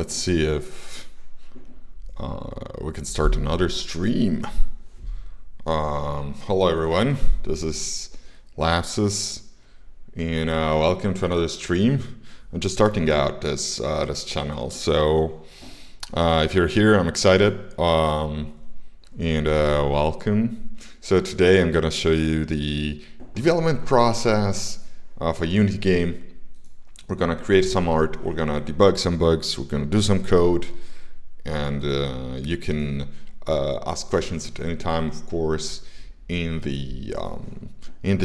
let's see if we can start another stream. Hello everyone, this is Lapsus, and welcome to another stream. I'm just starting out this channel, so if you're here, I'm excited, and welcome. So today I'm gonna show you the development process of a Unity game. We're gonna create some art, we're gonna debug some bugs, we're gonna do some code, and you can ask questions at any time, of course, in the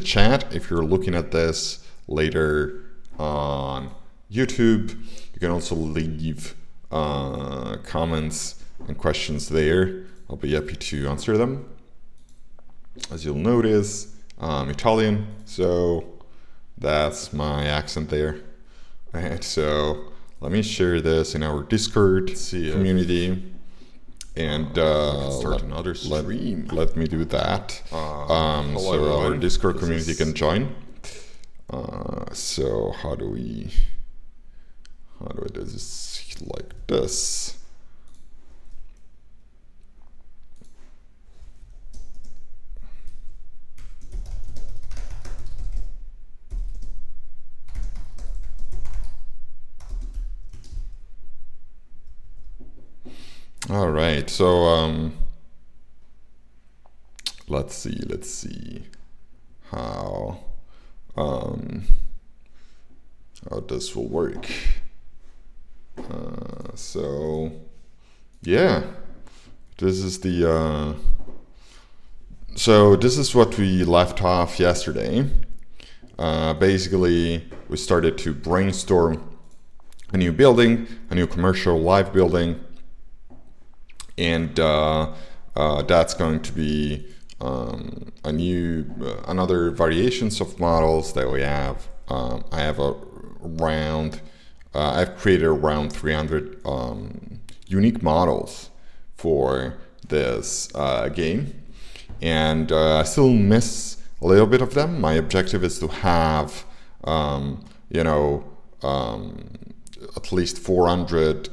chat. If you're looking at this later on YouTube, you can also leave comments and questions there. I'll be happy to answer them. As you'll notice, I'm Italian, so that's my accent there. And so let me share this in our Discord community, and start another stream. Let me do that. So our Discord community can join. So how do I do this like this? All right, so let's see how this will work. So yeah, this is the so this is what we left off yesterday. Basically, we started to brainstorm a new building, a new commercial live building. And that's going to be another variations of models that we have. I have I've created around 300 unique models for this game, and I still miss a little bit of them. My objective is to have at least 400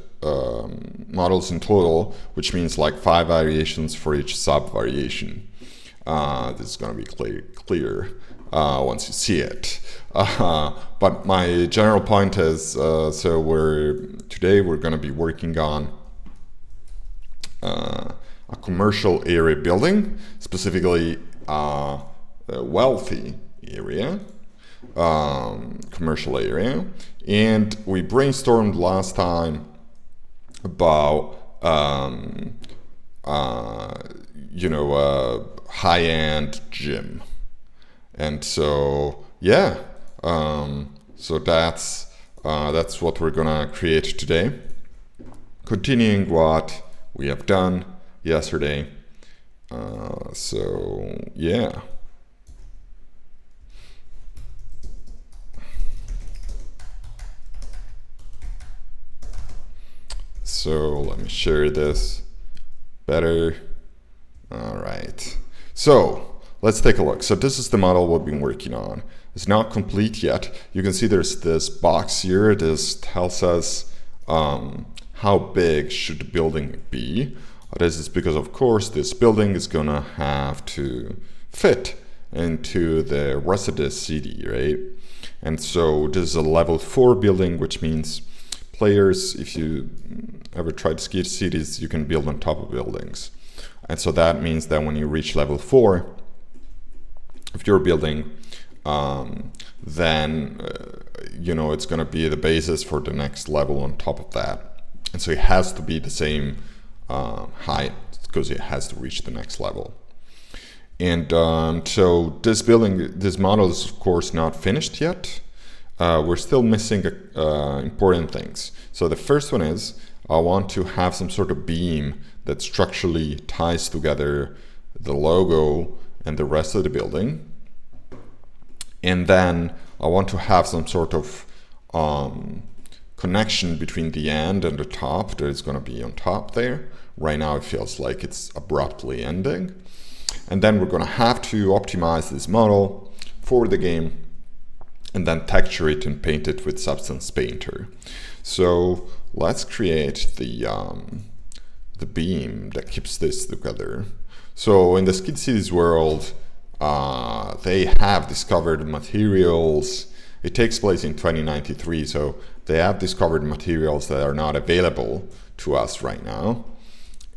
models in total, which means like 5 variations for each sub variation. This is going to be clear once you see it. But my general point is, today we're going to be working on a commercial area building, specifically a wealthy area, commercial area, and we brainstormed last time about high-end gym, and so yeah, so that's what we're gonna create today, continuing what we have done yesterday. So yeah. So let me share this better. All right. So let's take a look. So this is the model we've been working on. It's not complete yet. You can see there's this box here. This tells us how big should the building be. This is because, of course, this building is gonna have to fit into the rest of the city, right? And so this is a level 4 building, which means players, if you ever tried to ski cities, you can build on top of buildings. And so that means that when you reach level 4 of your building, then it's going to be the basis for the next level on top of that. And so it has to be the same height, because it has to reach the next level. And so this model is of course not finished yet. We're still missing important things. So the first one is, I want to have some sort of beam that structurally ties together the logo and the rest of the building. And then I want to have some sort of connection between the end and the top that is going to be on top there. Right now it feels like it's abruptly ending. And then we're going to have to optimize this model for the game and then texture it and paint it with Substance Painter. So let's create the beam that keeps this together. So in the Skid Cities world, they have discovered materials. It takes place in 2093, so they have discovered materials that are not available to us right now.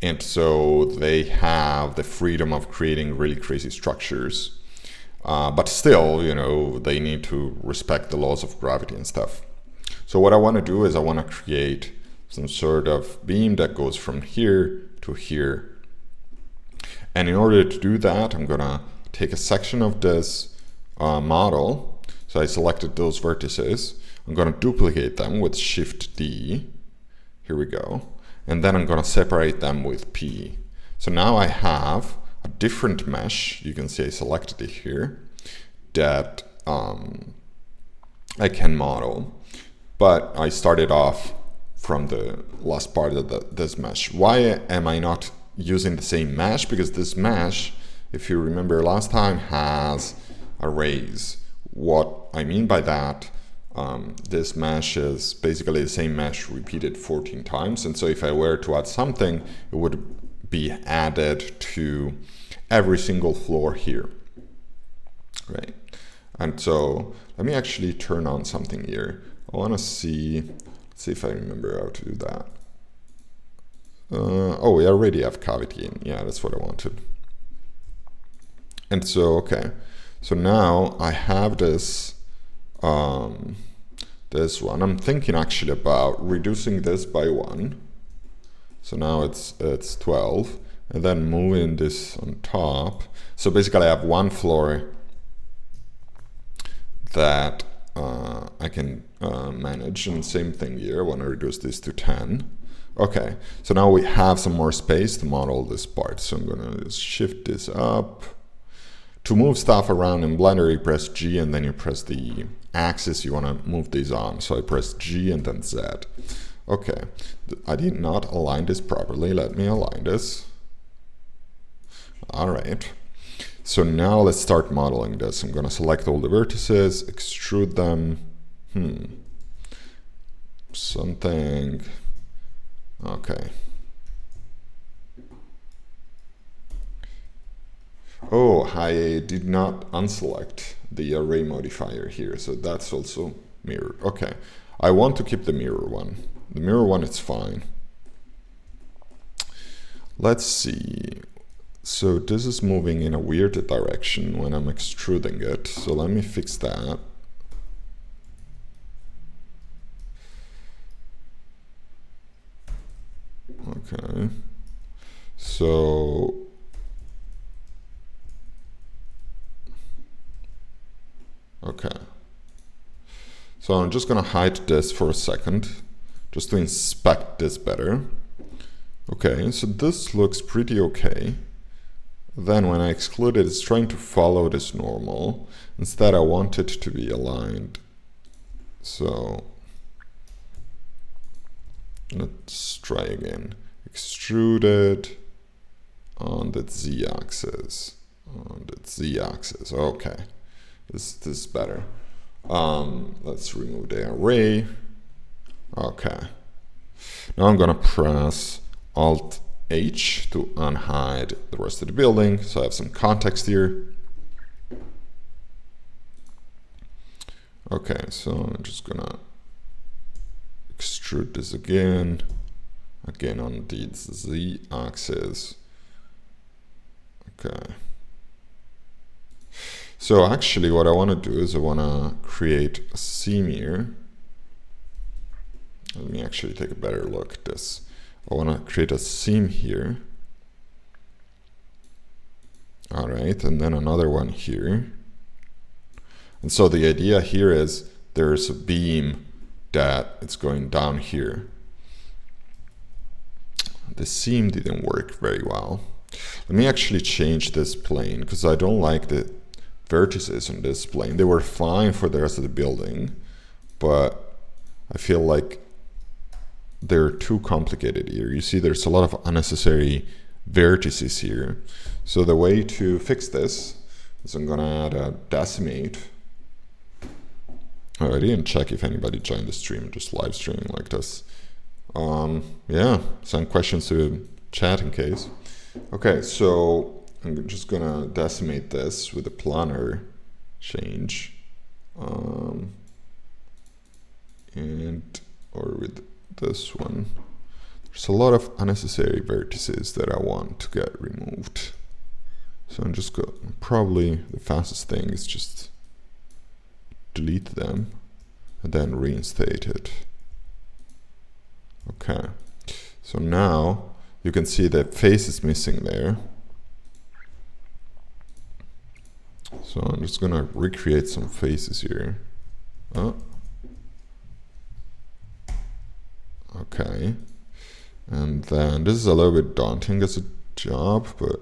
And so they have the freedom of creating really crazy structures. But still, you know, they need to respect the laws of gravity and stuff. So what I want to do is I want to create some sort of beam that goes from here to here. And in order to do that, I'm going to take a section of this model. So I selected those vertices. I'm going to duplicate them with Shift D. Here we go. And then I'm going to separate them with P. So now I have a different mesh. You can see I selected it here that I can model. But I started off from the last part of this mesh. Why am I not using the same mesh? Because this mesh, if you remember last time, has arrays. What I mean by that, this mesh is basically the same mesh repeated 14 times. And so if I were to add something, it would be added to every single floor here, right? And so let me actually turn on something here. I want to see if I remember how to do that. Oh, we already have cavity in. Yeah, that's what I wanted. And so, okay. So now I have this, this one. I'm thinking actually about reducing this by 1. So now it's 12. And then moving this on top. So basically I have one floor that I can manage, and same thing here. I want to reduce this to 10. Okay, so now we have some more space to model this part. So I'm going to shift this up. To move stuff around in Blender, you press G and then you press the axis you want to move these on. So I press G and then Z. Okay, I did not align this properly. Let me align this. All right. So now let's start modeling this. I'm going to select all the vertices, extrude them. Something. Okay. Oh, I did not unselect the array modifier here. So that's also mirror. Okay. I want to keep the mirror one. The mirror one is fine. Let's see. So this is moving in a weird direction when I'm extruding it. So let me fix that. Okay. So okay. So I'm just going to hide this for a second just to inspect this better. Okay, so this looks pretty okay. Then when I exclude it, it's trying to follow this normal. Instead, I want it to be aligned. So let's try again. Extrude it on the z-axis. On the z-axis. Okay, this is better. Let's remove the array. Okay. Now I'm gonna press Alt H to unhide the rest of the building, so I have some context here. Okay, so I'm just gonna extrude this again on the z-axis. Okay. So actually what I want to do is I want to create a seam here. Let me actually take a better look at this. I want to create a seam here. All right, and then another one here. And so the idea here is there's a beam that it's going down here. The seam didn't work very well. Let me actually change this plane because I don't like the vertices on this plane. They were fine for the rest of the building, but I feel like they're too complicated here. You see there's a lot of unnecessary vertices here. So the way to fix this is I'm gonna add a decimate. Oh, I didn't check if anybody joined the stream, just live streaming like this. Yeah, send questions to chat in case. Okay, so I'm just gonna decimate this with a planner change. Or with this one. There's a lot of unnecessary vertices that I want to get removed. So I'm just going, probably the fastest thing is just delete them and then reinstate it. Okay, so now you can see that face is missing there. So I'm just gonna recreate some faces here. Oh. Okay, and then this is a little bit daunting as a job, but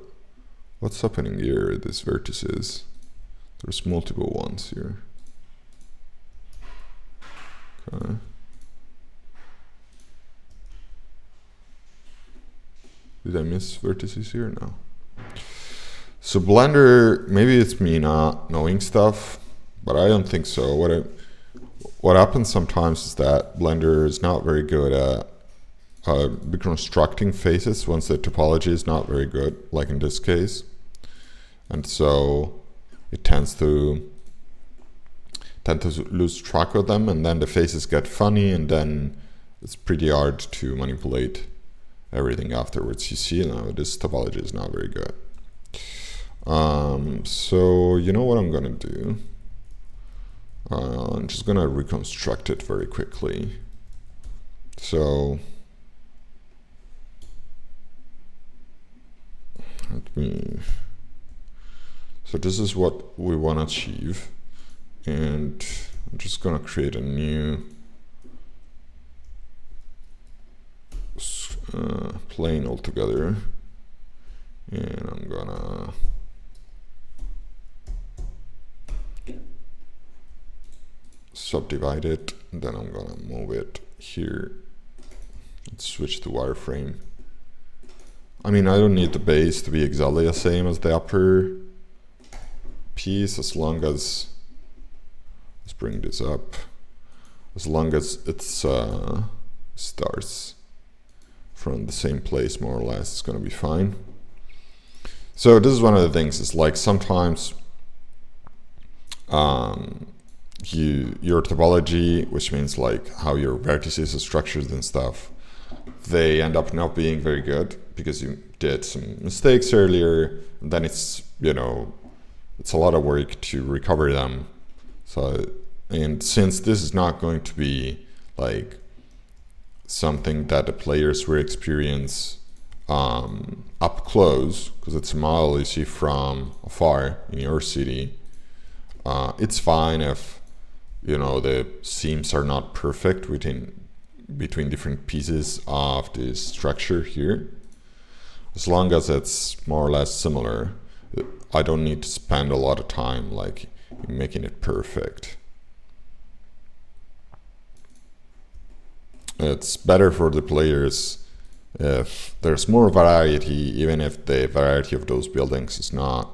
what's happening here? These vertices, there's multiple ones here. Okay. Did I miss vertices here? No. So Blender, maybe it's me not knowing stuff, but I don't think so. What happens sometimes is that Blender is not very good at reconstructing faces once the topology is not very good, like in this case. And so it tends to lose track of them, and then the faces get funny, and then it's pretty hard to manipulate everything afterwards. You see now this topology is not very good. So you know what I'm gonna do? I'm just gonna reconstruct it very quickly. So so this is what we want to achieve, and I'm just gonna create a new plane altogether, and I'm gonna subdivide it, and then I'm gonna move it here. Let's switch to wireframe. I mean, I don't need the base to be exactly the same as the upper piece, as long as, let's bring this up, as long as it starts from the same place more or less, it's gonna be fine. So this is one of the things, is like sometimes your topology, which means like how your vertices are structured and stuff, they end up not being very good because you did some mistakes earlier, and then it's, you know, it's a lot of work to recover them. So, and since this is not going to be like something that the players will experience up close, because it's a model you see from afar in your city, it's fine if, you know, the seams are not perfect between different pieces of this structure here. As long as it's more or less similar, I don't need to spend a lot of time like making it perfect. It's better for the players if there's more variety, even if the variety of those buildings is not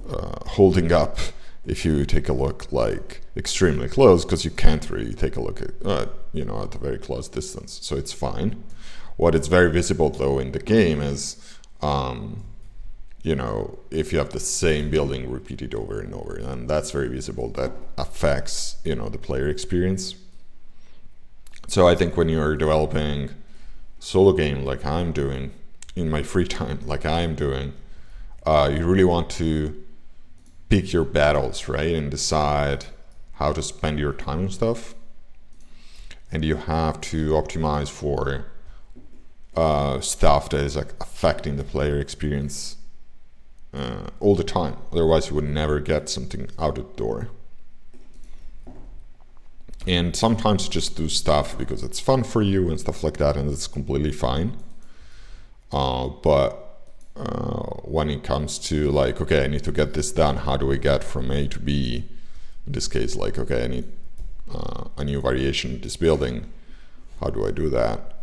holding up. If you take a look like extremely close, because you can't really take a look at, you know, at a very close distance, so it's fine. What is very visible though in the game is, you know, if you have the same building repeated over and over, and that's very visible, that affects, you know, the player experience. So I think when you're developing a solo game like I'm doing, in my free time like I'm doing, you really want to pick your battles, right, and decide how to spend your time and stuff. And you have to optimize for stuff that is like affecting the player experience all the time. Otherwise you would never get something out the door. And sometimes you just do stuff because it's fun for you and stuff like that, and it's completely fine. But when it comes to like, okay, I need to get this done, how do I get from A to B? In this case, like, okay, I need a new variation in this building. How do I do that?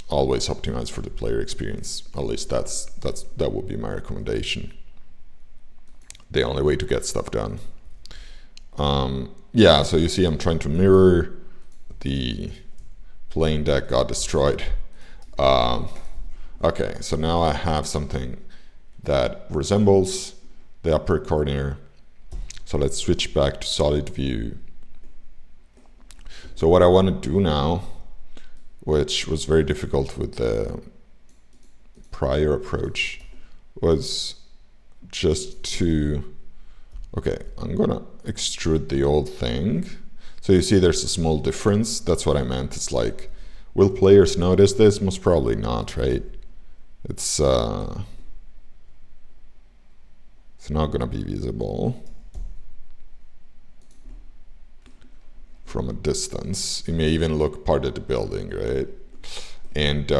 Always optimize for the player experience. At least that would be my recommendation. The only way to get stuff done. yeah, so you see I'm trying to mirror the plane that got destroyed. Okay, so now I have something that resembles the upper corner. So let's switch back to solid view. So what I want to do now, which was very difficult with the prior approach, was just to, okay, I'm gonna extrude the old thing. So you see there's a small difference. That's what I meant. It's like, will players notice this? Most probably not, right? It's not gonna be visible from a distance. It may even look part of the building, right? And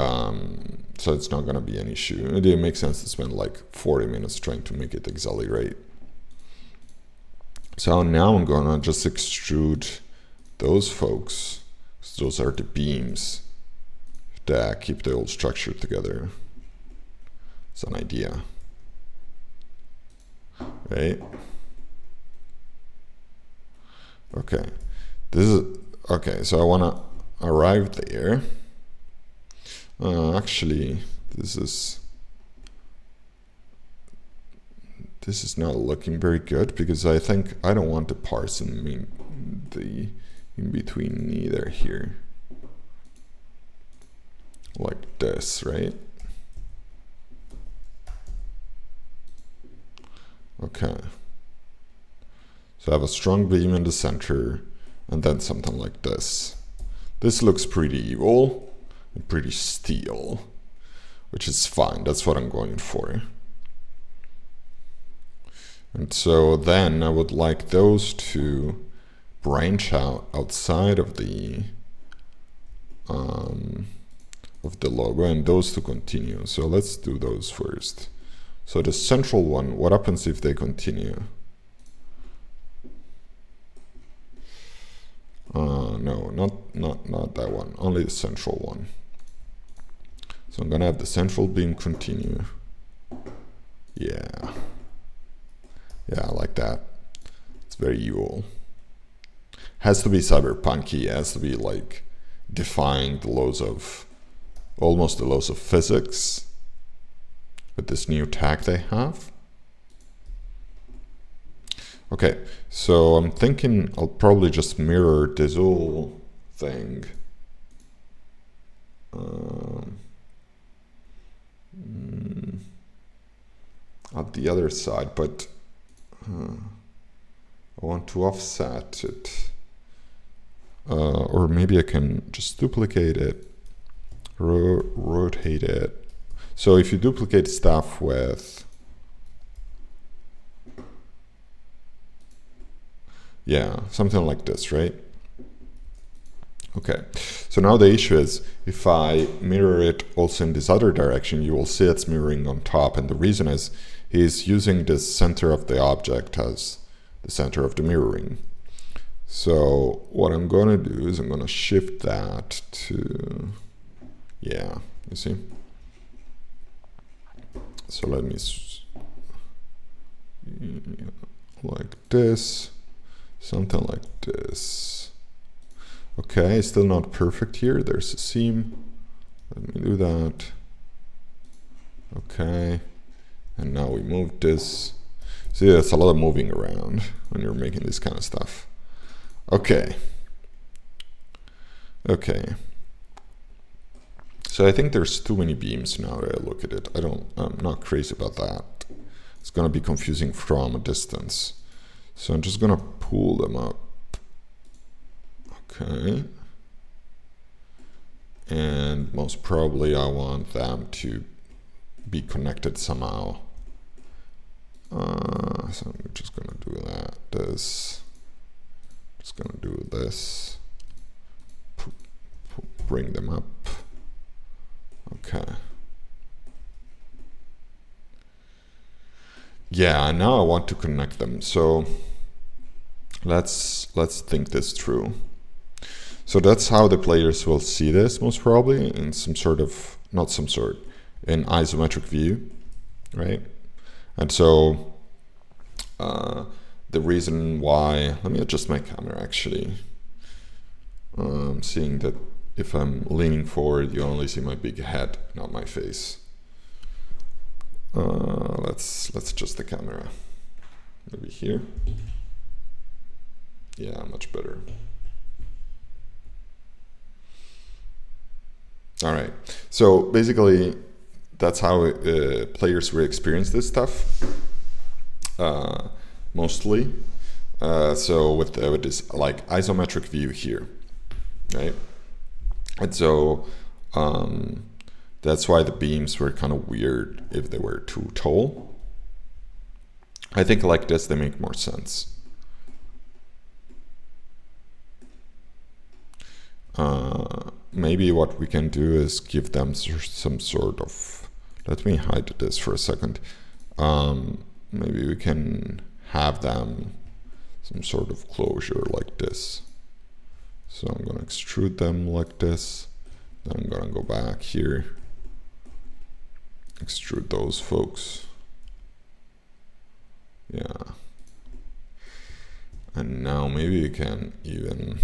so it's not gonna be an issue. It didn't make sense to spend like 40 minutes trying to make it exactly right. So now I'm gonna just extrude those folks, because those are the beams that keep the old structure together. It's an idea, right? Okay, this is, okay, so I wanna arrive there. Actually, this is not looking very good, because I think I don't want to parse in between either here, like this, right? Okay, so I have a strong beam in the center, and then something like this. This looks pretty evil and pretty steel, which is fine. That's what I'm going for. And so then I would like those to branch out outside of the logo, and those to continue. So let's do those first. So the central one, what happens if they continue? No, not that one, only the central one. So I'm gonna have the central beam continue. Yeah, I like that. It's very evil. Has to be cyberpunky, has to be like defying the laws of, almost the laws of physics, with this new tag they have. Okay, so I'm thinking I'll probably just mirror this whole thing. At the other side, but I want to offset it. Or maybe I can just duplicate it, rotate it. So if you duplicate stuff with, yeah, something like this, right? Okay, so now the issue is, if I mirror it also in this other direction, you will see it's mirroring on top. And the reason is, he's using the center of the object as the center of the mirroring. So what I'm gonna do is I'm gonna shift that to, yeah, you see? So let me, like this, something like this. Okay, still not perfect here. There's a seam. Let me do that. Okay, and now we move this. See, there's a lot of moving around when you're making this kind of stuff. Okay. Okay. So I think there's too many beams now that I look at it. I'm not crazy about that. It's gonna be confusing from a distance. So I'm just gonna pull them up. Okay. And most probably I want them to be connected somehow. So I'm just gonna do that. This. Just gonna do this. Bring them up. Okay. Yeah, now I want to connect them. So let's think this through. So that's how the players will see this, most probably, in some sort of, not some sort, in isometric view, right? And so the reason why, let me adjust my camera actually. I'm seeing that if I'm leaning forward, you only see my big head, not my face. Let's adjust the camera. Maybe here. Yeah, much better. All right. So basically, that's how players will experience this stuff. Mostly. So with this like isometric view here, right? And so that's why the beams were kind of weird if they were too tall. I think like this, they make more sense. Maybe what we can do is give them some sort of, let me hide this for a second. Maybe we can have them some sort of closure like this. So I'm gonna extrude them like this. Then I'm gonna go back here, extrude those folks. Yeah. And now maybe we can even,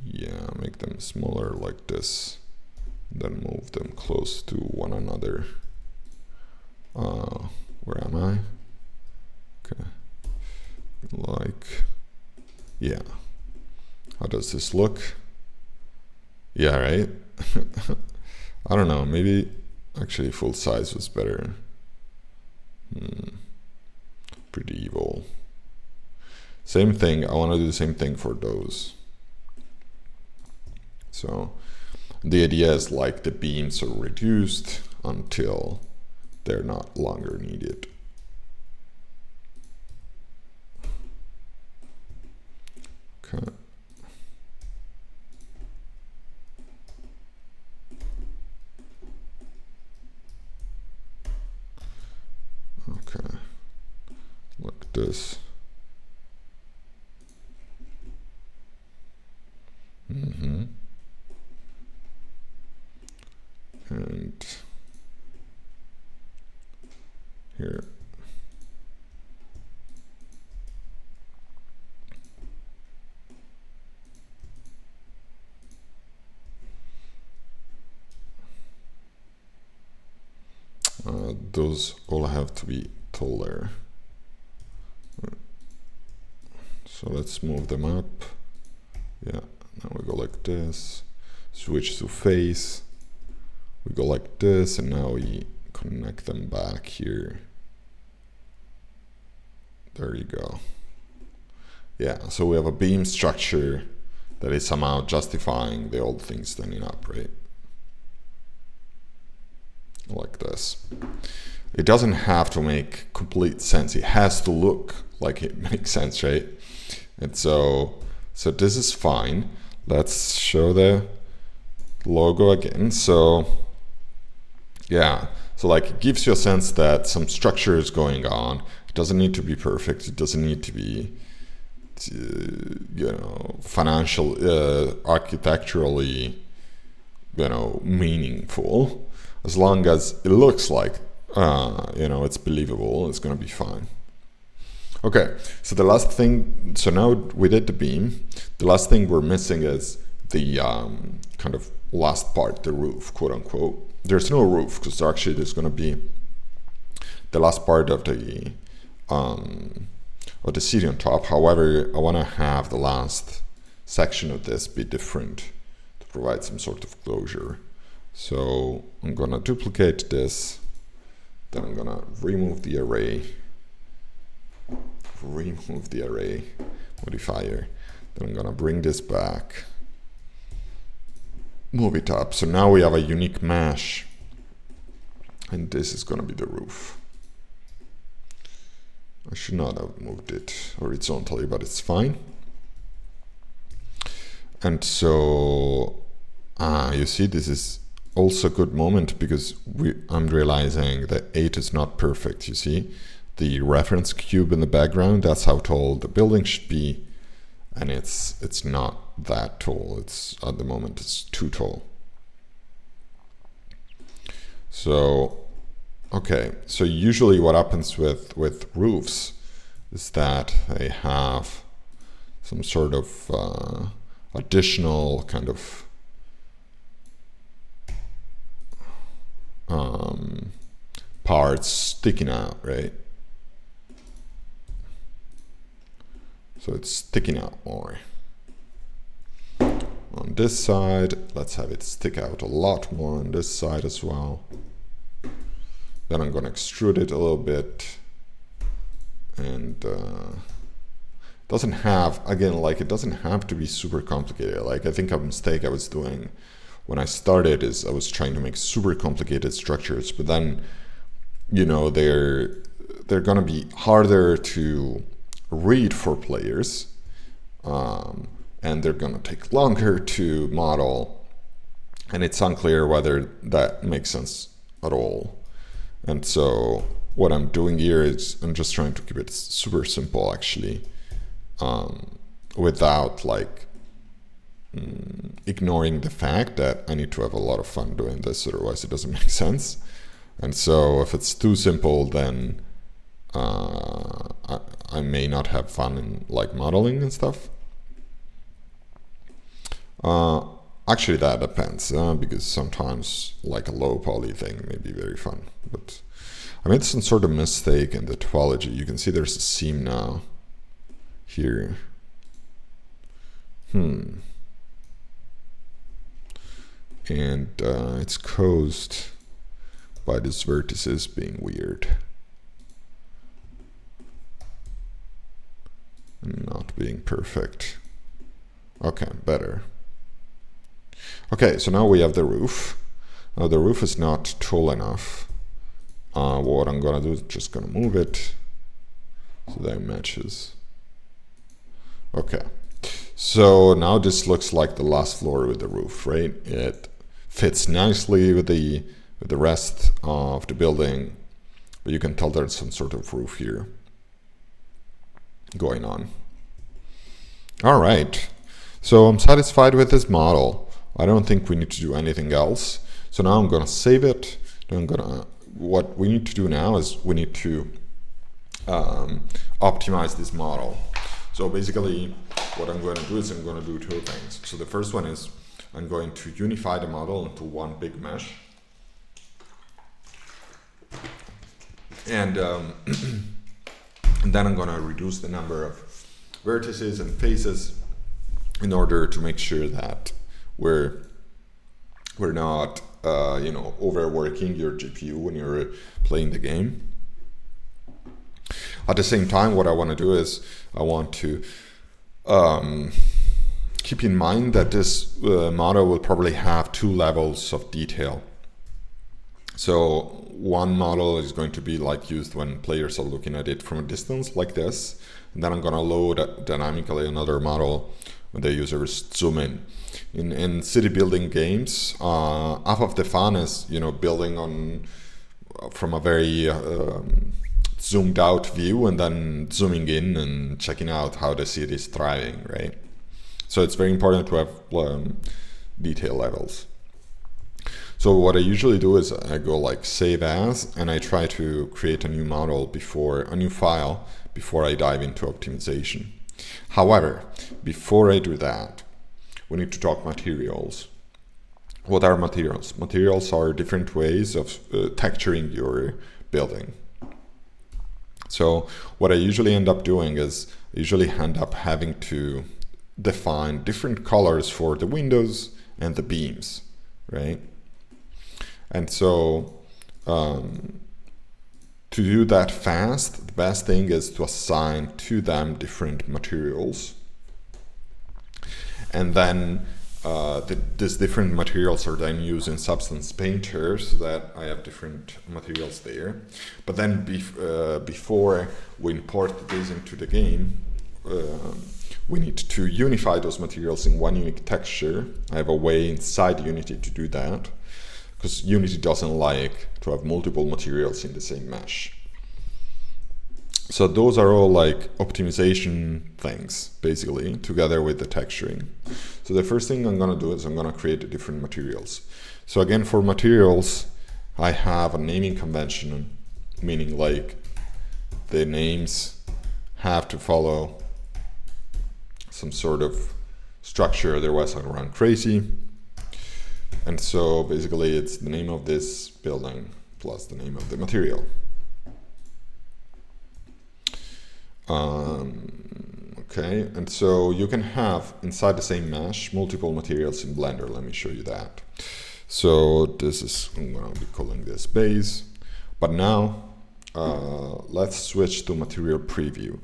yeah, make them smaller like this. Then move them close to one another. Where am I? Okay. Like, yeah. How does this look? Yeah, right? I don't know, maybe actually full size was better. Pretty evil. Same thing, I want to do the same thing for those. So the idea is like the beams are reduced until they're not longer needed. Okay. Okay. Like this. And here. Those all have to be taller. So let's move them up. Yeah, now we go like this. Switch to face. We go like this, and now we connect them back here. There you go. Yeah, so we have a beam structure that is somehow justifying the old thing standing up, right? Like this. It doesn't have to make complete sense. It has to look like it makes sense, right? And so this is fine. Let's show the logo again. So yeah, so like it gives you a sense that some structure is going on. It doesn't need to be perfect. It doesn't need to be, you know, financial, architecturally, you know, meaningful. As long as it looks like, you know, it's believable, it's going to be fine. Okay, so the last thing, so now we did the beam. The last thing we're missing is the kind of last part, the roof, quote unquote. There's no roof because actually there's going to be the last part of the city on top. However, I want to have the last section of this be different to provide some sort of closure. So I'm going to duplicate this, then I'm going to remove the array modifier, then I'm going to bring this back, move it up. So now we have a unique mesh, and this is going to be the roof. I should not have moved it horizontally, but it's fine. And so, you see, this is also a good moment because I'm realizing that 8 is not perfect. You see the reference cube in the background, that's how tall the building should be, and it's not that tall. It's at the moment it's too tall. So Okay, so usually what happens with roofs is that they have some sort of additional kind of parts sticking out, right? So it's sticking out more. On this side, let's have it stick out a lot more on this side as well. Then I'm gonna extrude it a little bit, and doesn't have, again, like it doesn't have to be super complicated. Like I think a mistake I was doing when I started is I was trying to make super complicated structures, but then, you know, they're gonna be harder to read for players, and they're gonna take longer to model, and it's unclear whether that makes sense at all. And so what I'm doing here is I'm just trying to keep it super simple, actually, without like ignoring the fact that I need to have a lot of fun doing this, otherwise it doesn't make sense. And so if it's too simple, then I may not have fun in like modeling and stuff. Actually, that depends, because sometimes like a low poly thing may be very fun. But I made some sort of mistake in the topology. You can see there's a seam now here. And it's caused by these vertices being weird and not being perfect. Okay, better. Okay, so now we have the roof. Now the roof is not tall enough. What I'm gonna do is just gonna move it so that it matches. Okay, so now this looks like the last floor with the roof, right? It fits nicely with the rest of the building, but you can tell there's some sort of roof here going on. All right, so I'm satisfied with this model. I don't think we need to do anything else. So now I'm gonna save it. Then what we need to do now is we need to optimize this model. So basically what I'm going to do is I'm going to do two things. So the first one is I'm going to unify the model into one big mesh. And, and then I'm going to reduce the number of vertices and faces in order to make sure that we're not you know, overworking your GPU when you're playing the game. At the same time, what I want to do is I want to keep in mind that this model will probably have two levels of detail. So one model is going to be like used when players are looking at it from a distance like this, and then I'm going to load dynamically another model when the users zoom in. In city building games, half of the fun is, you know, building on from a very zoomed out view and then zooming in and checking out how the city is thriving, right? So it's very important to have detail levels. So what I usually do is I go like save as, and I try to create a new model before a new file before I dive into optimization. However, before I do that, we need to talk materials. What are materials? Materials are different ways of texturing your building. So what I usually end up doing is I usually end up having to define different colors for the windows and the beams, right? And so to do that fast, the best thing is to assign to them different materials. And then these different materials are then used in Substance Painter so that I have different materials there. But then before we import this into the game, we need to unify those materials in one unique texture. I have a way inside Unity to do that, because Unity doesn't like to have multiple materials in the same mesh. So those are all like optimization things, basically, together with the texturing. So the first thing I'm gonna do is I'm gonna create the different materials. So again, for materials, I have a naming convention, meaning like the names have to follow some sort of structure, otherwise I'll run crazy. And so basically it's the name of this building plus the name of the material. Okay, and so you can have inside the same mesh multiple materials in Blender. Let me show you that. So this is, I'm going to be calling this base, but now let's switch to material preview.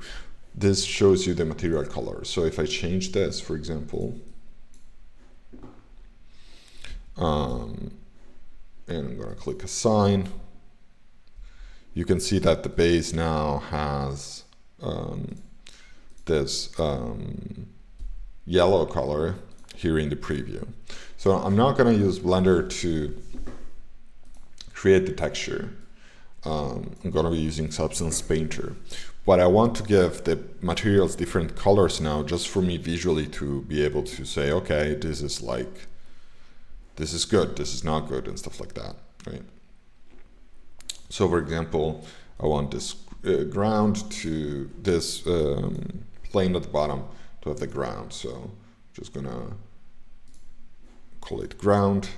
This shows you the material color. So if I change this, for example, and I'm going to click assign, you can see that the base now has this yellow color here in the preview. So I'm not going to use Blender to create the texture. I'm going to be using Substance Painter. But I want to give the materials different colors now, just for me visually to be able to say, okay, this is like, this is good, this is not good, and stuff like that, right? So for example, I want this ground to this plane at the bottom to have the ground. So I'm just gonna call it ground.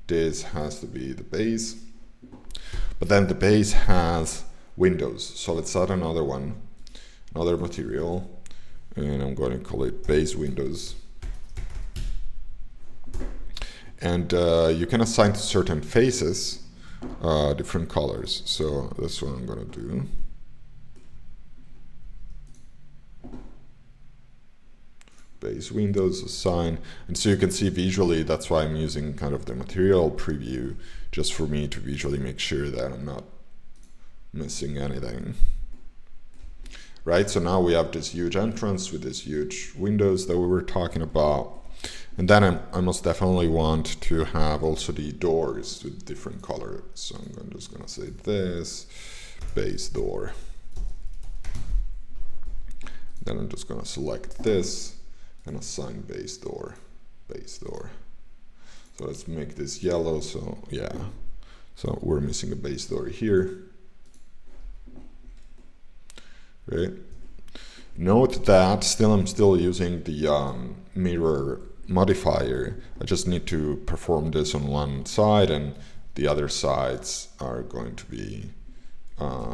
This has to be the base. But then the base has windows. So let's add another one, another material, and I'm going to call it base windows. And you can assign to certain faces different colors. So that's what I'm going to do. Base windows assign, and so you can see visually, that's why I'm using kind of the material preview, just for me to visually make sure that I'm not missing anything. Right, so now we have this huge entrance with these huge windows that we were talking about. And then I most definitely want to have also the doors with different colors. So I'm just gonna say this, base door. Then I'm just gonna select this and assign base door, base door. So let's make this yellow, so yeah. So we're missing a base door here. Right. Note that I'm still using the mirror modifier. I just need to perform this on one side, and the other sides are going to be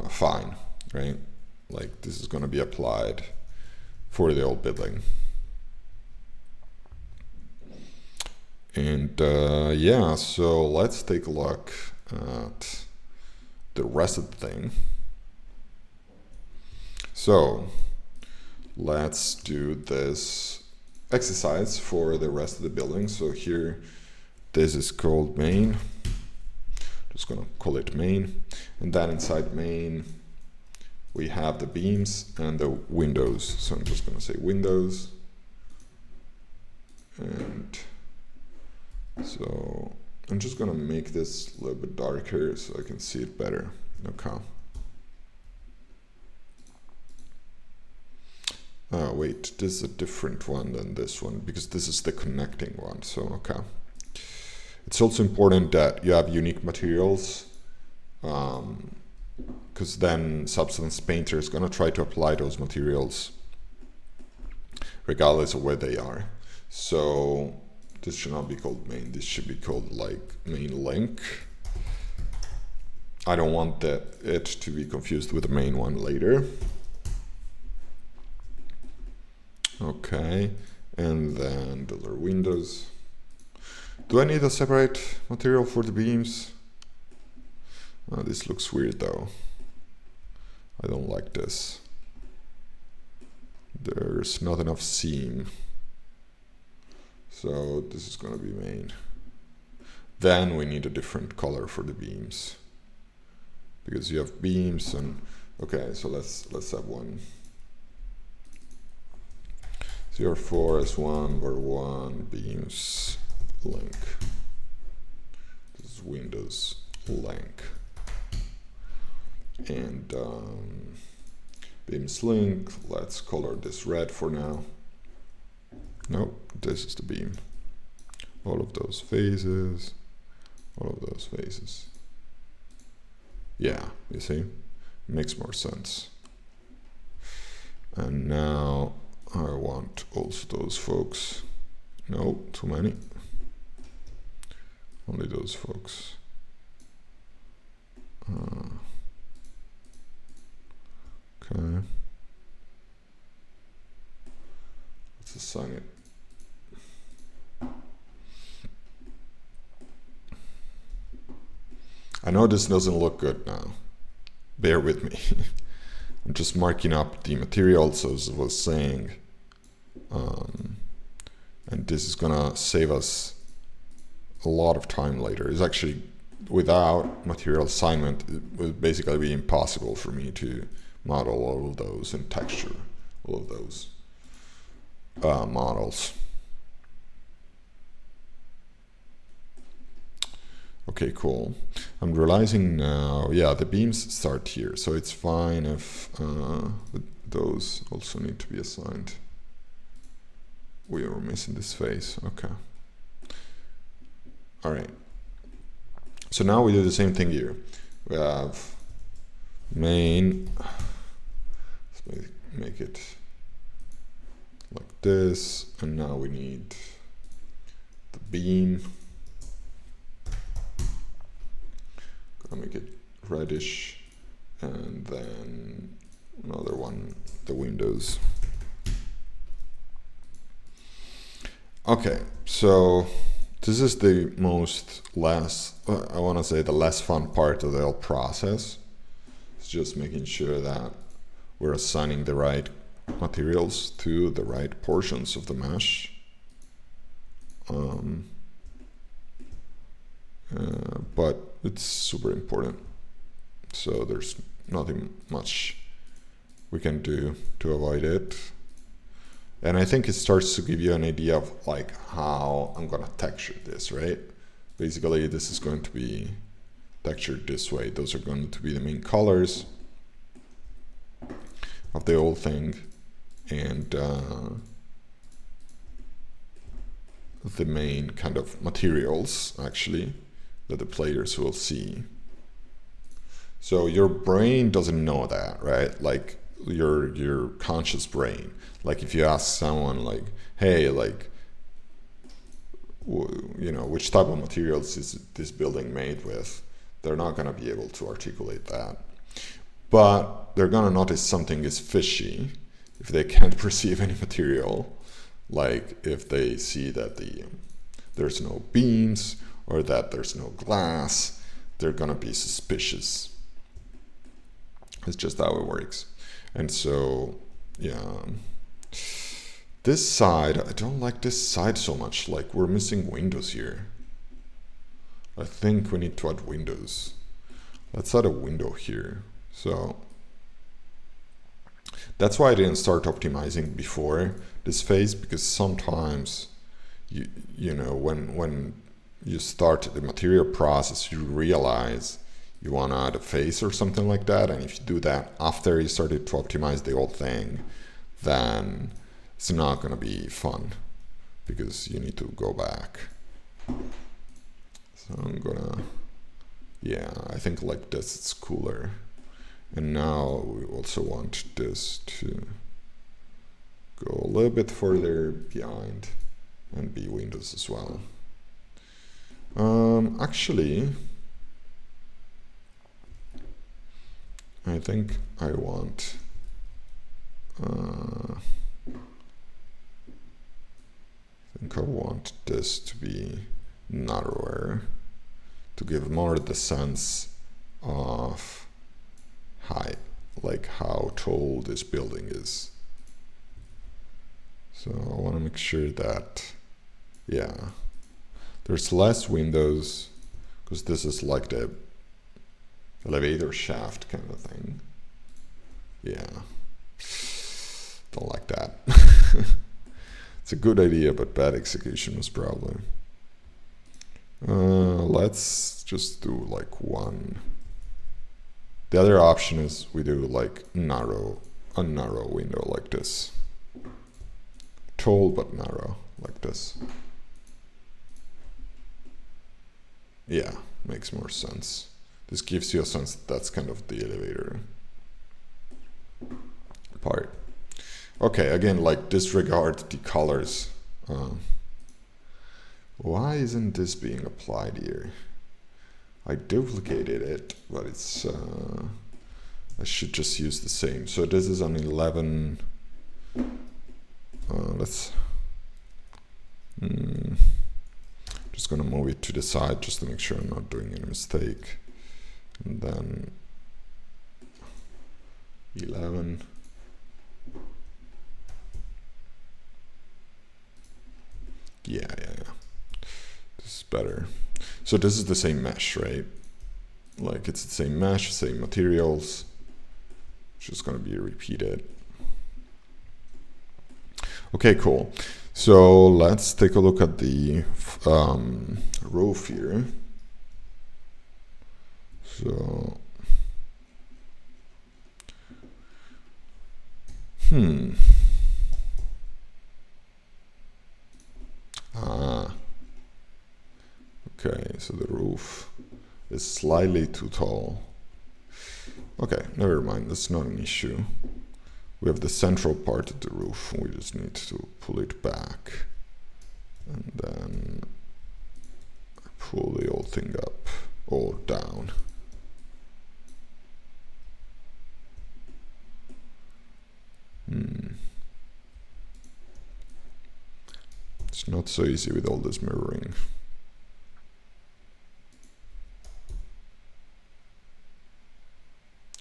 fine, right? Like this is going to be applied for the old building. And yeah, so let's take a look at the rest of the thing. So let's do this exercise for the rest of the building. So here, this is called main. Just gonna call it main. And then inside main, we have the beams and the windows. So I'm just gonna say windows. And so I'm just gonna make this a little bit darker so I can see it better. Okay. Oh, wait, this is a different one than this one because this is the connecting one. So, okay. It's also important that you have unique materials because then Substance Painter is going to try to apply those materials regardless of where they are. So this should not be called main. This should be called like main link. I don't want it to be confused with the main one later. Okay, and then those are windows. Do I need a separate material for the beams? This looks weird though. I don't like this. There's not enough seam. So this is gonna be main. Then we need a different color for the beams. Because you have beams and, okay, so let's have one. 04 is 1 where 1 beams link. This is Windows link. And beams link, let's color this red for now. Nope, this is the beam. All of those phases, all of those phases. Yeah, you see, makes more sense. And now I want also those folks. No, too many. Only those folks. Okay. Let's assign it. I know this doesn't look good now. Bear with me. I'm just marking up the materials as I was saying. And this is gonna save us a lot of time later. It's actually, without material assignment, it would basically be impossible for me to model all of those and texture all of those models. Okay, cool. I'm realizing now, yeah, the beams start here, so it's fine if those also need to be assigned. We are missing this face, okay. All right. So now we do the same thing here. We have main, let's make it like this, and now we need the beam. Gonna make it reddish, and then another one, the windows. Okay, so this is the I want to say the less fun part of the whole process. It's just making sure that we're assigning the right materials to the right portions of the mesh. But it's super important. So there's nothing much we can do to avoid it. And I think it starts to give you an idea of like how I'm gonna texture this, right? Basically, this is going to be textured this way. Those are going to be the main colors of the whole thing, and the main kind of materials actually that the players will see. So your brain doesn't know that, right? Like your conscious brain. Like if you ask someone like, hey, like, you know, which type of materials is this building made with? They're not gonna be able to articulate that. But they're gonna notice something is fishy if they can't perceive any material. Like if they see that there's no beams or that there's no glass, they're gonna be suspicious. It's just how it works. And so, yeah. This side, I don't like this side so much. Like we're missing windows here. I think we need to add windows. Let's add a window here. So that's why I didn't start optimizing before this phase, because sometimes you know when you start the material process, you realize you want to add a face or something like that, and if you do that after you started to optimize the whole thing, then it's not going to be fun because you need to go back. So I'm gonna, yeah, I think like this it's cooler. And now we also want this to go a little bit further behind and be windows as well. Actually, I think I want this to be narrower to give more the sense of height, like how tall this building is. So I want to make sure that, yeah, there's less windows because this is like the elevator shaft kind of thing. Yeah, don't like that. It's a good idea, but bad execution was probably. Let's just do like one. The other option is we do like a narrow window like this. Tall but narrow like this. Yeah, makes more sense. This gives you a sense that that's kind of the elevator part. Okay, again, like disregard the colors. Why isn't this being applied here? I duplicated it, but it's I should just use the same. So this is an 11. Let's just gonna move it to the side just to make sure I'm not doing any mistake. And then 11. Yeah. This is better. So this is the same mesh, right? Like it's the same mesh, same materials. It's just gonna be repeated. Okay, cool. So let's take a look at the roof here. So, okay, so the roof is slightly too tall. Okay, never mind, that's not an issue. We have the central part of the roof, we just need to pull it back and then pull the whole thing up or down. It's not so easy with all this mirroring.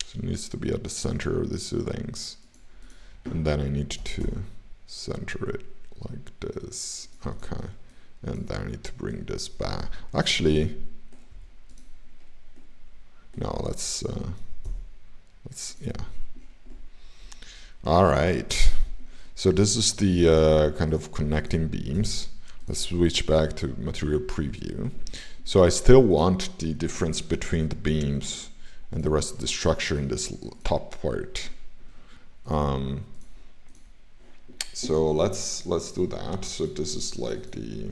So it needs to be at the center of these two things. And then I need to center it like this. Okay. And then I need to bring this back. Actually, no, let's yeah. All right. So this is the kind of connecting beams. Let's switch back to material preview. So I still want the difference between the beams and the rest of the structure in this top part. So let's do that. So this is like the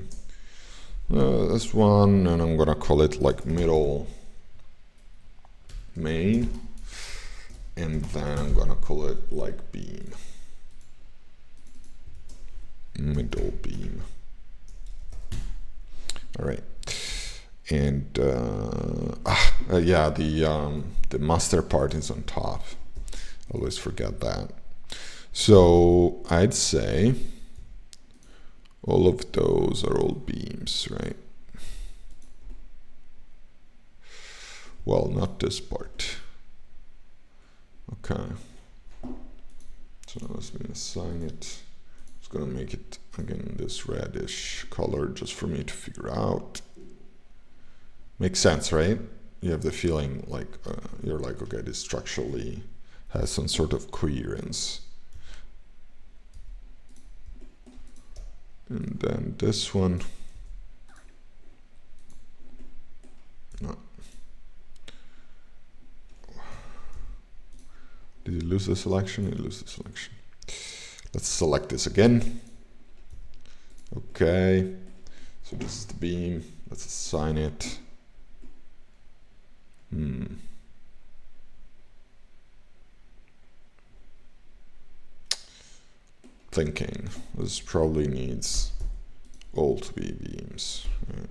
this one, and I'm gonna call it like middle main, and then I'm gonna call it like beam, middle beam. All right, and yeah, the master part is on top. Always forget that. So I'd say all of those are all beams, right? Well, not this part. Okay. So now let me assign it. It's gonna make it again this reddish color just for me to figure out. Makes sense, right? You have the feeling like you're like, okay, this structurally has some sort of coherence. And then this one, no. Did you lose the selection? You lose the selection. Let's select this again. Okay, so this is the beam. Let's assign it. Thinking this probably needs all to be beams, right?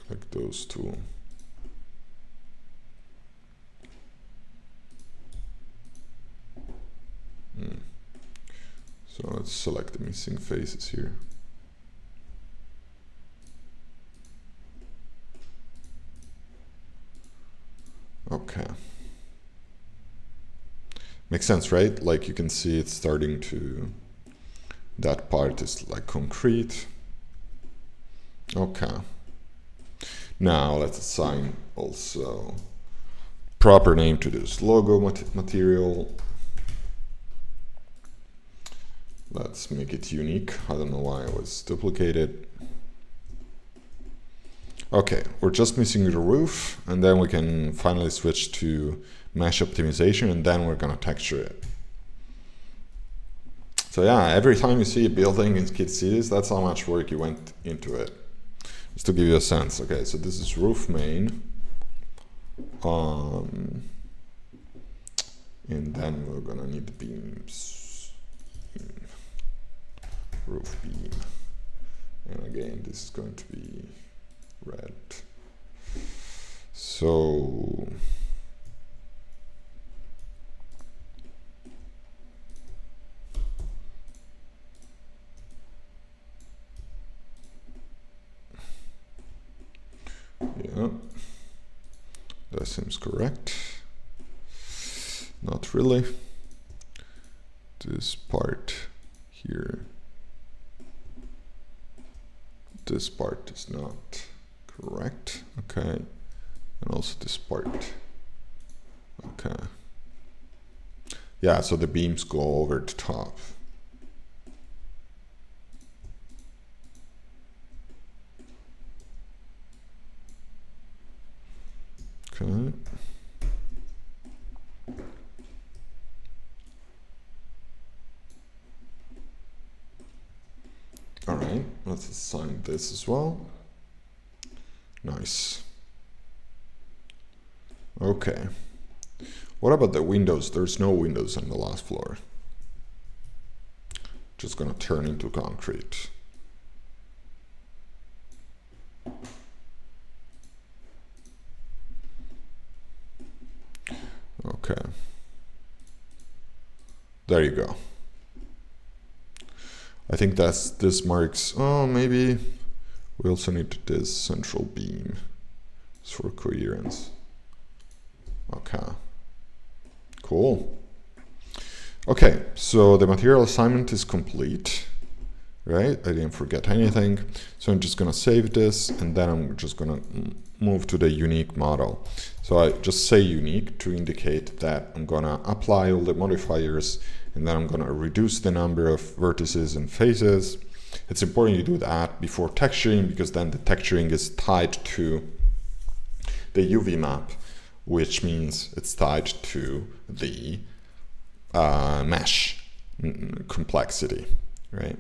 Like those two. So let's select the missing faces here. Okay. Makes sense, right? Like you can see it's starting to, that part is like concrete. Okay. Now let's assign also proper name to this logo material. Let's make it unique. I don't know why it was duplicated. Okay, we're just missing the roof, and then we can finally switch to mesh optimization, and then we're gonna texture it. So yeah, every time you see a building in Kid Cities, that's how much work you went into it. Just to give you a sense. Okay, so this is roof main. And then we're gonna need the beams. Roof beam. And again, this is going to be red. So yeah, that seems correct. Not really. This part here. This part is not correct. Okay. And also this part. Okay. Yeah, so the beams go over the top. Okay. All right, let's assign this as well. Nice. Okay. What about the windows? There's no windows on the last floor. Just gonna turn into concrete. Okay. There you go. I think this marks, oh, maybe we also need this central beam for coherence. Okay, cool. Okay, so the material assignment is complete, right? I didn't forget anything. So I'm just gonna save this and then I'm just gonna move to the unique model. So I just say unique to indicate that I'm gonna apply all the modifiers and then I'm gonna reduce the number of vertices and faces. It's important you do that before texturing because then the texturing is tied to the UV map, which means it's tied to the mesh complexity, right?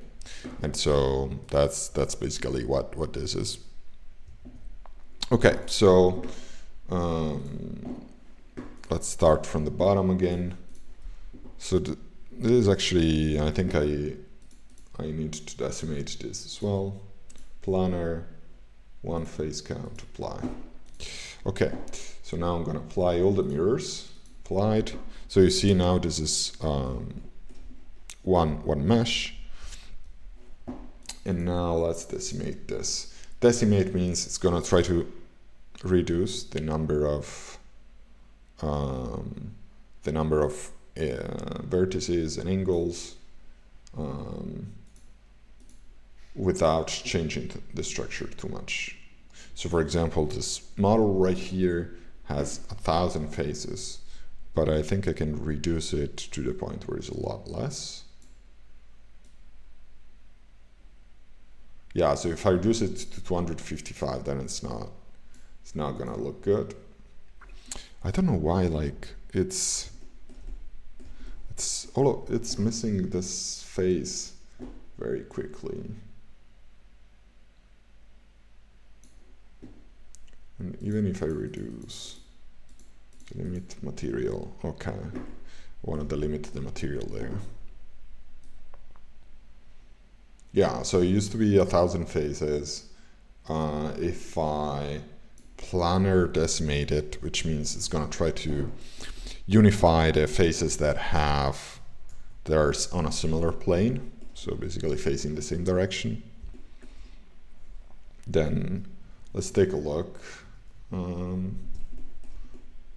And so that's basically what this is. Okay, so let's start from the bottom again. So this is actually, I think I need to decimate this as well. Planar, one face count, apply. Okay, so now I'm gonna apply all the mirrors, applied. So you see now this is one mesh. And now let's decimate this. Decimate means it's gonna try to reduce the number of vertices and angles without changing the structure too much. So for example, this model right here has 1,000 faces, but I think I can reduce it to the point where it's a lot less. Yeah, so if I reduce it to 255, then it's not gonna look good. I don't know why, like it's missing this face very quickly. And even if I reduce limit material, okay, I want to delimit the material there. Yeah, so it used to be 1,000 faces. If I planar decimate it, which means it's going to try to unify the faces that are on a similar plane, so basically facing the same direction. Then let's take a look.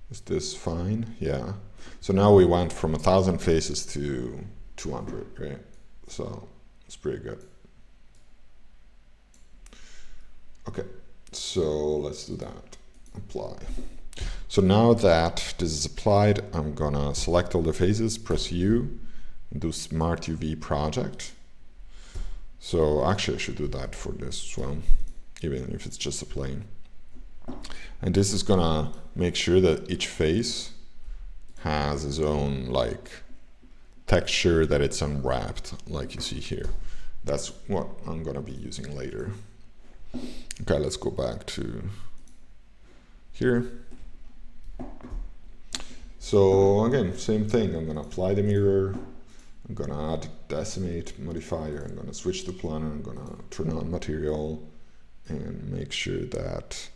Is this fine? Yeah. So now we went from 1,000 faces to 200, right? So it's pretty good. Okay, so let's do that. Apply. So now that this is applied, I'm gonna select all the faces, press U, and do Smart UV project. So actually I should do that for this as well, even if it's just a plane. And this is gonna make sure that each face has its own like texture that it's unwrapped, like you see here. That's what I'm gonna be using later. Okay, let's go back to here. So again, same thing. I'm gonna apply the mirror. I'm gonna add decimate modifier. I'm gonna switch the planar. I'm gonna turn on material and make sure that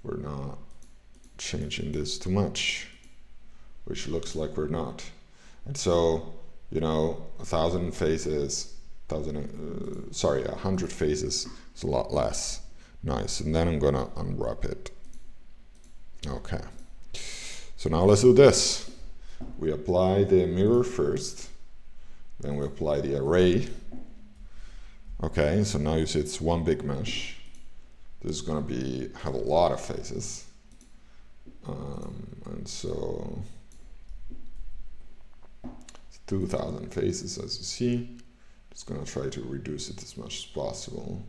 we're not changing this too much, which looks like we're not. And so, you know, 1,000 faces, 100 faces is a lot less. Nice. And then I'm gonna unwrap it. Okay. So now let's do this. We apply the mirror first, then we apply the array. Okay, so now you see it's one big mesh. This is gonna have a lot of faces. And so it's 2,000 faces, as you see. Just gonna try to reduce it as much as possible.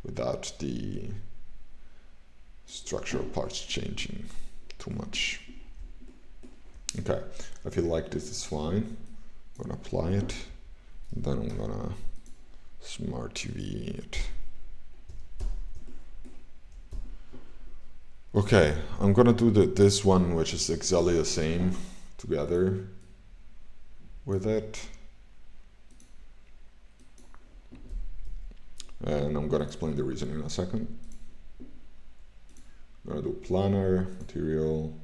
Without the structural parts changing too much. Okay, I feel like this is fine. I'm gonna apply it, and then I'm gonna smart UV it. Okay, I'm gonna do this one, which is exactly the same, together with it. And I'm gonna explain the reason in a second. I'm gonna do planar, material.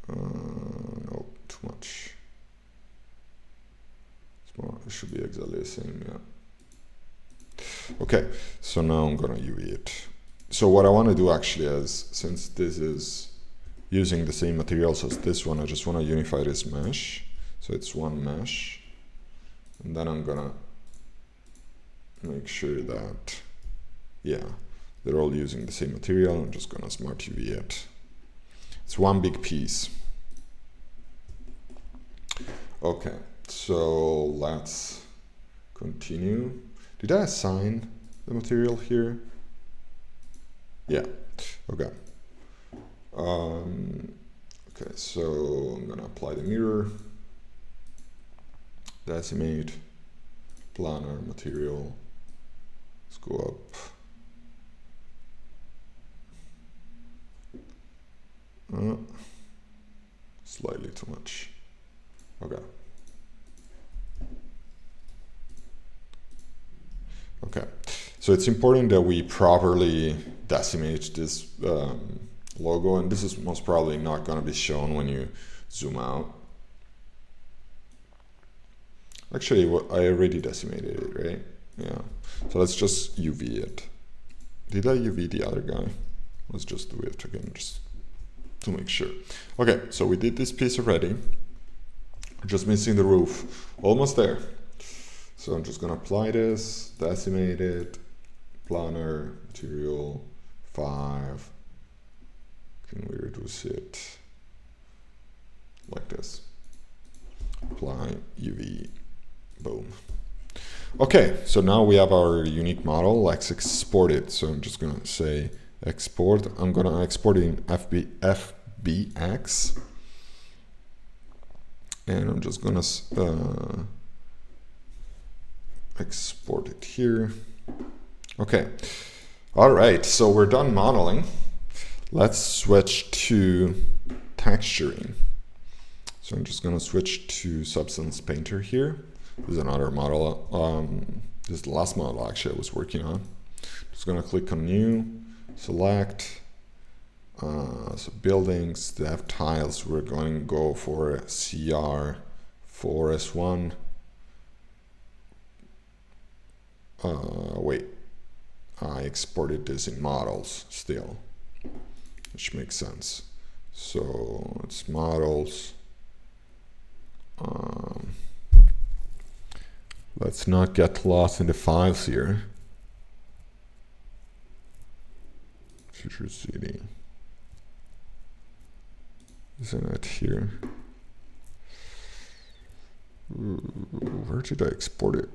No, too much. It should be exactly the same, yeah. Okay, so now I'm gonna UV it. So what I wanna do actually is, since this is using the same materials as this one, I just wanna unify this mesh. So it's one mesh. And then I'm gonna make sure that, yeah, they're all using the same material. I'm just gonna smart UV it. It's one big piece. Okay, so let's continue. Did I assign the material here? Yeah, okay. Okay, so I'm gonna apply the mirror. Decimate, planar, material. Let's go up. Slightly too much. Okay. Okay. So it's important that we properly decimate this logo, and this is most probably not going to be shown when you zoom out. Actually, I already decimated it, right? Yeah. So let's just UV it. Did I UV the other guy? Let's just do it again, just to make sure. Okay, so we did this piece already. Just missing the roof. Almost there. So I'm just gonna apply this, decimate it, planar, material, 5. Can we reduce it like this? Apply, UV, boom. Okay, so now we have our unique model. Let's export it. So I'm just gonna say export. I'm gonna export it in FBX. And I'm just gonna export it here. Okay, all right, so we're done modeling. Let's switch to texturing. So I'm just gonna switch to Substance Painter here. This is another model. This is the last model actually I was working on. Just gonna click on new, select. So buildings, they have tiles. We're going to go for CR4S1. Wait, I exported this in models still, which makes sense. So it's models. Let's not get lost in the files here. Future City. Isn't it here? Where did I export it?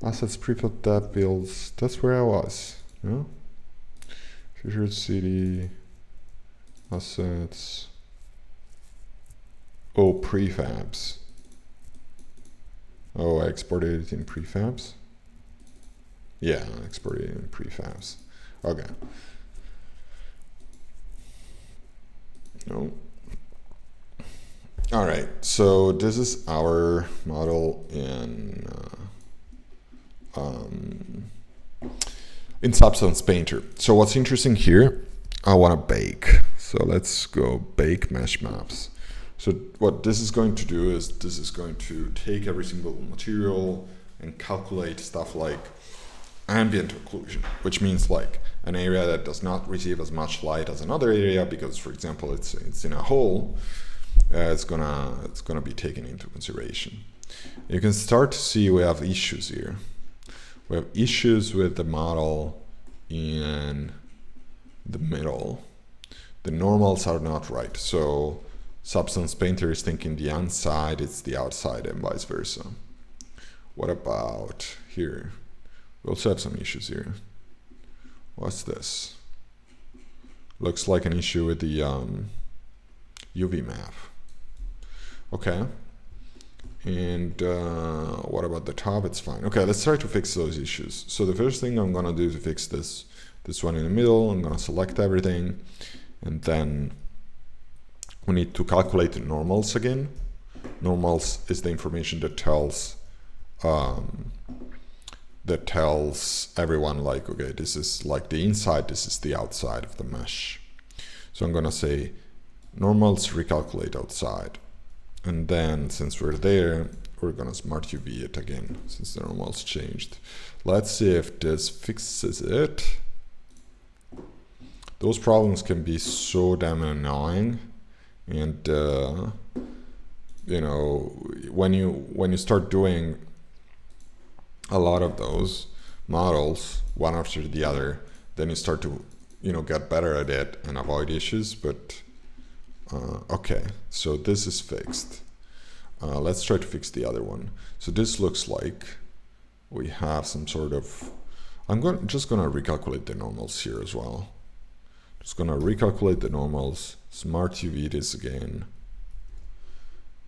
Assets, prebuilt dev builds. That's where I was. Yeah. Featured city. Assets. Oh, prefabs. Oh, I exported it in prefabs. Yeah, I exported it in prefabs. Okay. No. All right. So this is our model in Substance Painter. So what's interesting here, I want to bake. So let's go bake mesh maps. So what this is going to do is this is going to take every single material and calculate stuff like ambient occlusion, which means like an area that does not receive as much light as another area because, for example, it's in a hole. It's gonna be taken into consideration. You can start to see we have issues here. We have issues with the model in the middle. The normals are not right. So Substance Painter is thinking the inside is the outside and vice versa. What about here? We also have some issues here. What's this? Looks like an issue with the UV map. Okay. And what about the top? It's fine. Okay, let's try to fix those issues. So the first thing I'm gonna do to fix this one in the middle, I'm gonna select everything, and then we need to calculate the normals again. Normals is the information that tells everyone like, okay, this is like the inside, this is the outside of the mesh. So I'm gonna say normals recalculate outside. And then since we're there, we're gonna smart UV it again since the normals changed. Let's see if this fixes it. Those problems can be so damn annoying. And you know, when you start doing a lot of those models one after the other, then you start to, you know, get better at it and avoid issues. But okay, so this is fixed. Let's try to fix the other one. So this looks like we have some sort of, just gonna recalculate the normals here as well. Just gonna recalculate the normals, smart UV this again,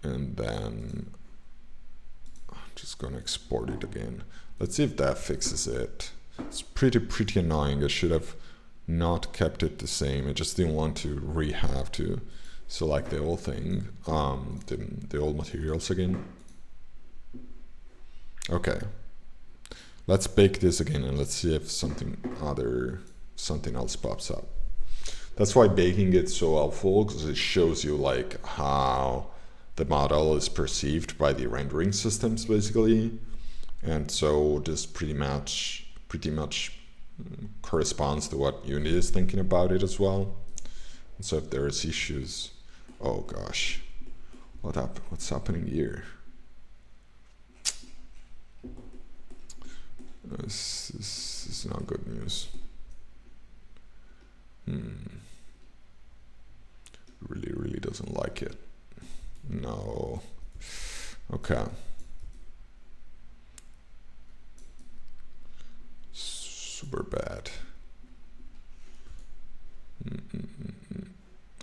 and then I'm just gonna export it again. Let's see if that fixes it. It's pretty annoying. I should have not kept it the same. I just didn't want to have to select the whole thing, the old materials again. Okay, let's bake this again and let's see if something else pops up. That's why baking it's so helpful, because it shows you like how the model is perceived by the rendering systems basically, and so this pretty much corresponds to what Unity is thinking about it as well. And so if there is issues, oh gosh, what's happening here? This is not good news. Really doesn't like it. No. Okay. Super bad.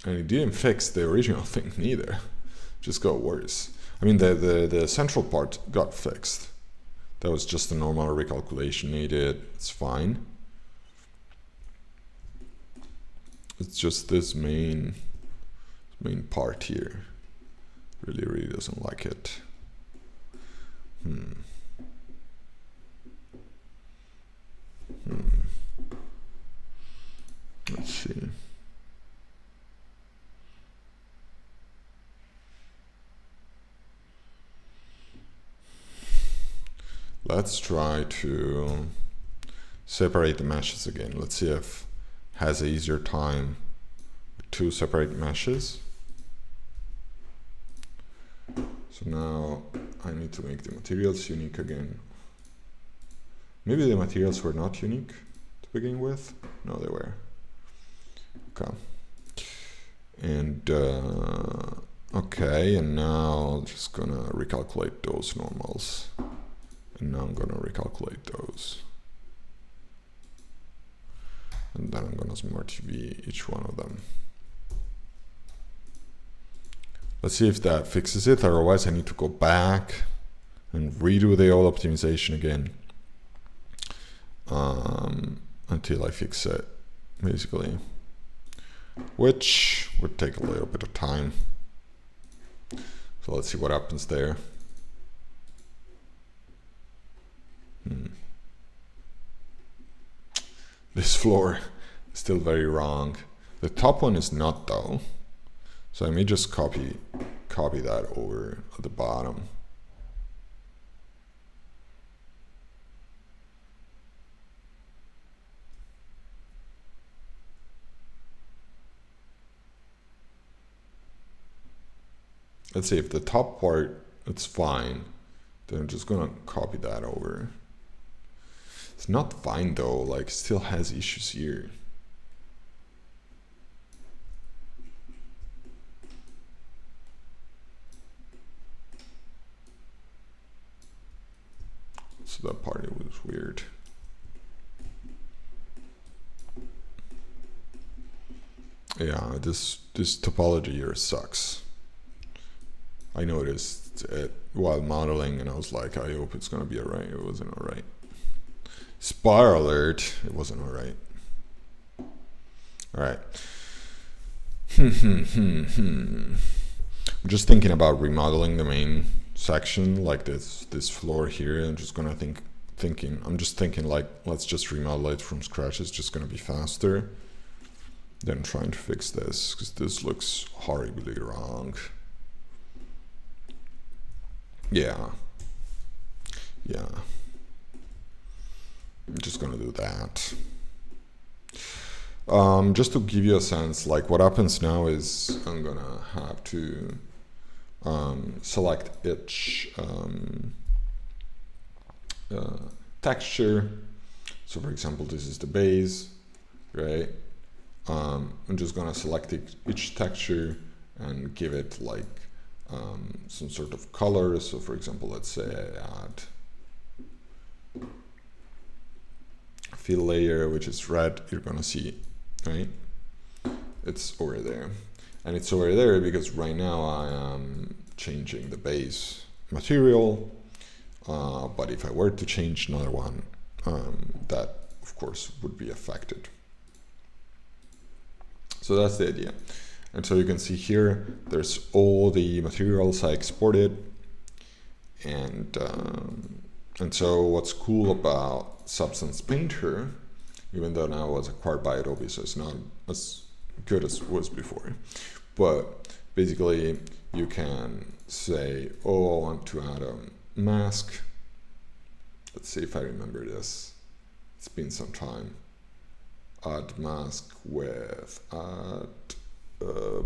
And it didn't fix the original thing neither. Just got worse. I mean, the central part got fixed. That was just a normal recalculation needed. It's fine. It's just this main part here. Really doesn't like it. Let's see. Let's try to separate the meshes again. Let's see if it has an easier time with two separate meshes. So now I need to make the materials unique again. Maybe the materials were not unique to begin with. No, they were. Okay. And okay, and now I'm just gonna recalculate those normals. And now I'm gonna recalculate those. And then I'm gonna smart TV each one of them. Let's see if that fixes it. Otherwise I need to go back and redo the old optimization again. Until I fix it, basically. Which would take a little bit of time. So let's see what happens there. This floor is still very wrong. The top one is not though. So I may just copy that over at the bottom. Let's see if the top part, it's fine. Then I'm just gonna copy that over. It's not fine though, like still has issues here. So that part, it was weird. Yeah, this topology here sucks. I noticed it while modeling and I was like, I hope it's gonna be alright. It wasn't alright. Spoiler alert, it wasn't alright. Alright. I'm just thinking about remodeling the main section, like this floor here. I'm just gonna I'm just thinking like, let's just remodel it from scratch. It's just gonna be faster than trying to fix this, because this looks horribly wrong. Yeah. I'm just gonna do that. Just to give you a sense, like what happens now is I'm gonna have to select each texture. So for example, this is the base, right? I'm just gonna select each texture and give it like some sort of color. So for example, let's say I add fill layer, which is red. You're gonna see, right? It's over there. And it's over there because right now I am changing the base material. But if I were to change another one, that of course would be affected. So that's the idea. And so you can see here, there's all the materials I exported. And so what's cool about Substance Painter, even though now it was acquired by Adobe, so it's not as good as it was before. But basically you can say, oh, I want to add a mask. Let's see if I remember this. It's been some time. Add mask with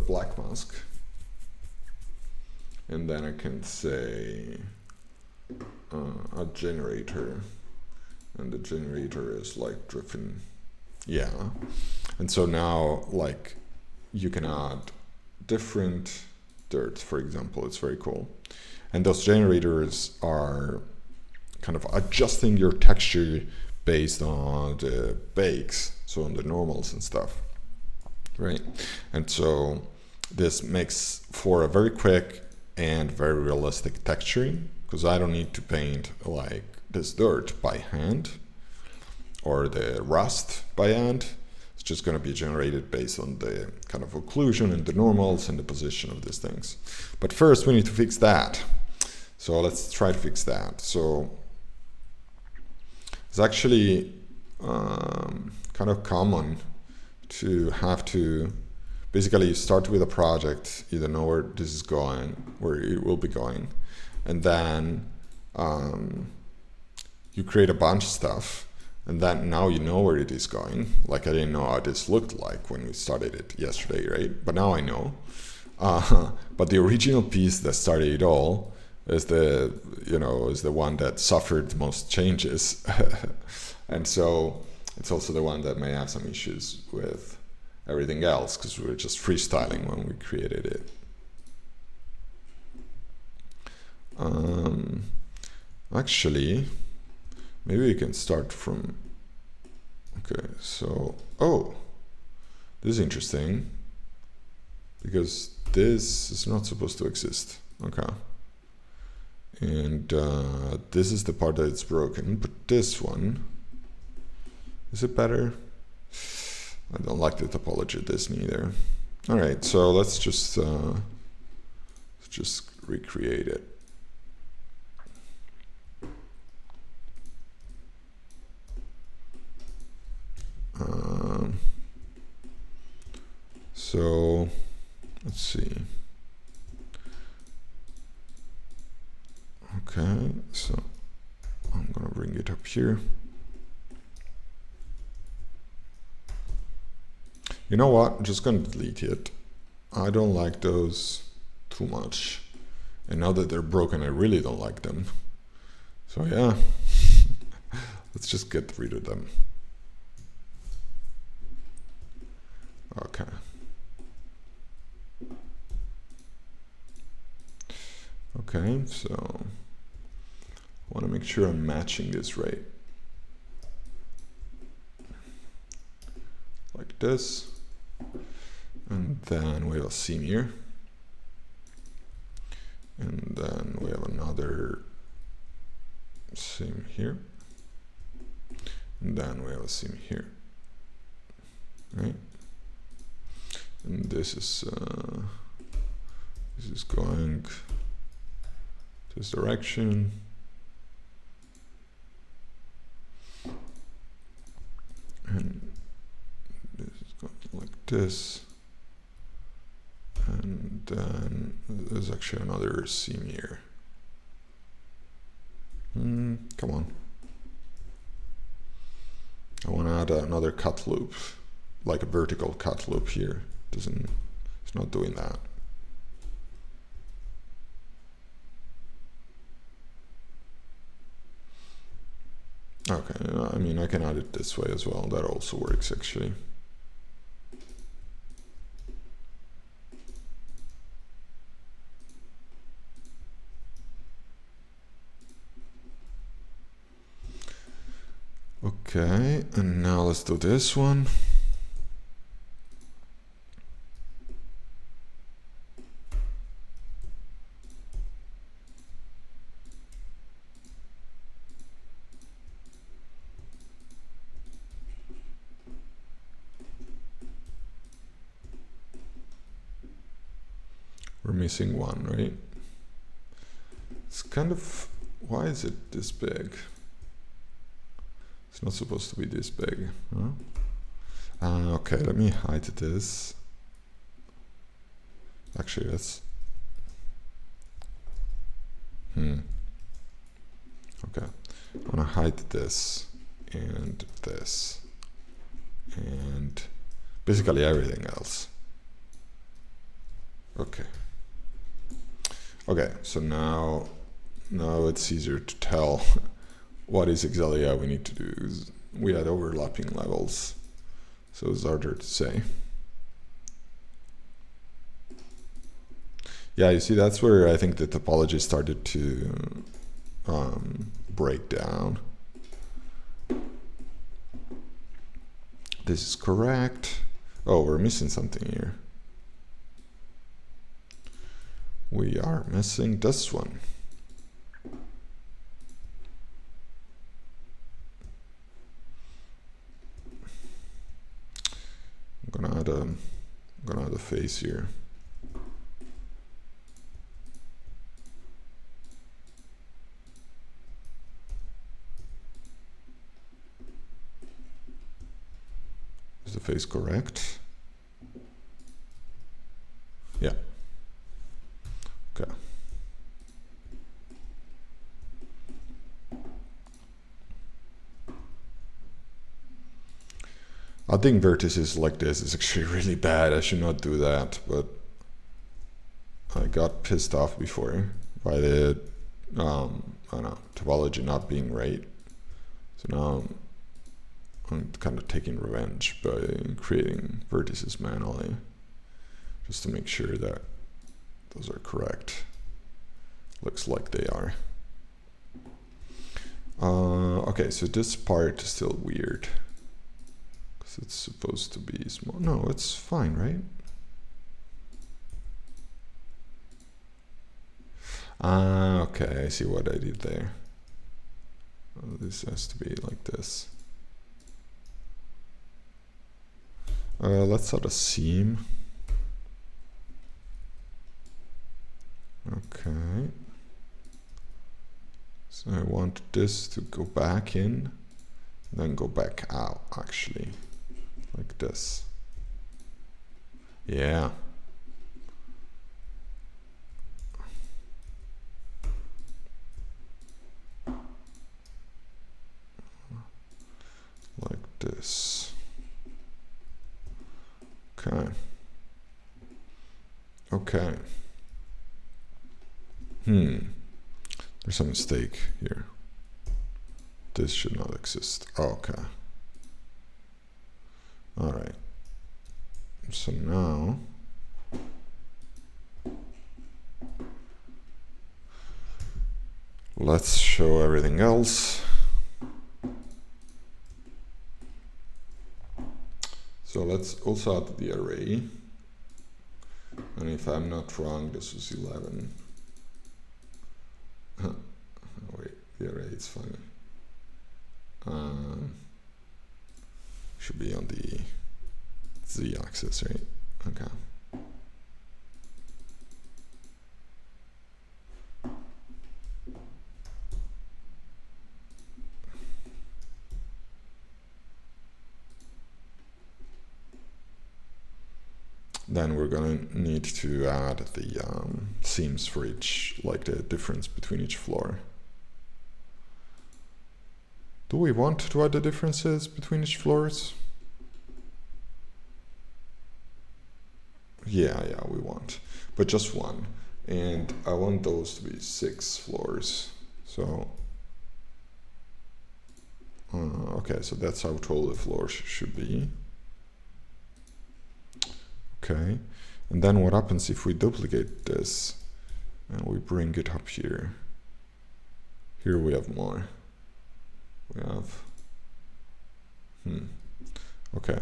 black mask. And then I can say a generator. And the generator is like driven. Yeah. And so now like you can add different dirt, for example. It's very cool. And those generators are kind of adjusting your texture based on the bakes, so on the normals and stuff, right? And so this makes for a very quick and very realistic texturing, because I don't need to paint like this dirt by hand or the rust by hand. It's just going to be generated based on the kind of occlusion and the normals and the position of these things. But first we need to fix that. So let's try to fix that. So it's actually kind of common to have to basically start with a project, you don't know where this is going, where it will be going, and then you create a bunch of stuff, and then now you know where it is going. Like I didn't know how this looked like when we started it yesterday, right? But now I know. But the original piece that started it all is the is the one that suffered the most changes, and so it's also the one that may have some issues with everything else because we were just freestyling when we created it. Actually, maybe we can start from. Okay, so this is interesting because this is not supposed to exist. Okay. And this is the part that it's broken, but this one, is it better? I don't like the topology of this neither. All right, so let's just recreate it. So let's see. Okay, so I'm gonna bring it up here. You know what? I'm just gonna delete it. I don't like those too much. And now that they're broken, I really don't like them. So yeah, let's just get rid of them. Okay. Okay, so I want to make sure I'm matching this right. Like this. And then we have a seam here. And then we have another seam here. And then we have a seam here. Right? And this is going this direction. And this is going like this. And then there's actually another seam here. Come on. I want to add another cut loop, like a vertical cut loop here. It's not doing that. Okay, I mean, I can add it this way as well. That also works actually. Okay, and now let's do this one. We're missing one, right? It's kind of, why is it this big? It's not supposed to be this big, huh? Okay, let me hide this. Actually, that's... Okay, I want to hide this and this and basically everything else. Okay. Okay, so now it's easier to tell what is exactly we need to do. We had overlapping levels, so it's harder to say. Yeah, you see, that's where I think the topology started to break down. This is correct. Oh, we're missing something here. We are missing this one. I'm gonna add a face here. Is the face correct? Yeah. Okay. Adding vertices like this is actually really bad. I should not do that, but I got pissed off before by the I don't know, topology not being right. So now I'm kind of taking revenge by creating vertices manually, just to make sure that those are correct. Looks like they are. Okay, so this part is still weird, because it's supposed to be small. No, it's fine, right? Okay, I see what I did there. Oh, this has to be like this. Let's add a seam. Okay. So I want this to go back in, then go back out, actually, like this. Yeah. Like this. Okay. Okay. There's a mistake here. This should not exist. Okay. All right. So now let's show everything else. So let's also add the array. And if I'm not wrong, this was 11. Oh, wait, the array is funny. Should be on the z-axis, right? Okay. Then we're gonna need to add the seams for each, like the difference between each floor. Do we want to add the differences between each floors? Yeah, we want, but just one. And I want those to be 6 floors. So, okay, so that's how tall the floors should be. Okay, and then what happens if we duplicate this and we bring it up here? Here we have more. We have, okay.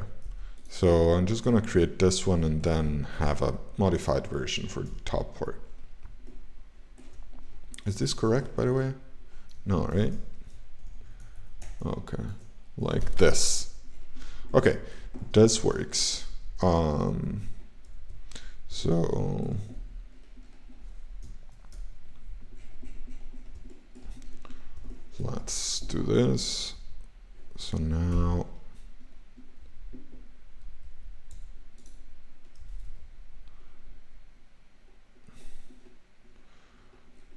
So I'm just gonna create this one and then have a modified version for the top part. Is this correct, by the way? No, right? Okay, like this. Okay, this works. So let's do this. So now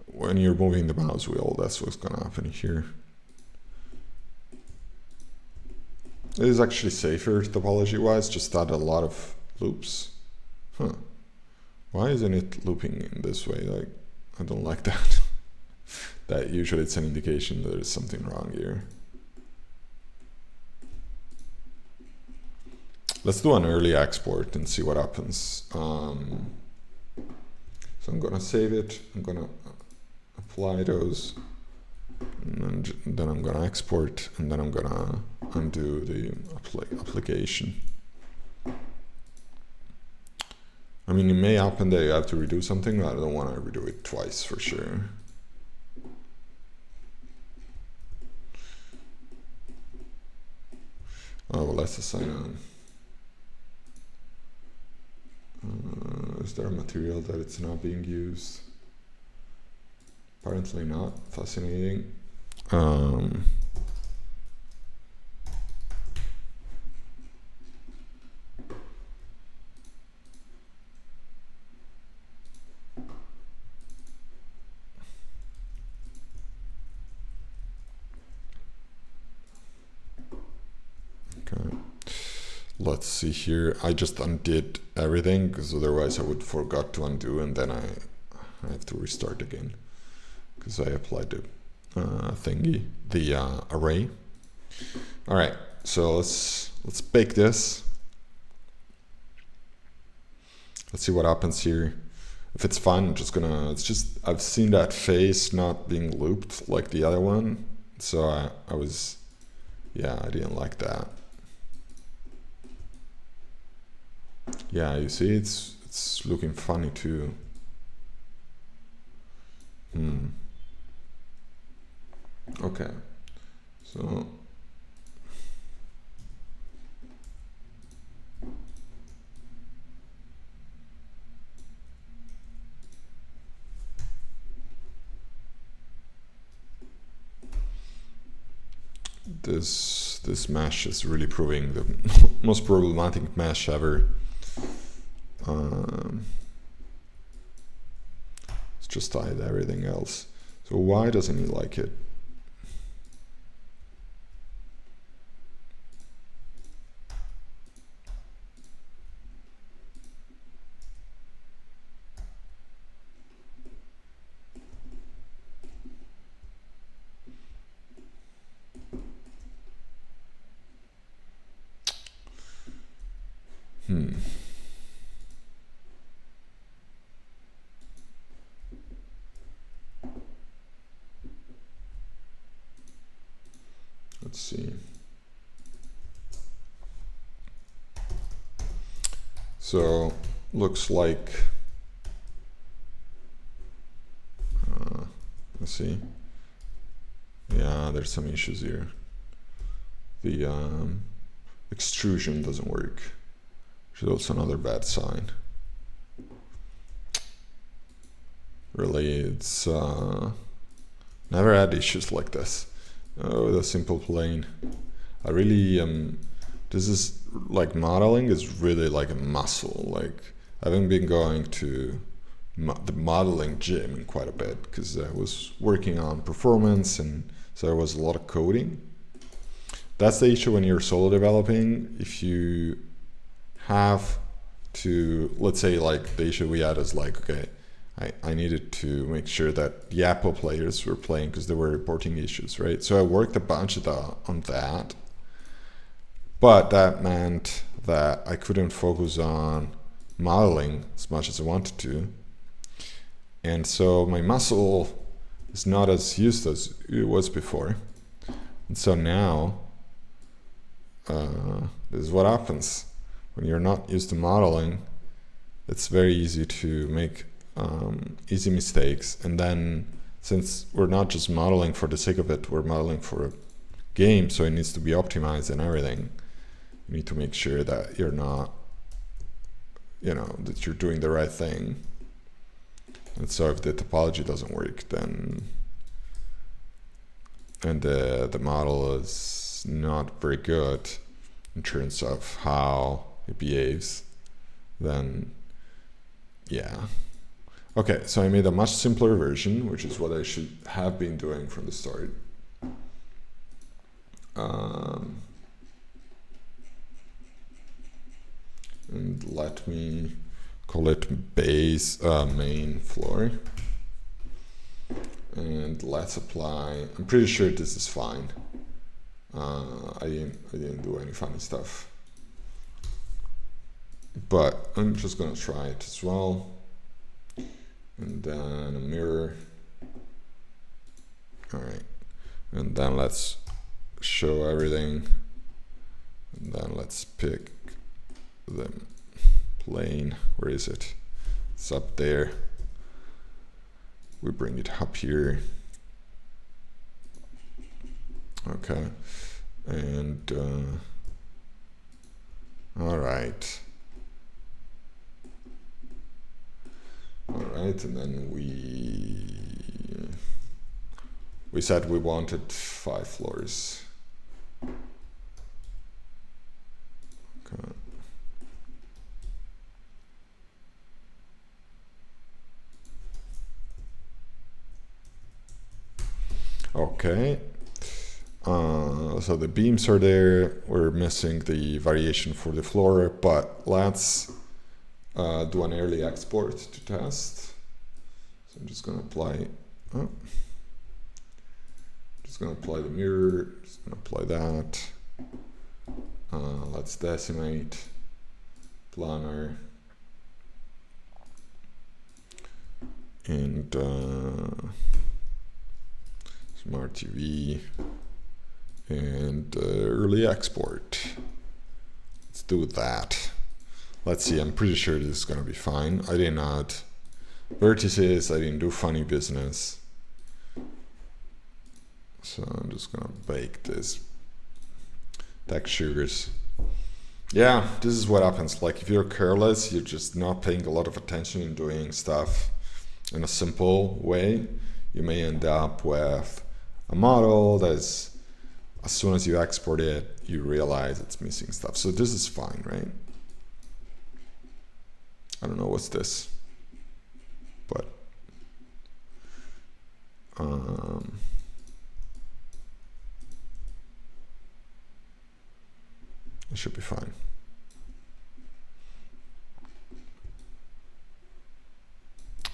when you're moving the mouse wheel, that's what's gonna happen here. It is actually safer topology wise, just add a lot of loops. Why isn't it looping in this way? Like, I don't like that. That usually it's an indication that there's something wrong here. Let's do an early export and see what happens. So I'm gonna save it, I'm gonna apply those, and then I'm gonna export, and then I'm gonna undo the application. I mean, it may happen that you have to redo something, but I don't want to redo it twice for sure. Oh, well, let's assign is there a material that it's not being used? Apparently not. Fascinating. Let's see here. I just undid everything because otherwise I would forgot to undo and then I have to restart again. because I applied the thingy, the array. All right, so let's bake this. Let's see what happens here. If it's fine, I'm just gonna, it's just, I've seen that face not being looped like the other one. So I was, yeah, I didn't like that. Yeah, you see, it's looking funny too. Okay, so this mesh is really proving the most problematic mesh ever. Let's just hide everything else. So why doesn't he like it? Let's see. So looks like, let's see. Yeah, there's some issues here. The extrusion doesn't work, which is also another bad sign. Really, it's never had issues like this. With a simple plane. I really this is like, modeling is really like a muscle. Like, I haven't been going to the modeling gym in quite a bit because I was working on performance, and so there was a lot of coding. That's the issue when you're solo developing. If you have to, let's say, like the issue we had is like, okay, I needed to make sure that the Apple players were playing because they were reporting issues, right? So I worked a bunch on that, but that meant that I couldn't focus on modeling as much as I wanted to. And so my muscle is not as used as it was before. And so now, this is what happens. When you're not used to modeling, it's very easy to make easy mistakes. And then, since we're not just modeling for the sake of it, we're modeling for a game, so it needs to be optimized and everything. You need to make sure that you're not, that you're doing the right thing. And so if the topology doesn't work, then, and the model is not very good in terms of how it behaves, then yeah. Okay, so I made a much simpler version, which is what I should have been doing from the start. And let me call it base main floor. And let's apply, I'm pretty sure this is fine. I didn't do any funny stuff. But I'm just gonna try it as well. And then a mirror. All right, and then let's show everything. And then let's pick the plane. Where is it? It's up there. We bring it up here. Okay, and all right. All right, and then we said we wanted 5 floors. Okay. Okay. So the beams are there. We're missing the variation for the floor, but let's do an early export to test. So I'm just going to apply. Oh, Just gonna apply the mirror, just gonna apply that. Let's decimate, planar, and Smart TV, and early export. Let's do that. Let's see, I'm pretty sure this is gonna be fine. I didn't add vertices, I didn't do funny business. So I'm just gonna bake this textures. Yeah, this is what happens. Like if you're careless, you're just not paying a lot of attention and doing stuff in a simple way, you may end up with a model that's, as soon as you export it, you realize it's missing stuff. So this is fine, right? I don't know what's this, but it should be fine.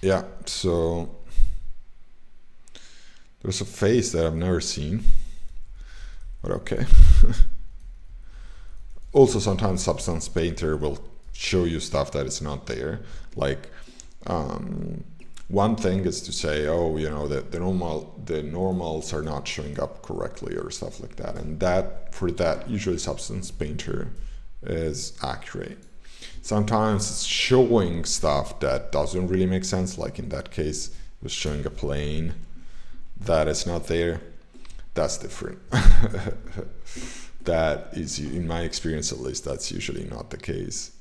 Yeah, so there's a face that I've never seen, but okay. Also, sometimes Substance Painter will show you stuff that is not there. Like one thing is to say, oh, you know, that the normals are not showing up correctly or stuff like that, and that for that usually Substance Painter is accurate. Sometimes it's showing stuff that doesn't really make sense, like in that case it was showing a plane that is not there. That's different. That is, in my experience at least, that's usually not the case.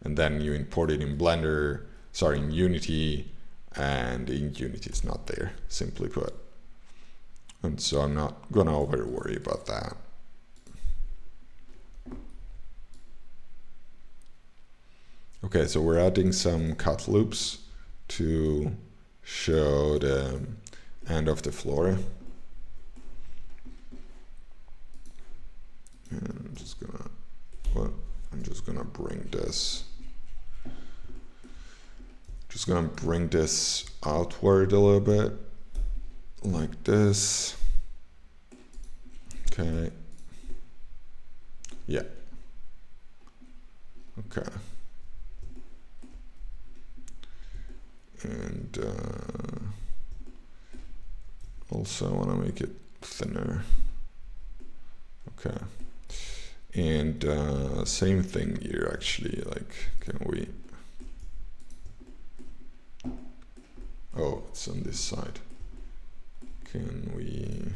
And then you import it in Blender, sorry, in Unity, and in Unity it's not there, simply put. And so I'm not gonna over worry about that. Okay, so we're adding some cut loops to show the end of the floor. And I'm just gonna bring this. Just gonna bring this outward a little bit, like this. Okay. Yeah. Okay. And also I want to make it thinner. Okay. And same thing here actually, like, can we, oh, it's on this side. Can we,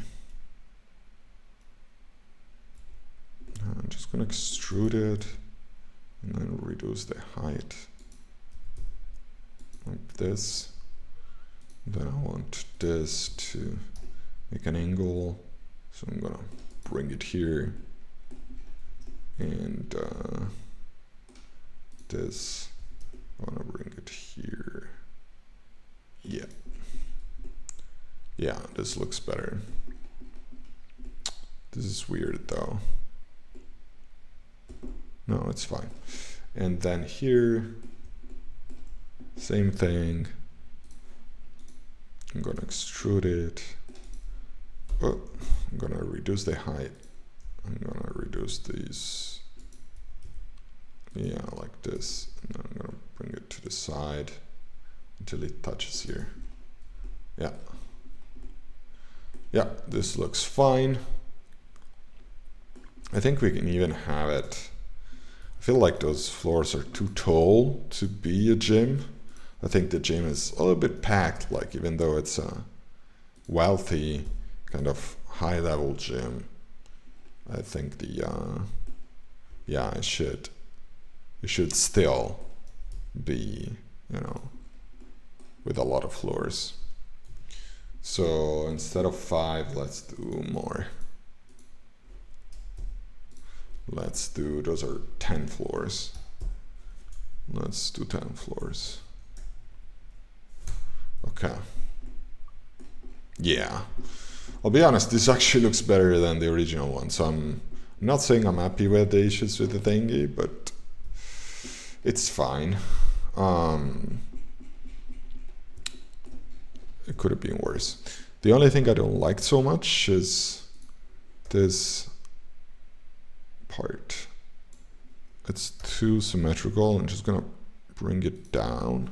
I'm just gonna extrude it and then reduce the height like this. Then I want this to make an angle, so I'm gonna bring it here, and this, I wanna bring it here. Yeah. Yeah, this looks better. This is weird though. No, it's fine. And then here, same thing. I'm gonna extrude it. Oh, I'm gonna reduce the height. I'm gonna reduce these. Yeah, like this. And then I'm gonna bring it to the side until it touches here. Yeah. Yeah, this looks fine. I think we can even have it. I feel like those floors are too tall to be a gym. I think the gym is a little bit packed, like even though it's a wealthy kind of high level gym, I think the yeah, it should still be, you know, with a lot of floors. So instead of 5, let's do more. Let's do, those are 10 floors. Let's do 10 floors. Okay. Yeah. I'll be honest, this actually looks better than the original one. So I'm not saying I'm happy with the issues with the thingy, but it's fine. It could have been worse. The only thing I don't like so much is this part. It's too symmetrical. I'm just gonna bring it down.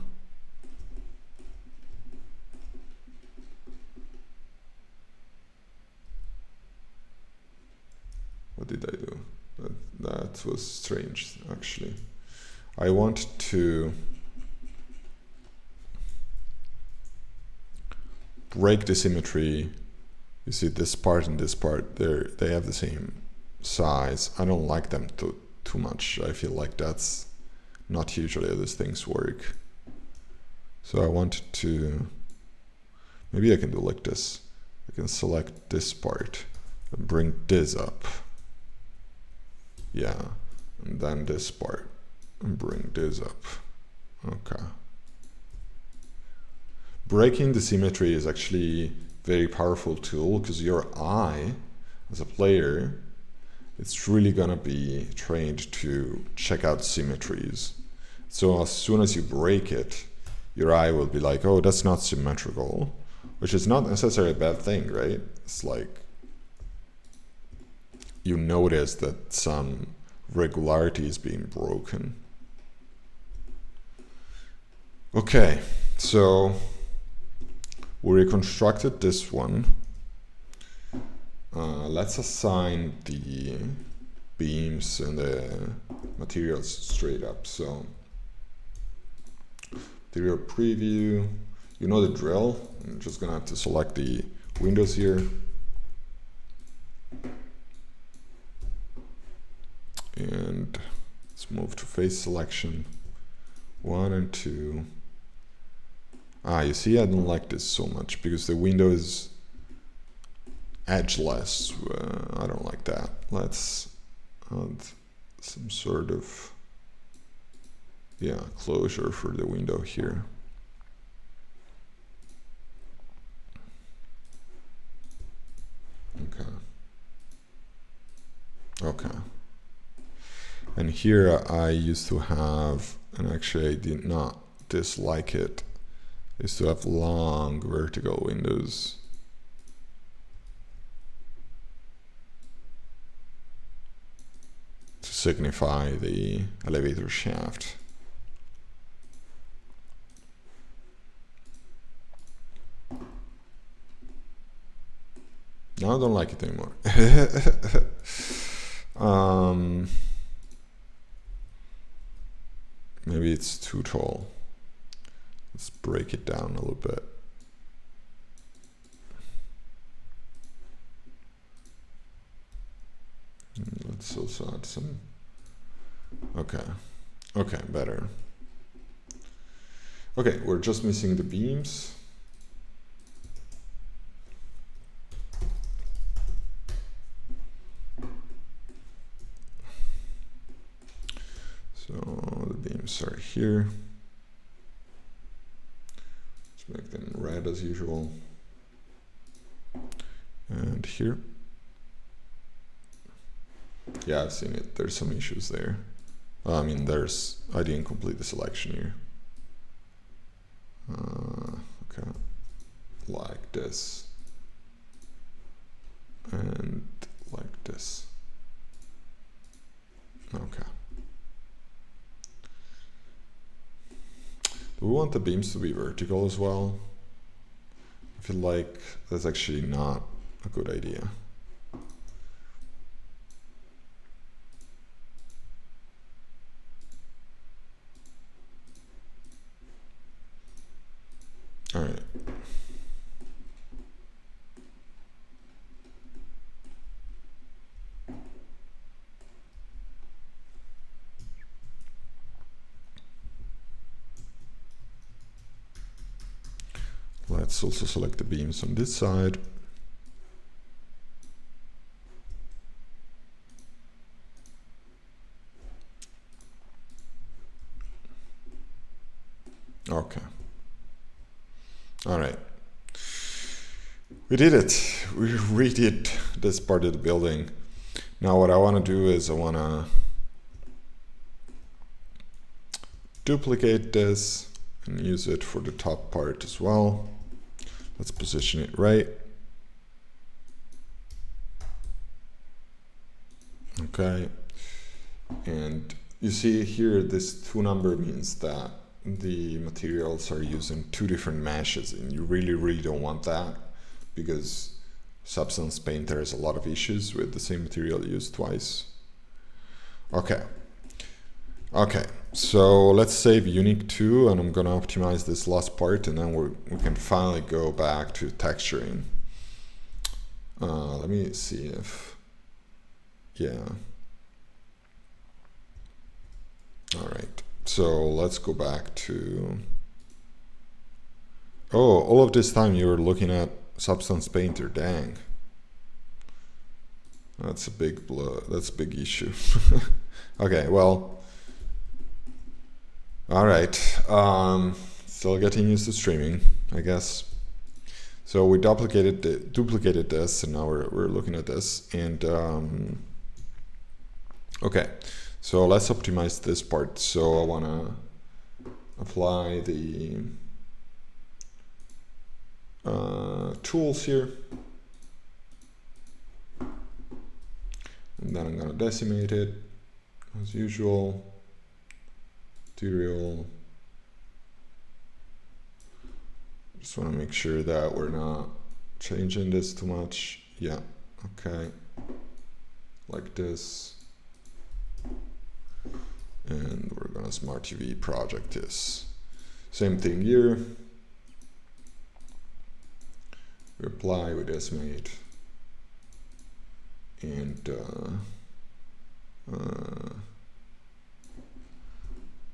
What did I do? That was strange, actually. I want to break the symmetry. You see this part and this part, they have the same size. I don't like them too much. I feel like that's not usually how these things work. So I want to, maybe I can do like this. I can select this part and bring this up. Yeah, and then this part and bring this up. Okay. Breaking the symmetry is actually a very powerful tool because your eye as a player, it's really gonna be trained to check out symmetries. So as soon as you break it, your eye will be like, oh, that's not symmetrical, which is not necessarily a bad thing, right? It's like you notice that some regularity is being broken. Okay, so we reconstructed this one. Let's assign the beams and the materials straight up. So material preview, you know the drill. I'm just gonna have to select the windows here. And let's move to face selection 1 and 2. You see, I don't like this so much because the window is edgeless. I don't like that. Let's add some sort of, yeah, closure for the window here. Okay. Okay. And here I used to have, and actually I did not dislike it, is to have long vertical windows. To signify the elevator shaft. Now I don't like it anymore. Maybe it's too tall. Let's break it down a little bit. Let's also add some. Okay. Okay, better. Okay, we're just missing the beams. So the beams are here. Let's make them red as usual. And here. Yeah, I've seen it. There's some issues there. I mean, I didn't complete the selection here. Okay. Like this. And like this. Okay. Do we want the beams to be vertical as well? I feel like that's actually not a good idea. All right. Let's also select the beams on this side. Okay. All right. We did it. We redid this part of the building. Now what I want to do is I want to duplicate this and use it for the top part as well. Let's position it right. Okay, and you see here this 2 number means that the materials are using 2 different meshes, and you really don't want that, because Substance Painter has a lot of issues with the same material used twice. Okay, so let's save Unique 2, and I'm gonna optimize this last part, and then we can finally go back to texturing. Let me see if, yeah. All right, so let's go back to, oh, all of this time you were looking at Substance Painter, dang. That's a big that's a big issue. Okay, well, all right, still getting used to streaming, I guess. So we duplicated this, and now we're looking at this, and okay, so let's optimize this part. So I want to apply the tools here, and then I'm going to decimate it as usual. Material. Just want to make sure that we're not changing this too much. Yeah, okay, like this. And we're gonna Smart TV project this. Same thing here. We apply, we decimate, and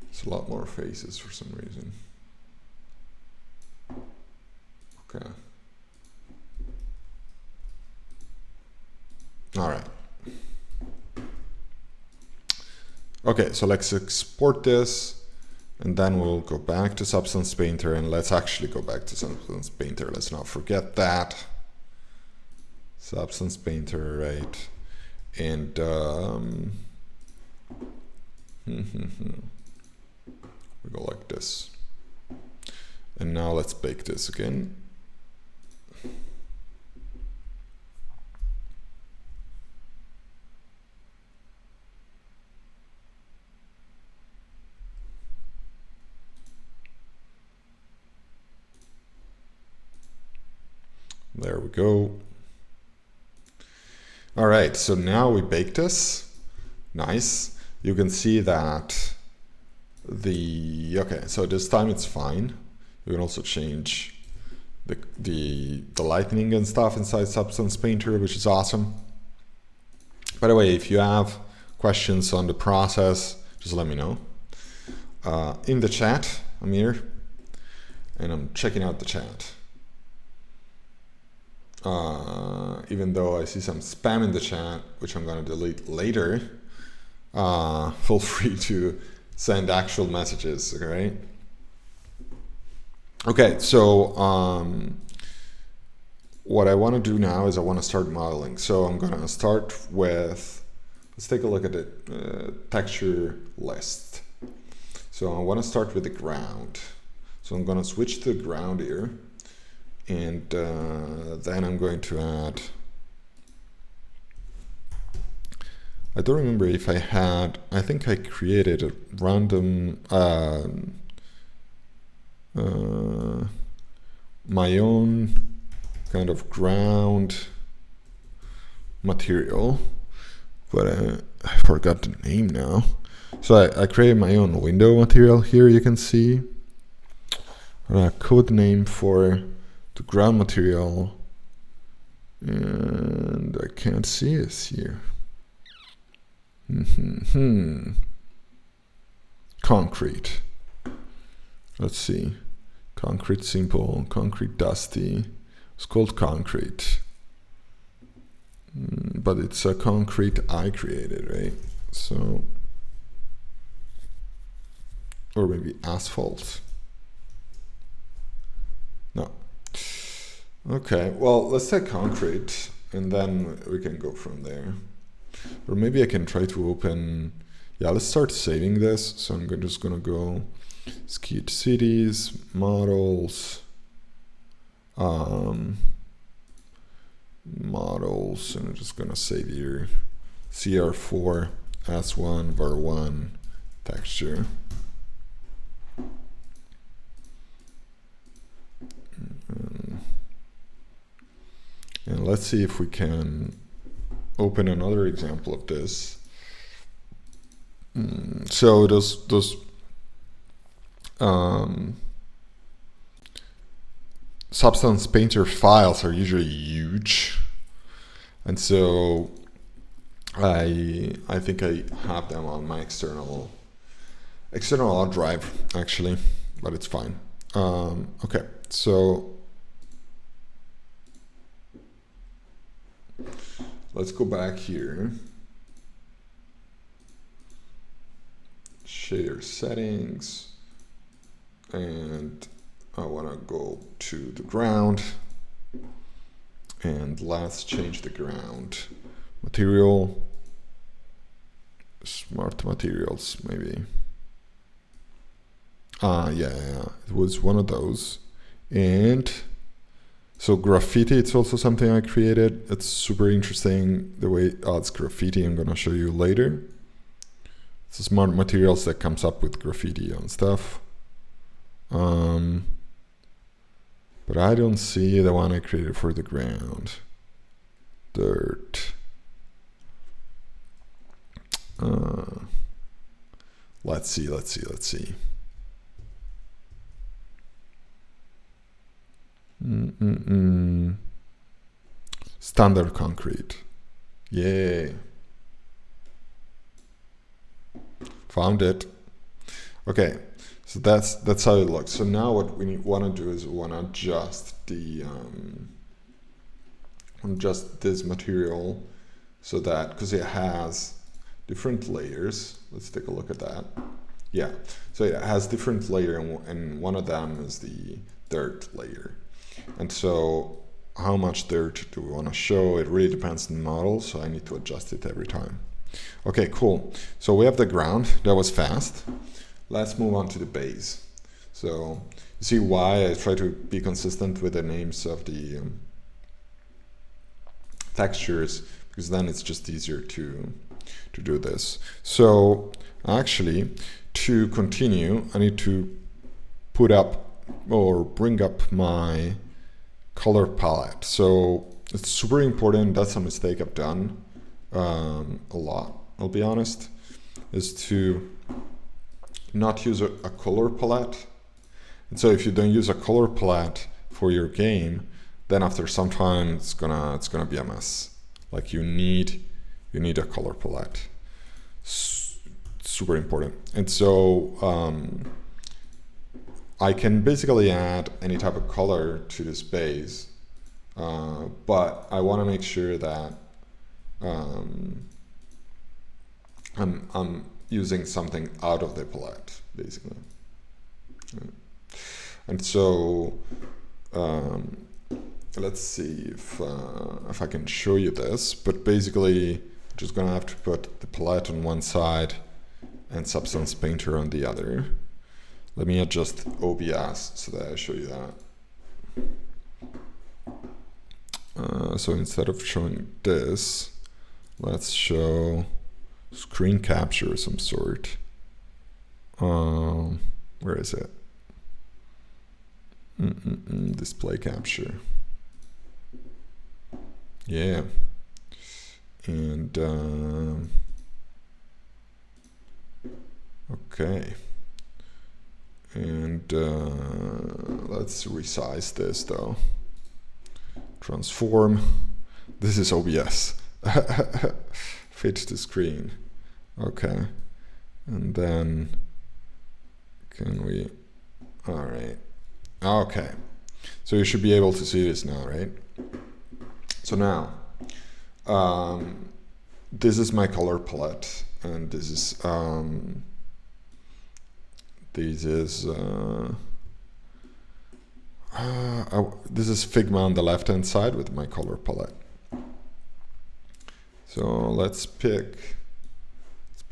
it's a lot more faces for some reason. Okay. All right. Okay, so let's export this, and then we'll go back to Substance Painter, and let's actually go back to Substance Painter. Let's not forget that. Substance Painter, right? And we go like this. And now let's bake this again. There we go. All right, so now we bake this. Nice. You can see that okay, so this time it's fine. You can also change the lightning and stuff inside Substance Painter, which is awesome. By the way, if you have questions on the process, just let me know. In the chat, I'm here, and I'm checking out the chat. Even though I see some spam in the chat, which I'm going to delete later, feel free to send actual messages, okay? Okay, so what I want to do now is I want to start modeling. So I'm going to start with, let's take a look at the texture list. So I want to start with the ground. So I'm going to switch to the ground here. And then I'm going to add, I don't remember if I had, I think I created a random, my own kind of ground material, but I forgot the name now. So I created my own window material here, you can see. A code name for the ground material, and I can't see this here. Concrete. Let's see. Concrete simple, concrete dusty. It's called concrete. But it's a concrete I created, right? So, or maybe asphalt. No. Okay, well, let's take concrete, and then we can go from there. Or maybe I can try to open, yeah, let's start saving this. So I'm just gonna go sketch cities, models, models, and I'm just gonna save here. CR4 S1 var1 texture. And let's see if we can open another example of this. So those Substance Painter files are usually huge, and so I think I have them on my external hard drive actually, but it's fine. Okay, so let's go back here. Shader settings, and I want to go to the ground, and let's change the ground material, smart materials maybe. Yeah, it was one of those. And so graffiti, it's also something I created. It's super interesting the way it's graffiti. I'm gonna show you later. It's smart materials that comes up with graffiti and stuff. But I don't see the one I created for the ground. Dirt. Let's see. Standard concrete. Yay. Found it. Okay, so that's how it looks. So now what we want to do is we want to adjust the this material so that, because it has different layers. Let's take a look at that. Yeah, so it has different layer, and one of them is the dirt layer. And so how much dirt do we want to show? It really depends on the model, so I need to adjust it every time. Okay, cool. So we have the ground. That was fast. Let's move on to the base. So you see why I try to be consistent with the names of the textures, because then it's just easier to do this. So actually, to continue, I need to put up or bring up my color palette. So it's super important. That's a mistake I've done a lot, I'll be honest, is to not use a color palette. And so if you don't use a color palette for your game, then after some time it's gonna be a mess. Like you need a color palette. Super important. And so I can basically add any type of color to this base, but I want to make sure that I'm using something out of the palette, basically. And so let's see if I can show you this, but basically I'm just gonna have to put the palette on one side and Substance Painter on the other. Let me adjust OBS so that I show you that. So instead of showing this, let's show screen capture of some sort. Where is it? Display capture. Yeah. And okay. And let's resize this though. Transform. This is OBS. Fit to screen. Okay. And then can we? All right. Okay. So you should be able to see this now, right? So now, this is my color palette, and this is Figma on the left-hand side with my color palette. So let's pick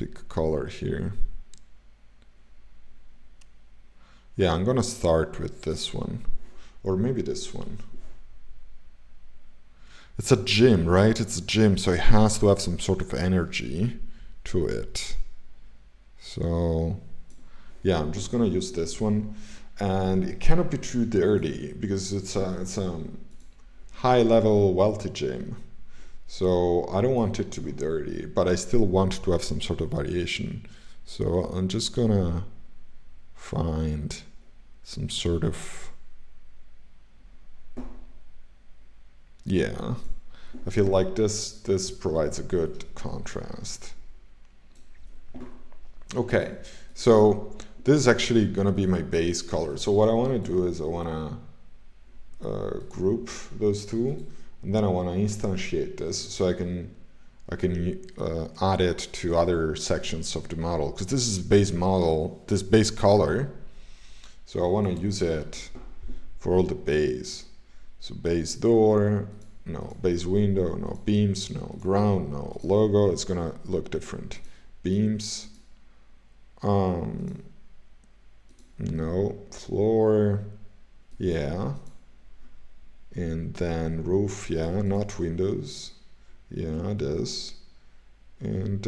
a color here. Yeah, I'm gonna start with this one, or maybe this one. it's a gym, right? It's a gym, so it has to have some sort of energy to it. So yeah, I'm just gonna use this one, and it cannot be too dirty because it's a high level wealthy gym. So I don't want it to be dirty, but I still want to have some sort of variation. So I'm just gonna find some sort of, yeah, I feel like this provides a good contrast. Okay, so this is actually gonna be my base color. So what I wanna do is I wanna group those two, and then I wanna instantiate this so I can add it to other sections of the model, because this is base model, this base color. So I wanna use it for all the base. So base door, no, base window, no, beams, no, ground, no, logo, it's gonna look different. Beams, no, floor, yeah, and then roof, yeah, not windows, yeah, this, and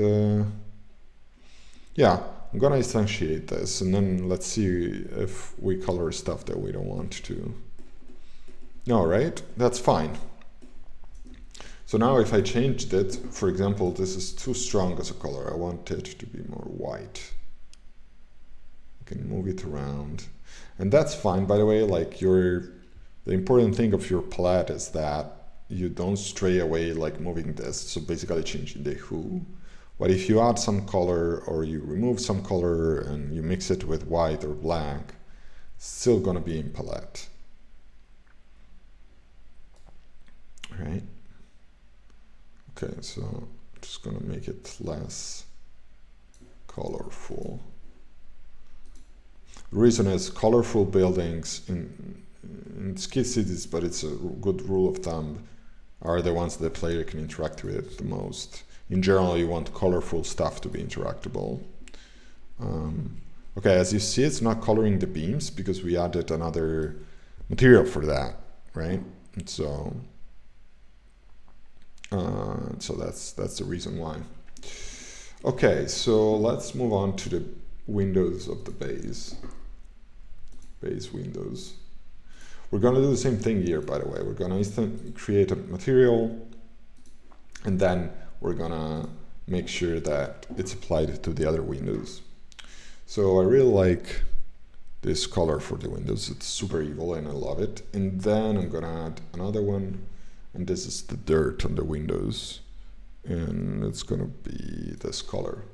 yeah, I'm gonna instantiate this, and then let's see if we color stuff that we don't want to. No, right? That's fine. So now if I changed it, for example, this is too strong as a color, I want it to be more white. I can move it around. And that's fine, by the way, like the important thing of your palette is that you don't stray away like moving this, so basically changing the hue. But if you add some color or you remove some color and you mix it with white or black, it's still gonna be in palette. All right. Okay, so I'm just gonna make it less colorful. The reason is colorful buildings in skid cities, but it's a good rule of thumb, are the ones that the player can interact with the most. In general, you want colorful stuff to be interactable. Okay, as you see, it's not coloring the beams because we added another material for that, right? And so that's the reason why. Okay, so let's move on to the windows of the base windows. We're going to do the same thing here, by the way. We're going to create a material, and then we're going to make sure that it's applied to the other windows. So I really like this color for the windows. It's super evil and I love it. And then I'm going to add another one, and this is the dirt on the windows, and it's going to be this color.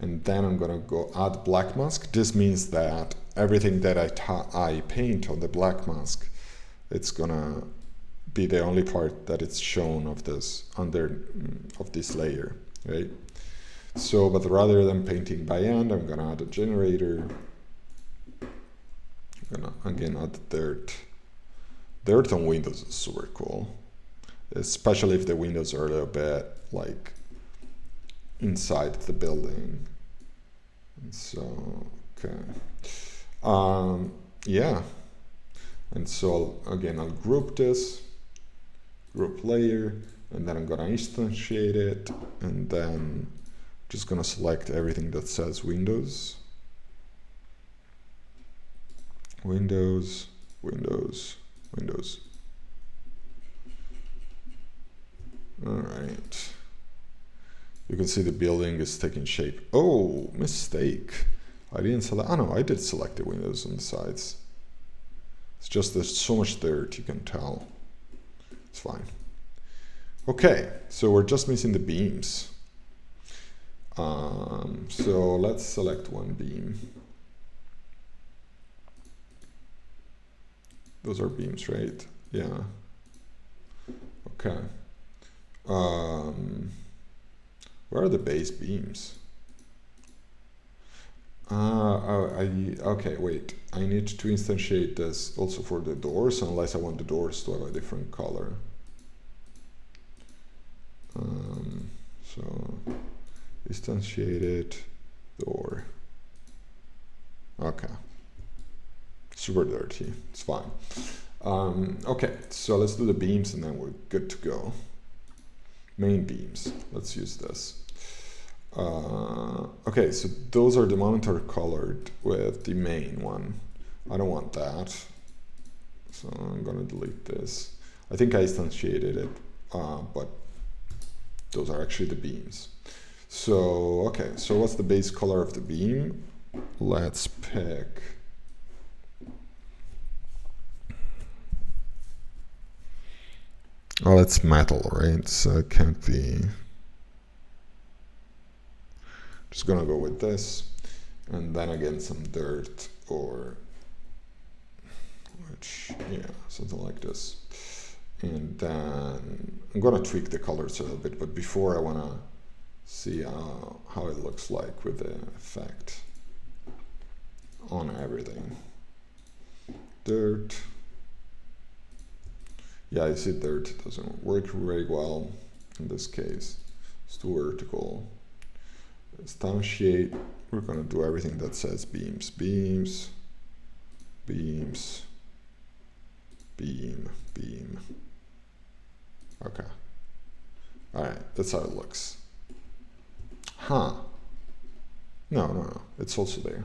And then I'm going to go add black mask. This means that everything that I paint on the black mask, it's going to be the only part that it's shown of this of this layer, right? So, but rather than painting by hand, I'm going to add a generator. I'm going to again add dirt. Dirt on windows is super cool, especially if the windows are a little bit like inside the building. And so, okay. Yeah. And so again, I'll group this, group layer, and then I'm gonna instantiate it, and then just gonna select everything that says Windows. Windows, Windows, Windows. All right. You can see the building is taking shape. Oh, mistake. I didn't select, oh no, I did select the windows on the sides. It's just there's so much dirt, you can tell. It's fine. Okay, so we're just missing the beams. So let's select one beam. Those are beams, right? Yeah. Okay. Where are the base beams? Okay, wait. I need to instantiate this also for the doors, unless I want the doors to have a different color. So instantiated door. Okay. Super dirty. It's fine. Okay, so let's do the beams and then we're good to go. main beams. Let's use this. Okay, so those are the monitor colored with the main one. I don't want that, so I'm gonna delete this. I think I instantiated it, but those are actually the beams. So, okay, so what's the base color of the beam? Let's pick, oh, it's metal, right? So it can't be, just gonna go with this, and then again some dirt, or which, yeah, something like this. And then I'm gonna tweak the colors a little bit, but before I wanna see how it looks like with the effect on everything. Dirt. Yeah, I see dirt doesn't work very well in this case. It's too vertical. Instantiate. We're gonna do everything that says beams, beams, beams, beam, beam. Okay. All right, that's how it looks. Huh. No, it's also there.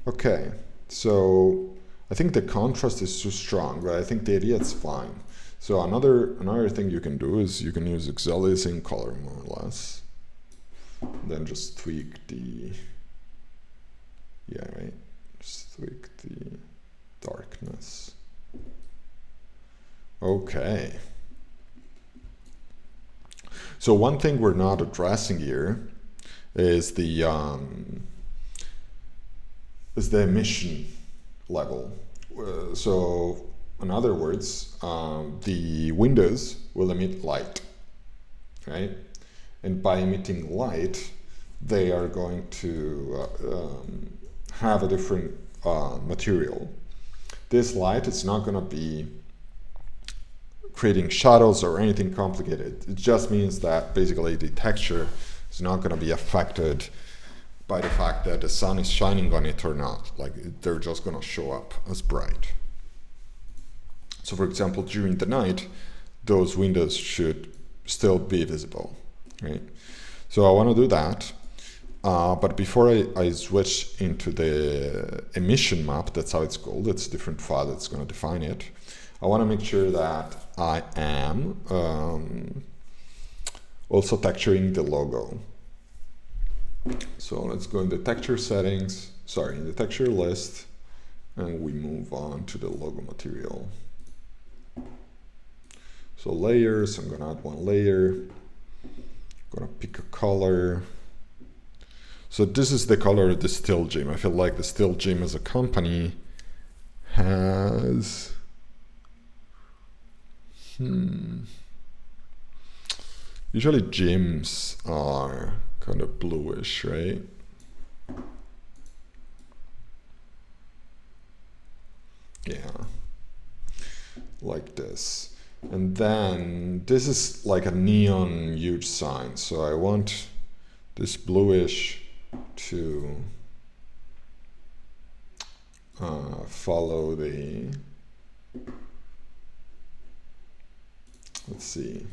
Okay, so I think the contrast is too strong, but I think the idea is fine. So another thing you can do is you can use exactly the same color, more or less. Then just tweak the, yeah, right? Just tweak the darkness. Okay. So one thing we're not addressing here is the emission level. So in other words, the windows will emit light, right? And by emitting light, they are going to have a different material. This light is not going to be creating shadows or anything complicated. It just means that basically the texture is not going to be affected by the fact that the sun is shining on it or not. Like, they're just going to show up as bright. So for example, during the night, those windows should still be visible, right? So I want to do that. But before I switch into the emission map, that's how it's called, it's a different file that's going to define it. I want to make sure that I am also texturing the logo. So let's go in the texture settings, sorry, in the texture list, and we move on to the logo material. So layers, I'm gonna add one layer, I'm gonna pick a color. So this is the color of the Still Gym. I feel like the Still Gym as a company has, usually gyms are kind of bluish, right? Yeah, like this. And then this is like a neon huge sign. So I want this bluish to follow the, let's see,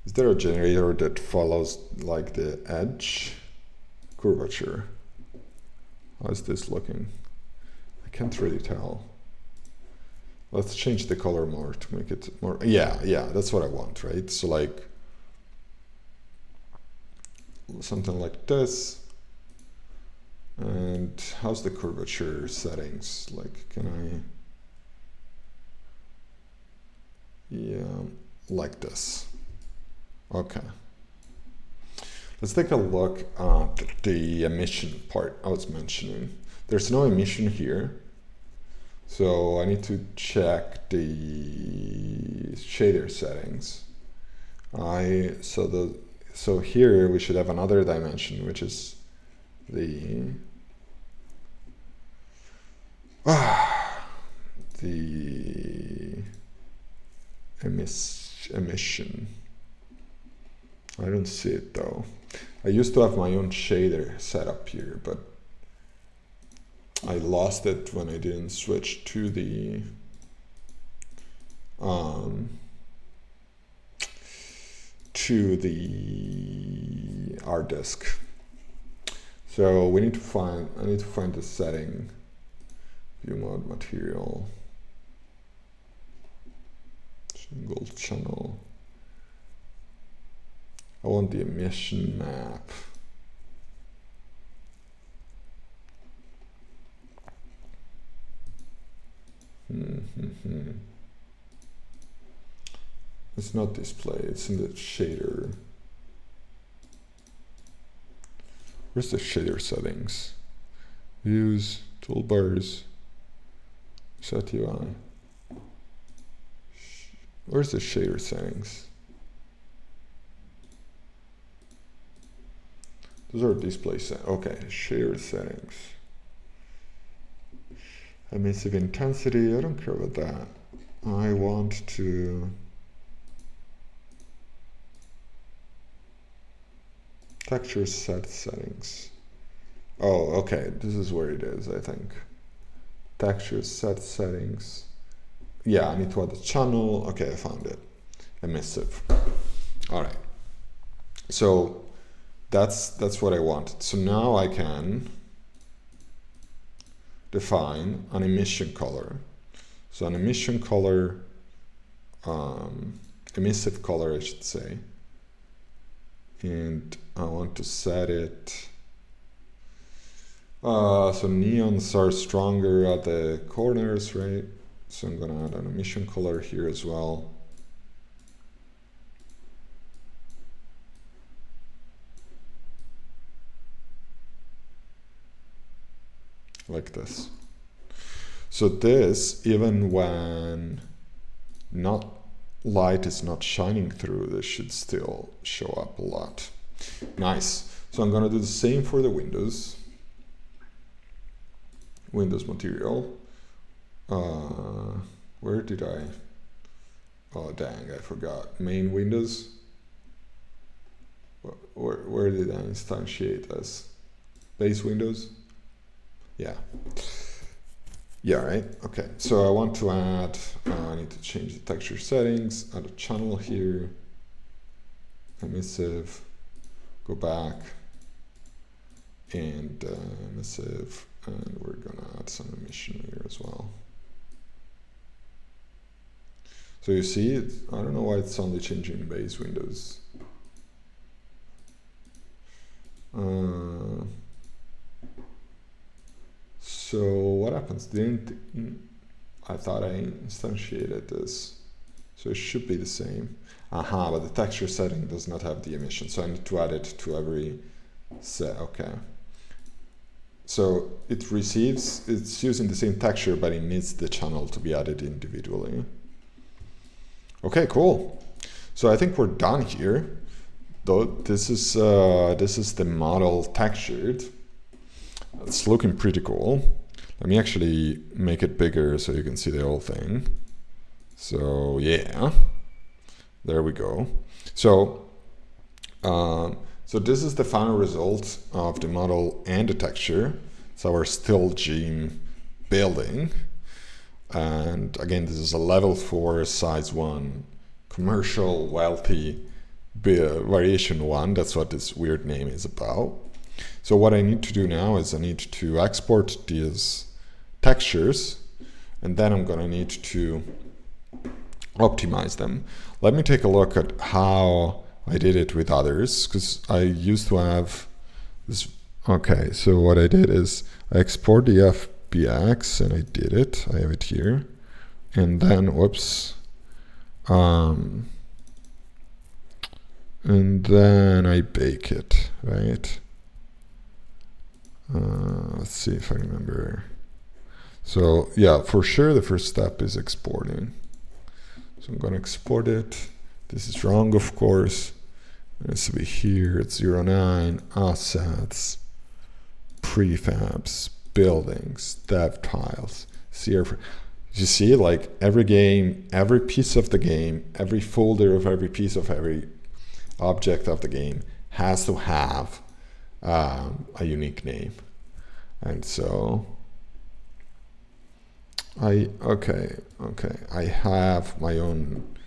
is there a generator that follows like the edge curvature? How is this looking? I can't really tell. Let's change the color more to make it more, yeah, that's what I want, right? So like something like this. And how's the curvature settings? Like, can I, yeah, like this. Okay. Let's take a look at the emission part I was mentioning. There's no emission here. So I need to check the shader settings. So here we should have another dimension, which is the emission. I don't see it though. I used to have my own shader set up here, but I lost it when I didn't switch to the to the hard disk. So we need to find, I need to find the setting, view mode material, single channel. I want the emission map. It's not display, it's in the shader. Where's the shader settings? Views, toolbars, set UI. Where's the shader settings? Those are display settings. Okay, shader settings. Emissive intensity, I don't care about that. I want to texture set settings. Oh, okay, this is where it is, I think. Texture set settings. Yeah, I need to add the channel. Okay, I found it. Emissive. All right. So that's what I wanted. So now I can define an emission color. So an emission color, emissive color, I should say. And I want to set it, so neons are stronger at the corners, right? So I'm gonna add an emission color here as well. Like this. So this, even when not light is not shining through, this should still show up a lot. Nice. So I'm gonna do the same for the windows. Windows material. Where did I? Oh dang, I forgot. Main windows. Where did I instantiate this? Base windows. Yeah. Yeah, right? Okay, so I want to add, I need to change the texture settings, add a channel here, emissive, go back, and emissive, and we're gonna add some emission here as well. So you see, I don't know why it's only changing base windows. So what happens? I thought I instantiated this, so it should be the same. Aha, but the texture setting does not have the emission, so I need to add it to every set. Okay. So it receives, it's using the same texture, but it needs the channel to be added individually. Okay, cool. So I think we're done here. Though this is the model textured. It's looking pretty cool. Let me actually make it bigger so you can see the whole thing. So yeah, there we go. So so this is the final result of the model and the texture. It's our still gym building. And again, this is a level 4 size 1 commercial wealthy variation 1. That's what this weird name is about. So what I need to do now is I need to export these textures, and then I'm gonna need to optimize them. Let me take a look at how I did it with others, because I used to have this. Okay, so what I did is I export the FBX, and I did it. I have it here, and then whoops, and then I bake it, right? Let's see if I remember. So yeah, for sure the first step is exporting. So I'm gonna export it. This is wrong, of course. It needs to be here. It's 09 assets, prefabs, buildings, dev tiles. You see, like every game, every piece of the game, every folder of every piece of every object of the game has to have a unique name. And so I have my own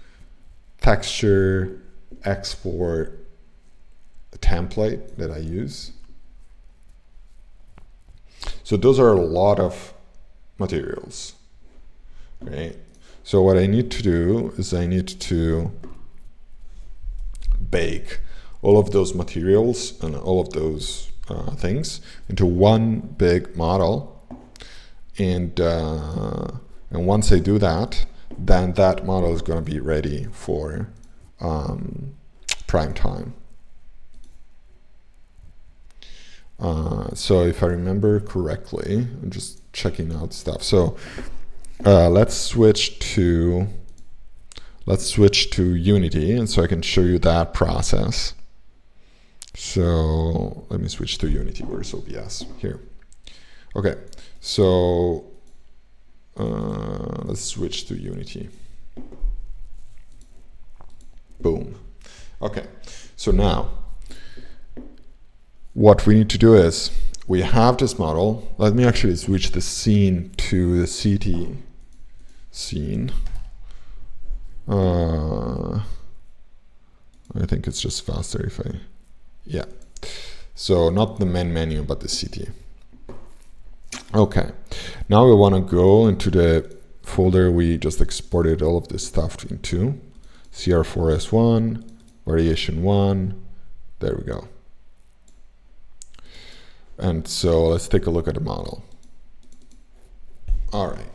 texture export a template that I use. So those are a lot of materials, right? So what I need to do is I need to bake all of those materials and all of those things into one big model. And once I do that, then that model is going to be ready for prime time. So if I remember correctly, I'm just checking out stuff. So let's switch to Unity, and so I can show you that process. So let me switch to Unity. Where's OBS? Here. Okay. So let's switch to Unity. Boom. Okay. So now, what we need to do is we have this model. Let me actually switch the scene to the city scene. I think it's just faster if I, yeah. So not the main menu, but the city. Okay. Now we want to go into the folder we just exported all of this stuff into. CR4S1, variation 1. There we go. And so let's take a look at the model. All right.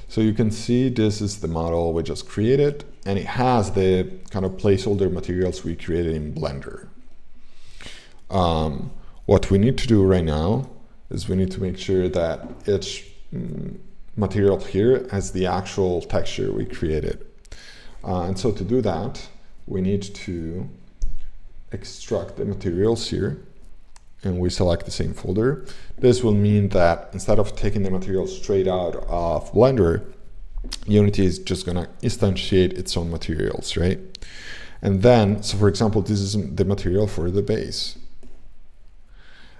So you can see this is the model we just created, and it has the kind of placeholder materials we created in Blender. What we need to do right now is we need to make sure that each material here has the actual texture we created. And so to do that, we need to extract the materials here, and we select the same folder. This will mean that instead of taking the material straight out of Blender, Unity is just gonna instantiate its own materials, right? And then, so for example, this is the material for the base.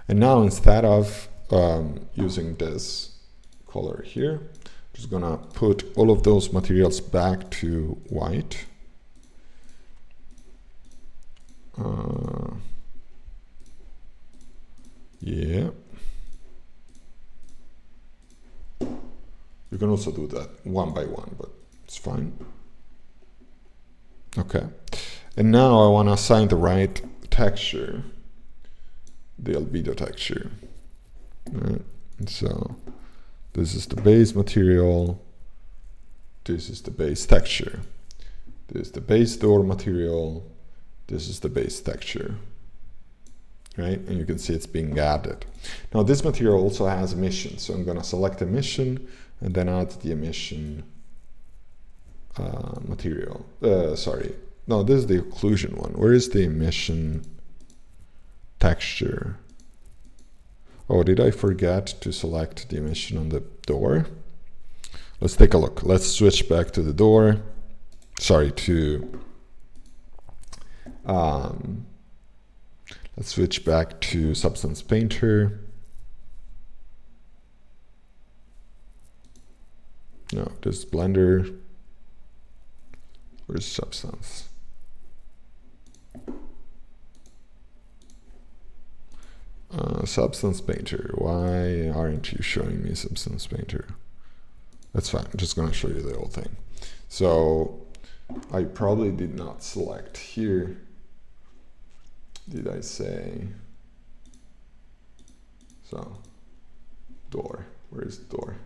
And now instead of using this color here, I'm just gonna put all of those materials back to white. Yeah. You can also do that one by one, but it's fine. Okay. And now I want to assign the right texture, the albedo texture. All right. And so this is the base material. This is the base texture. This is the base door material. This is the base texture. Right? And you can see it's being added. Now this material also has emission, so I'm going to select emission and then add the emission material. Sorry, no, this is the occlusion one. Where is the emission texture? Oh, did I forget to select the emission on the door? Let's take a look. Let's switch back to the door. Sorry, to let's switch back to Substance Painter. No, this is Blender. Where's Substance? Substance Painter. Why aren't you showing me Substance Painter? That's fine. I'm just going to show you the whole thing. So I probably did not select here. Did I say? So door. Where is door?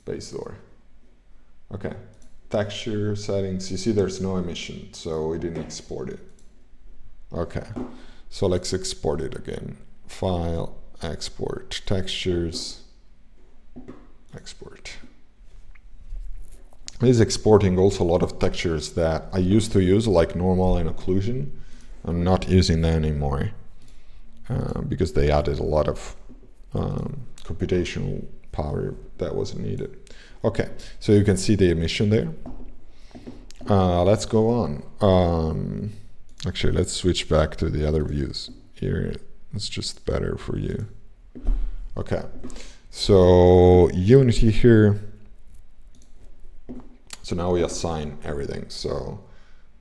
Base door. Okay. Texture settings. You see there's no emission, so we didn't export it. Okay. So let's export it again. File, export, textures, export. It is exporting also a lot of textures that I used to use, like normal and occlusion. I'm not using them anymore because they added a lot of computational power that wasn't needed. Okay, so you can see the emission there. Let's go on. Actually, let's switch back to the other views. Here, it's just better for you. Okay, so Unity here. So now we assign everything. So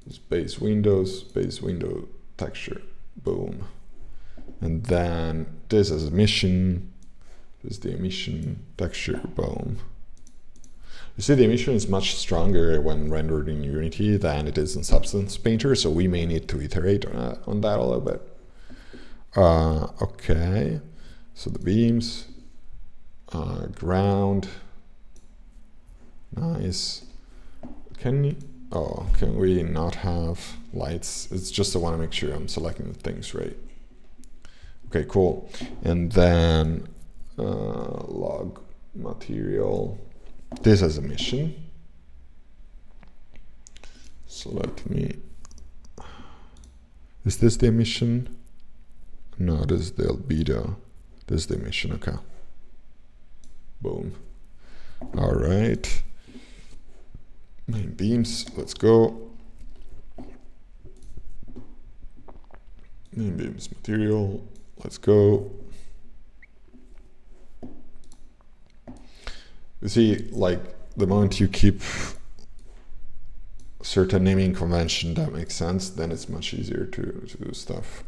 Just base windows, base window texture, boom. And then this is emission, this is the emission texture, boom. You see, the emission is much stronger when rendered in Unity than it is in Substance Painter, so we may need to iterate on that a little bit. Okay, so the beams, ground, nice. Can we not have lights? It's just I want to make sure I'm selecting the things right. Okay, cool. And then log material. This is emission. So let me. Is this the emission? No, this is the albedo. This is the emission. Okay. Boom. All right. Main beams. Let's go. Main beams material. Let's go. You see, like the moment you keep certain naming convention that makes sense, then it's much easier to do stuff.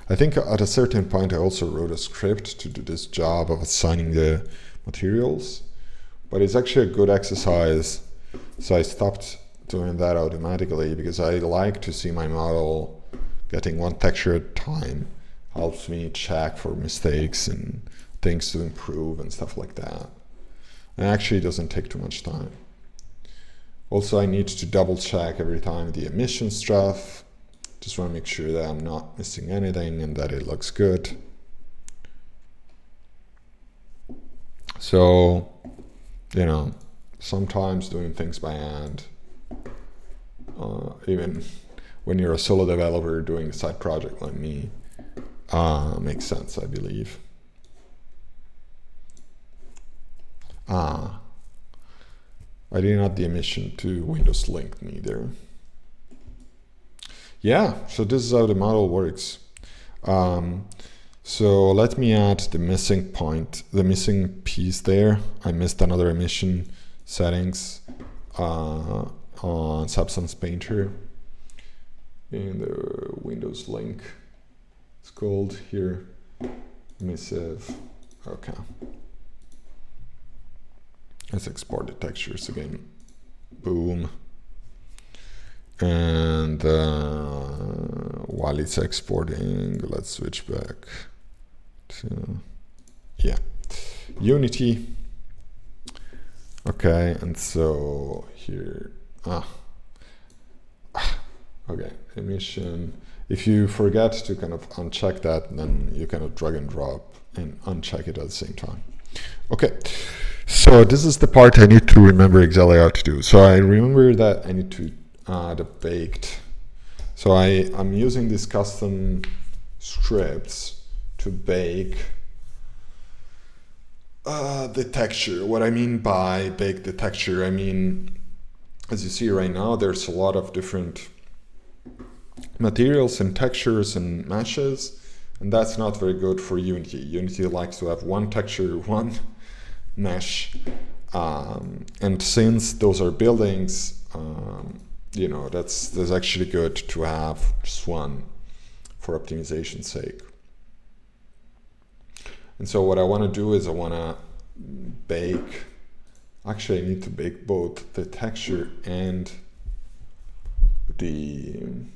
I think at a certain point I also wrote a script to do this job of assigning the materials, but it's actually a good exercise. So I stopped doing that automatically because I like to see my model getting one texture at a time. Helps me check for mistakes and things to improve and stuff like that. And actually it doesn't take too much time. Also, I need to double check every time the emission stuff. Just want to make sure that I'm not missing anything and that it looks good. So, you know, sometimes doing things by hand, even when you're a solo developer doing a side project like me, makes sense, I believe. I didn't add the emission to Windows Link neither. Yeah, so this is how the model works. So let me add the missing point, the missing piece there. I missed another emission settings on Substance Painter in the Windows Link. It's called here emissive. Okay. Let's export the textures again. Boom. And while it's exporting, let's switch back to, yeah, Unity. Okay, and so here, okay, emission. If you forget to kind of uncheck that, then you kind of drag and drop and uncheck it at the same time. Okay. So this is the part I need to remember exactly how to do. So I remember that I need to add a baked. So I'm using these custom scripts to bake the texture. What I mean by bake the texture, I mean, as you see right now, there's a lot of different materials and textures and meshes, and that's not very good for Unity. Unity likes to have one texture, one mesh, and since those are buildings, you know, that's actually good to have just one for optimization's sake. And so what I want to do is I want to bake, actually I need to bake both the texture and the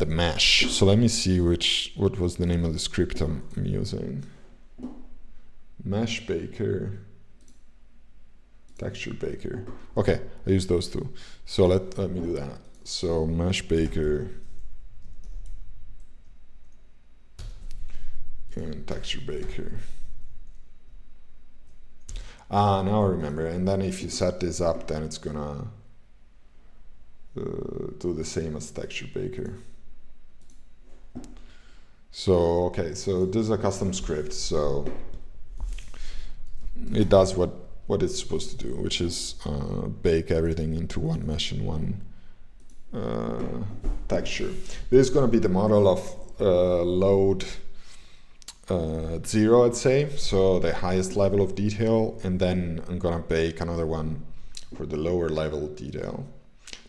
mesh. So let me see what was the name of the script I'm using. Mesh Baker, Texture Baker. Okay, I use those two. So let me do that. So Mesh Baker and Texture Baker. Now I remember. And then if you set this up, then it's gonna do the same as Texture Baker. So okay, so this is a custom script. So it does what it's supposed to do, which is bake everything into one mesh and one texture. This is going to be the model of load 0, I'd say, so the highest level of detail, and then I'm going to bake another one for the lower level detail.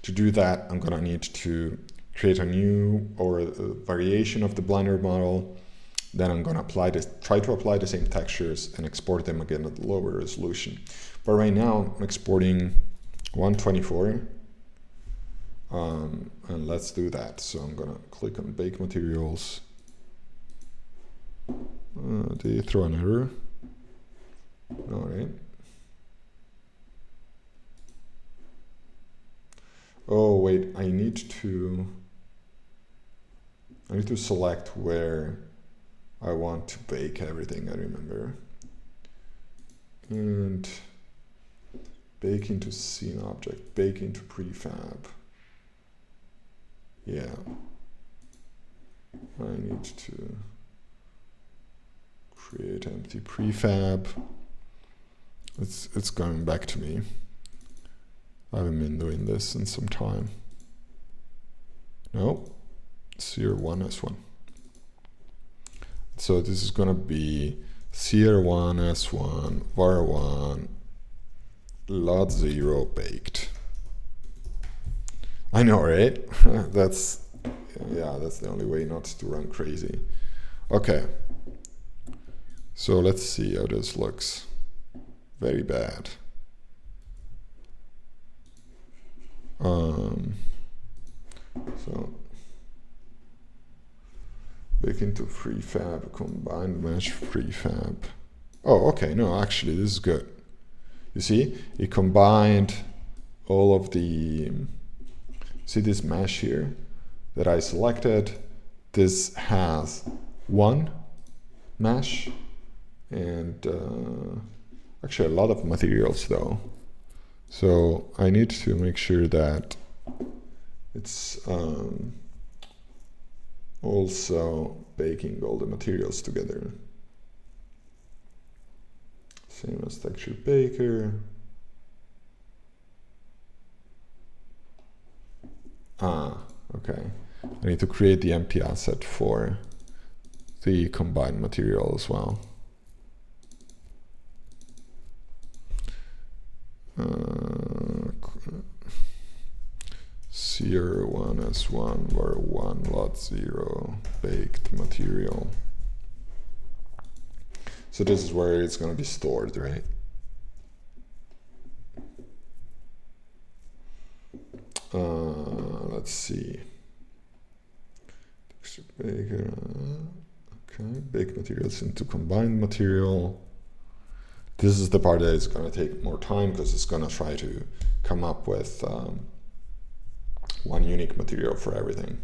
To do that, I'm gonna need to create a new or a variation of the Blender model. Then I'm gonna try to apply the same textures and export them again at lower resolution. But right now, I'm exporting 124. And let's do that. So I'm gonna click on Bake Materials. Did you throw an error? All right. Oh wait, I need to select where I want to bake everything, I remember. And bake into scene object, bake into prefab. Yeah. I need to create empty prefab. It's coming back to me. I haven't been doing this in some time. No, CR1S1. So this is gonna be CR1S1 var1 lot 0 baked. I know, right? That's the only way not to run crazy. Okay. So let's see how this looks. Very bad. So bake into prefab, combined mesh prefab. Oh, okay, no, actually this is good. You see, it combined all of the, see this mesh here that I selected? This has one mesh and actually a lot of materials though. So I need to make sure that it's also baking all the materials together. Same as texture baker. Okay. I need to create the empty asset for the combined material as well. CR1S1 var1 lot 0 baked material. So this is where it's going to be stored, right? Let's see. Texture baker. Okay, bake materials into combined material. This is the part that is going to take more time because it's going to try to come up with one unique material for everything.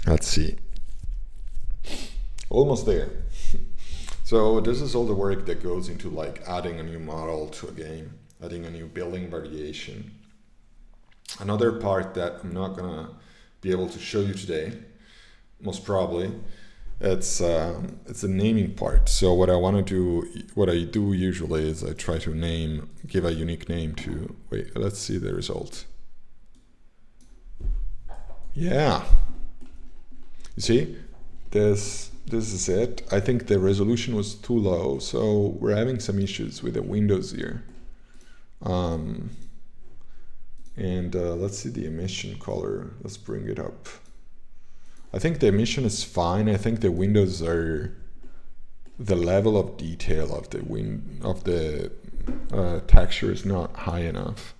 Let's see. Almost there. So this is all the work that goes into like adding a new model to a game, adding a new building variation. Another part that I'm not going to be able to show you today, most probably, it's the naming part. So what I want to do, what I do usually is I try to give a unique name to, wait, let's see the result. Yeah. You see, this is it. I think the resolution was too low, so we're having some issues with the windows here. Let's see the emission color. Let's bring it up. I think the emission is fine. I think the windows are, the level of detail of the texture is not high enough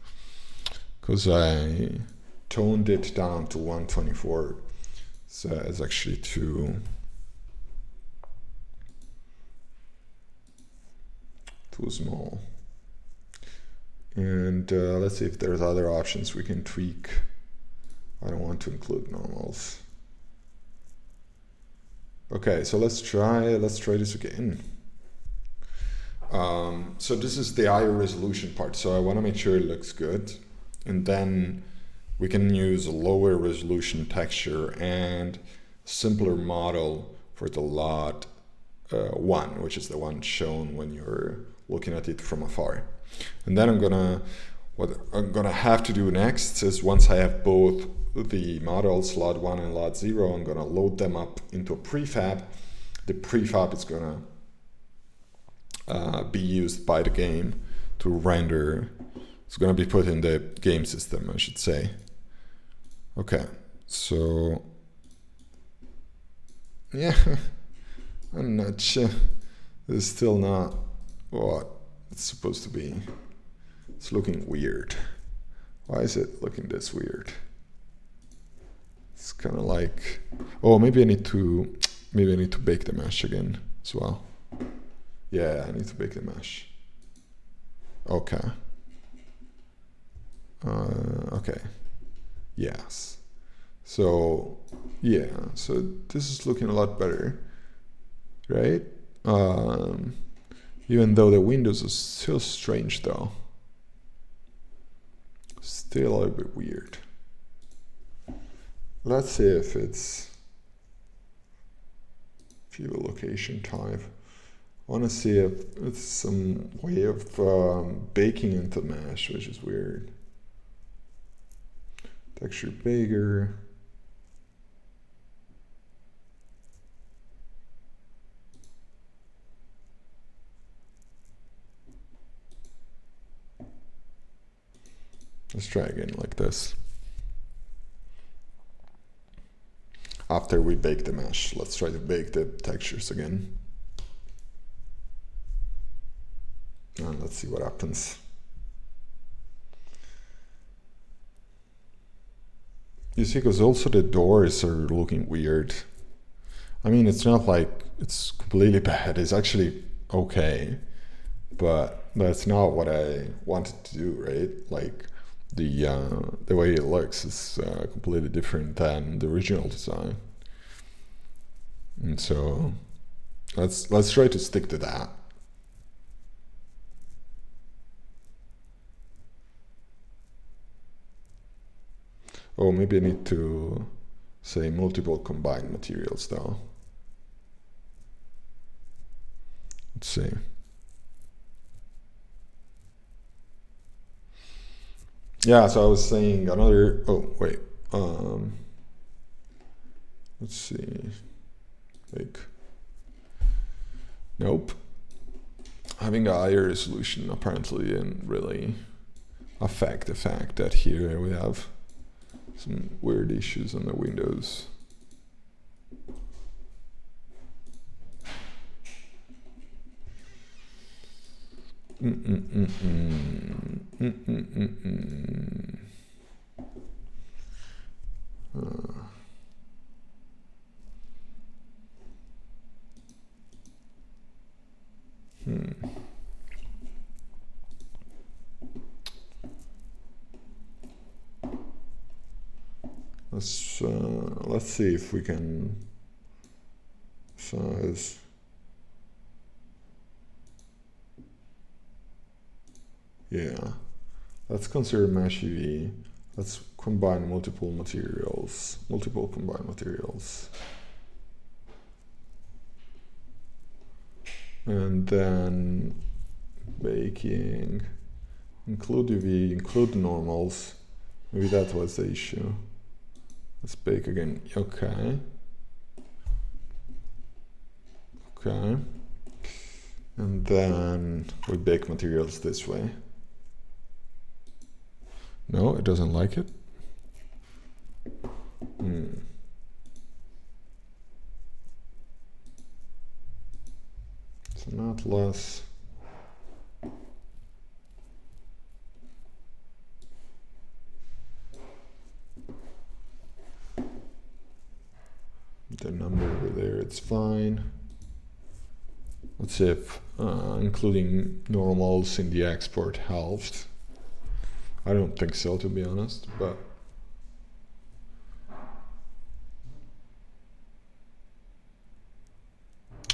because I toned it down to 124. So it's actually too small. And let's see if there's other options we can tweak. I don't want to include normals. Okay, so let's try this again. So this is the higher resolution part. So I want to make sure it looks good, and then we can use a lower resolution texture and simpler model for the lot 1, which is the one shown when you're looking at it from afar. And then what I'm gonna have to do next is, once I have both the models, lot 1 and lot 0, I'm gonna load them up into a prefab. The prefab is gonna be used by the game to render It's gonna be put in the game system, I should say. Okay, so yeah, I'm not sure. It's still not what it's supposed to be. It's looking weird. Why is it looking this weird? It's kind of like, oh, maybe I need to bake the mesh again as well. Yeah, I need to bake the mesh. Okay. Okay. Yes. So yeah, so this is looking a lot better, right? Even though the windows are still strange though. Still a little bit weird. Let's see if it's view location type. I want to see if it's some way of baking into mesh, which is weird. Texture bigger. Let's try again like this. After we bake the mesh, let's try to bake the textures again. And let's see what happens. You see, because also the doors are looking weird. I mean, it's not like it's completely bad. It's actually okay, but that's not what I wanted to do, right? Like the way it looks is completely different than the original design, and so let's try to stick to that. Oh, maybe I need to say multiple combined materials though. Let's see. Yeah, so I was saying another, oh wait, let's see, like, nope. Having a higher resolution apparently didn't really affect the fact that here we have some weird issues on the windows. Let's see if we can size. Yeah, let's consider mesh UV. Let's combine multiple combined materials. And then baking, include UV, include normals. Maybe that was the issue. Let's bake again. Okay. Okay. And then we bake materials this way. No, it doesn't like it. So not less. The number over there, it's fine. Let's see if including normals in the export helped. I don't think so, to be honest, but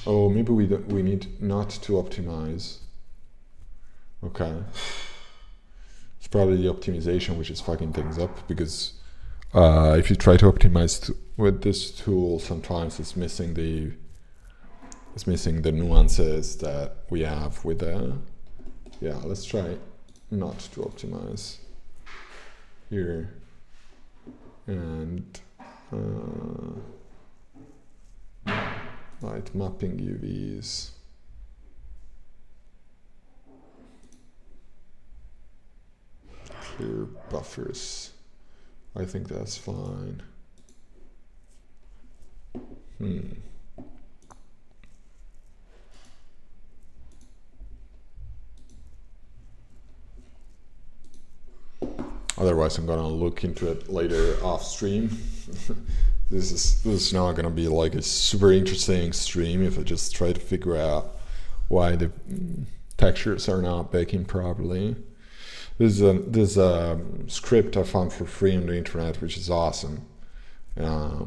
oh, maybe we need not to optimize. Okay, it's probably the optimization which is fucking things up, because if you try to optimize with this tool, sometimes it's missing the nuances that we have with the. Yeah, let's try not to optimize here, and light mapping UVs. clear buffers. I think that's fine. Otherwise, I'm gonna look into it later off stream. This is not gonna be like a super interesting stream if I just try to figure out why the textures are not baking properly. This is a script I found for free on the internet, which is awesome. I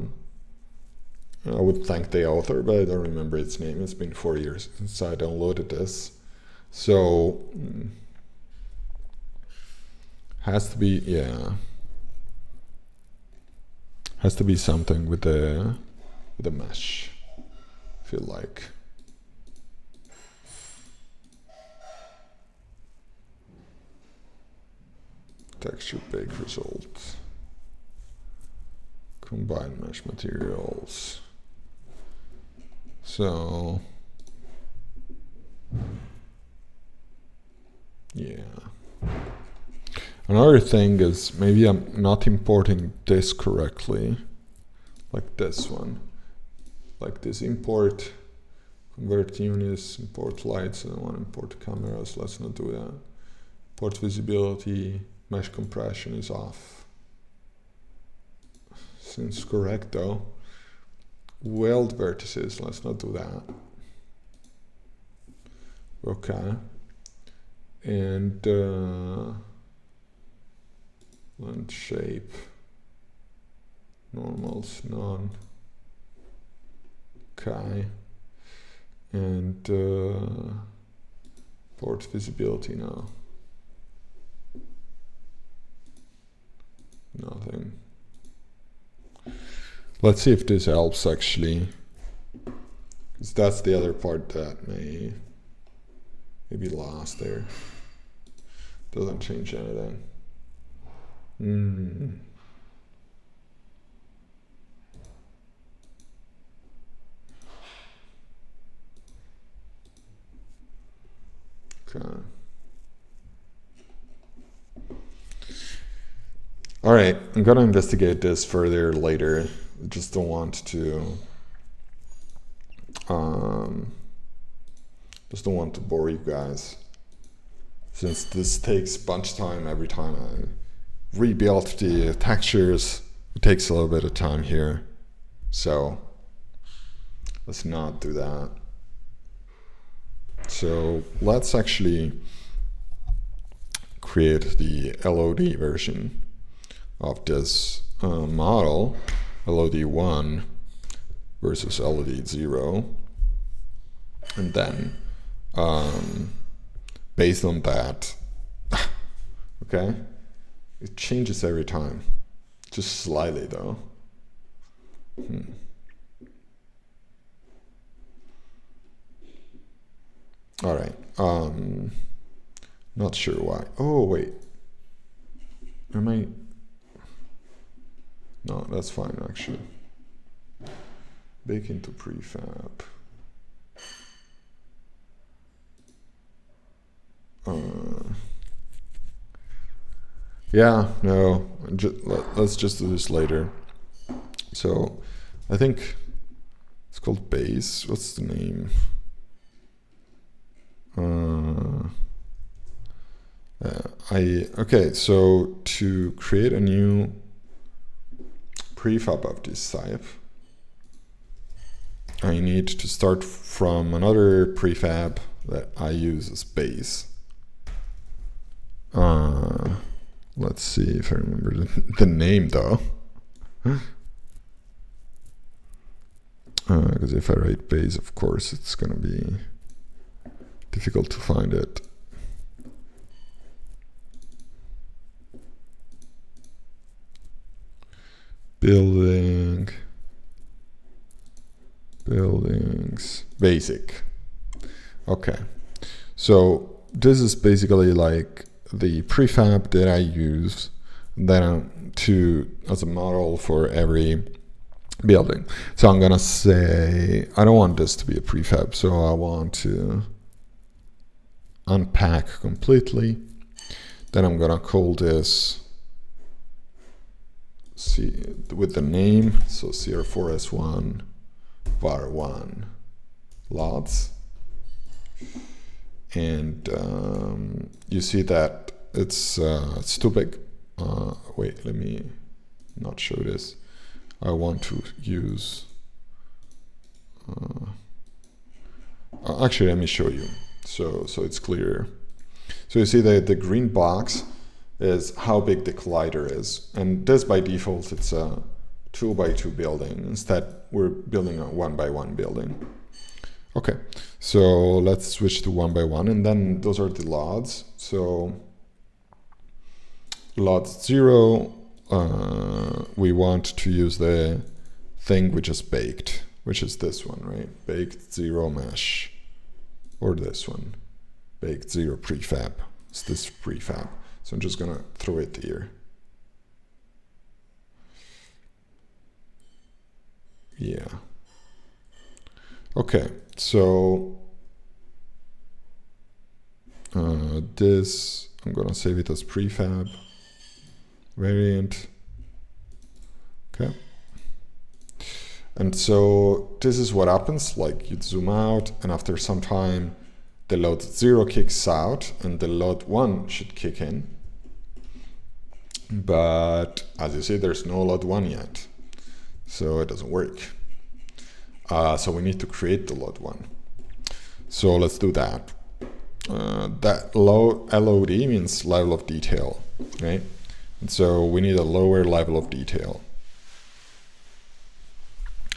would thank the author, but I don't remember its name. It's been 4 years since I downloaded this. So has to be, yeah, has to be something with the mesh, I feel like. Texture bake results. Combine mesh materials. So yeah. Another thing is maybe I'm not importing this correctly, like this one. Like this import, convert units, import lights, I don't want to import cameras, let's not do that. Import visibility, mesh compression is off. Seems correct though. Weld vertices, let's not do that. Okay. And length shape, normals, none. Okay. And port visibility now. Nothing. Let's see if this helps actually, because that's the other part that may be lost there. Doesn't change anything. Okay. All right, I'm gonna investigate this further later. I just don't want to bore you guys, since this takes a bunch of time every time I rebuild the textures. It takes a little bit of time here, so let's not do that. So let's actually create the LOD version of this model, LOD1 versus LOD0, and then based on that, okay, it changes every time, just slightly though. All right, not sure why. Oh wait, am I? No, that's fine actually. Bake into prefab. Yeah, no, let's just do this later. So I think it's called base. What's the name? Okay, so to create a new prefab of this type, I need to start from another prefab that I use as base. Let's see if I remember the name though. Because if I write base, of course, it's gonna be difficult to find it. Buildings, basic. Okay, so this is basically like the prefab that I use then as a model for every building. So I'm gonna say I don't want this to be a prefab, so I want to unpack completely Then I'm gonna call this with the name, so cr4s1 var1 lots. And you see that it's too big. Wait, let me not show this. I want to use actually, let me show you so it's clearer. So you see that the green box is how big the collider is, and this by default it's a 2x2 building. Instead we're building a 1x1 building. Okay, so let's switch to 1x1, and then those are the LODs. So LOD 0, we want to use the thing which is baked, which is this one, right? Baked 0 mesh, or this one, baked 0 prefab. It's this prefab. So I'm just gonna throw it here. Yeah. Okay, so this, I'm gonna save it as prefab variant. Okay. And so this is what happens, like you zoom out, and after some time the load 0 kicks out and the load 1 should kick in. But as you see, there's no load 1 yet, so it doesn't work. So we need to create the load 1. So let's do that. That LOD means level of detail, right? And so we need a lower level of detail.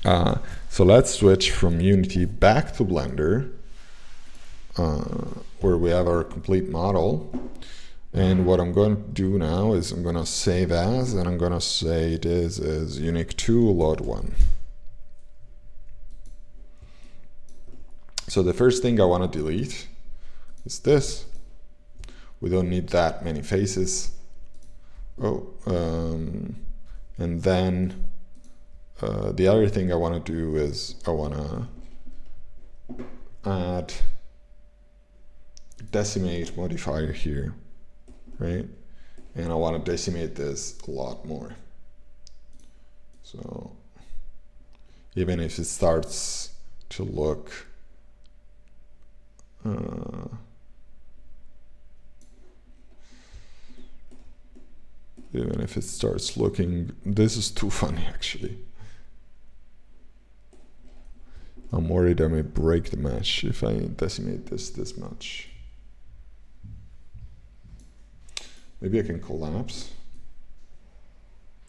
So let's switch from Unity back to Blender, where we have our complete model. And what I'm going to do now is I'm going to save as, and I'm going to say this is unique to load 1. So the first thing I want to delete is this. We don't need that many faces. Oh, and then the other thing I want to do is I want to add decimate modifier here, right? And I want to decimate this a lot more. So even if it starts to look even if it starts looking, this is too funny actually. I'm worried I may break the mesh if I decimate this much. Maybe I can collapse.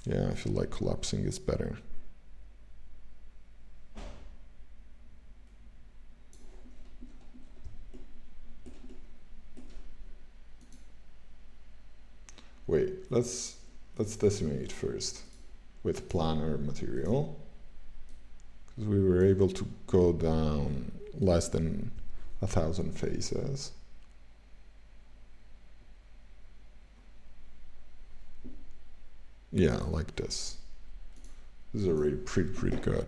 Yeah, I feel like collapsing is better. Wait, let's decimate first with planar material, because we were able to go down less than 1,000 faces. Yeah, like this. This is already pretty good.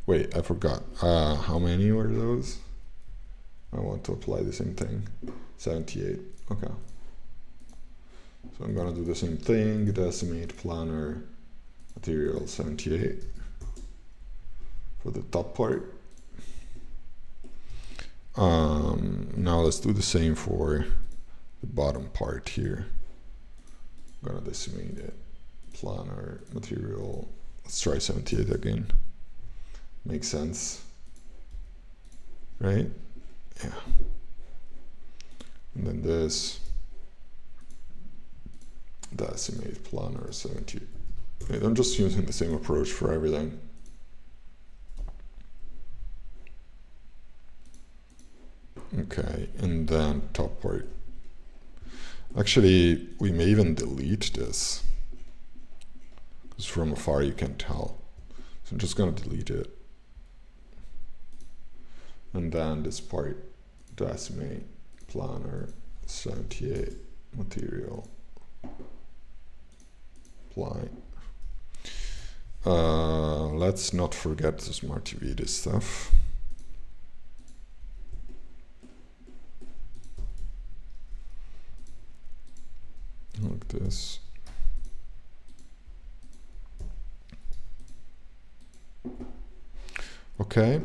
Wait, I forgot. How many were those? I want to apply the same thing. 78. Okay. So I'm gonna do the same thing. Decimate planar material 78 for the top part. Now let's do the same for the bottom part here. I'm gonna decimate it. Planar material. Let's try 78 again. Makes sense, right? Yeah. And then this decimate planar 70. Wait, I'm just using the same approach for everything. Okay, and then top part. Actually, we may even delete this, because from afar you can tell. So I'm just going to delete it. And then this part, decimate planar 78 material apply. Let's not forget the Smart TV this stuff. this. Okay,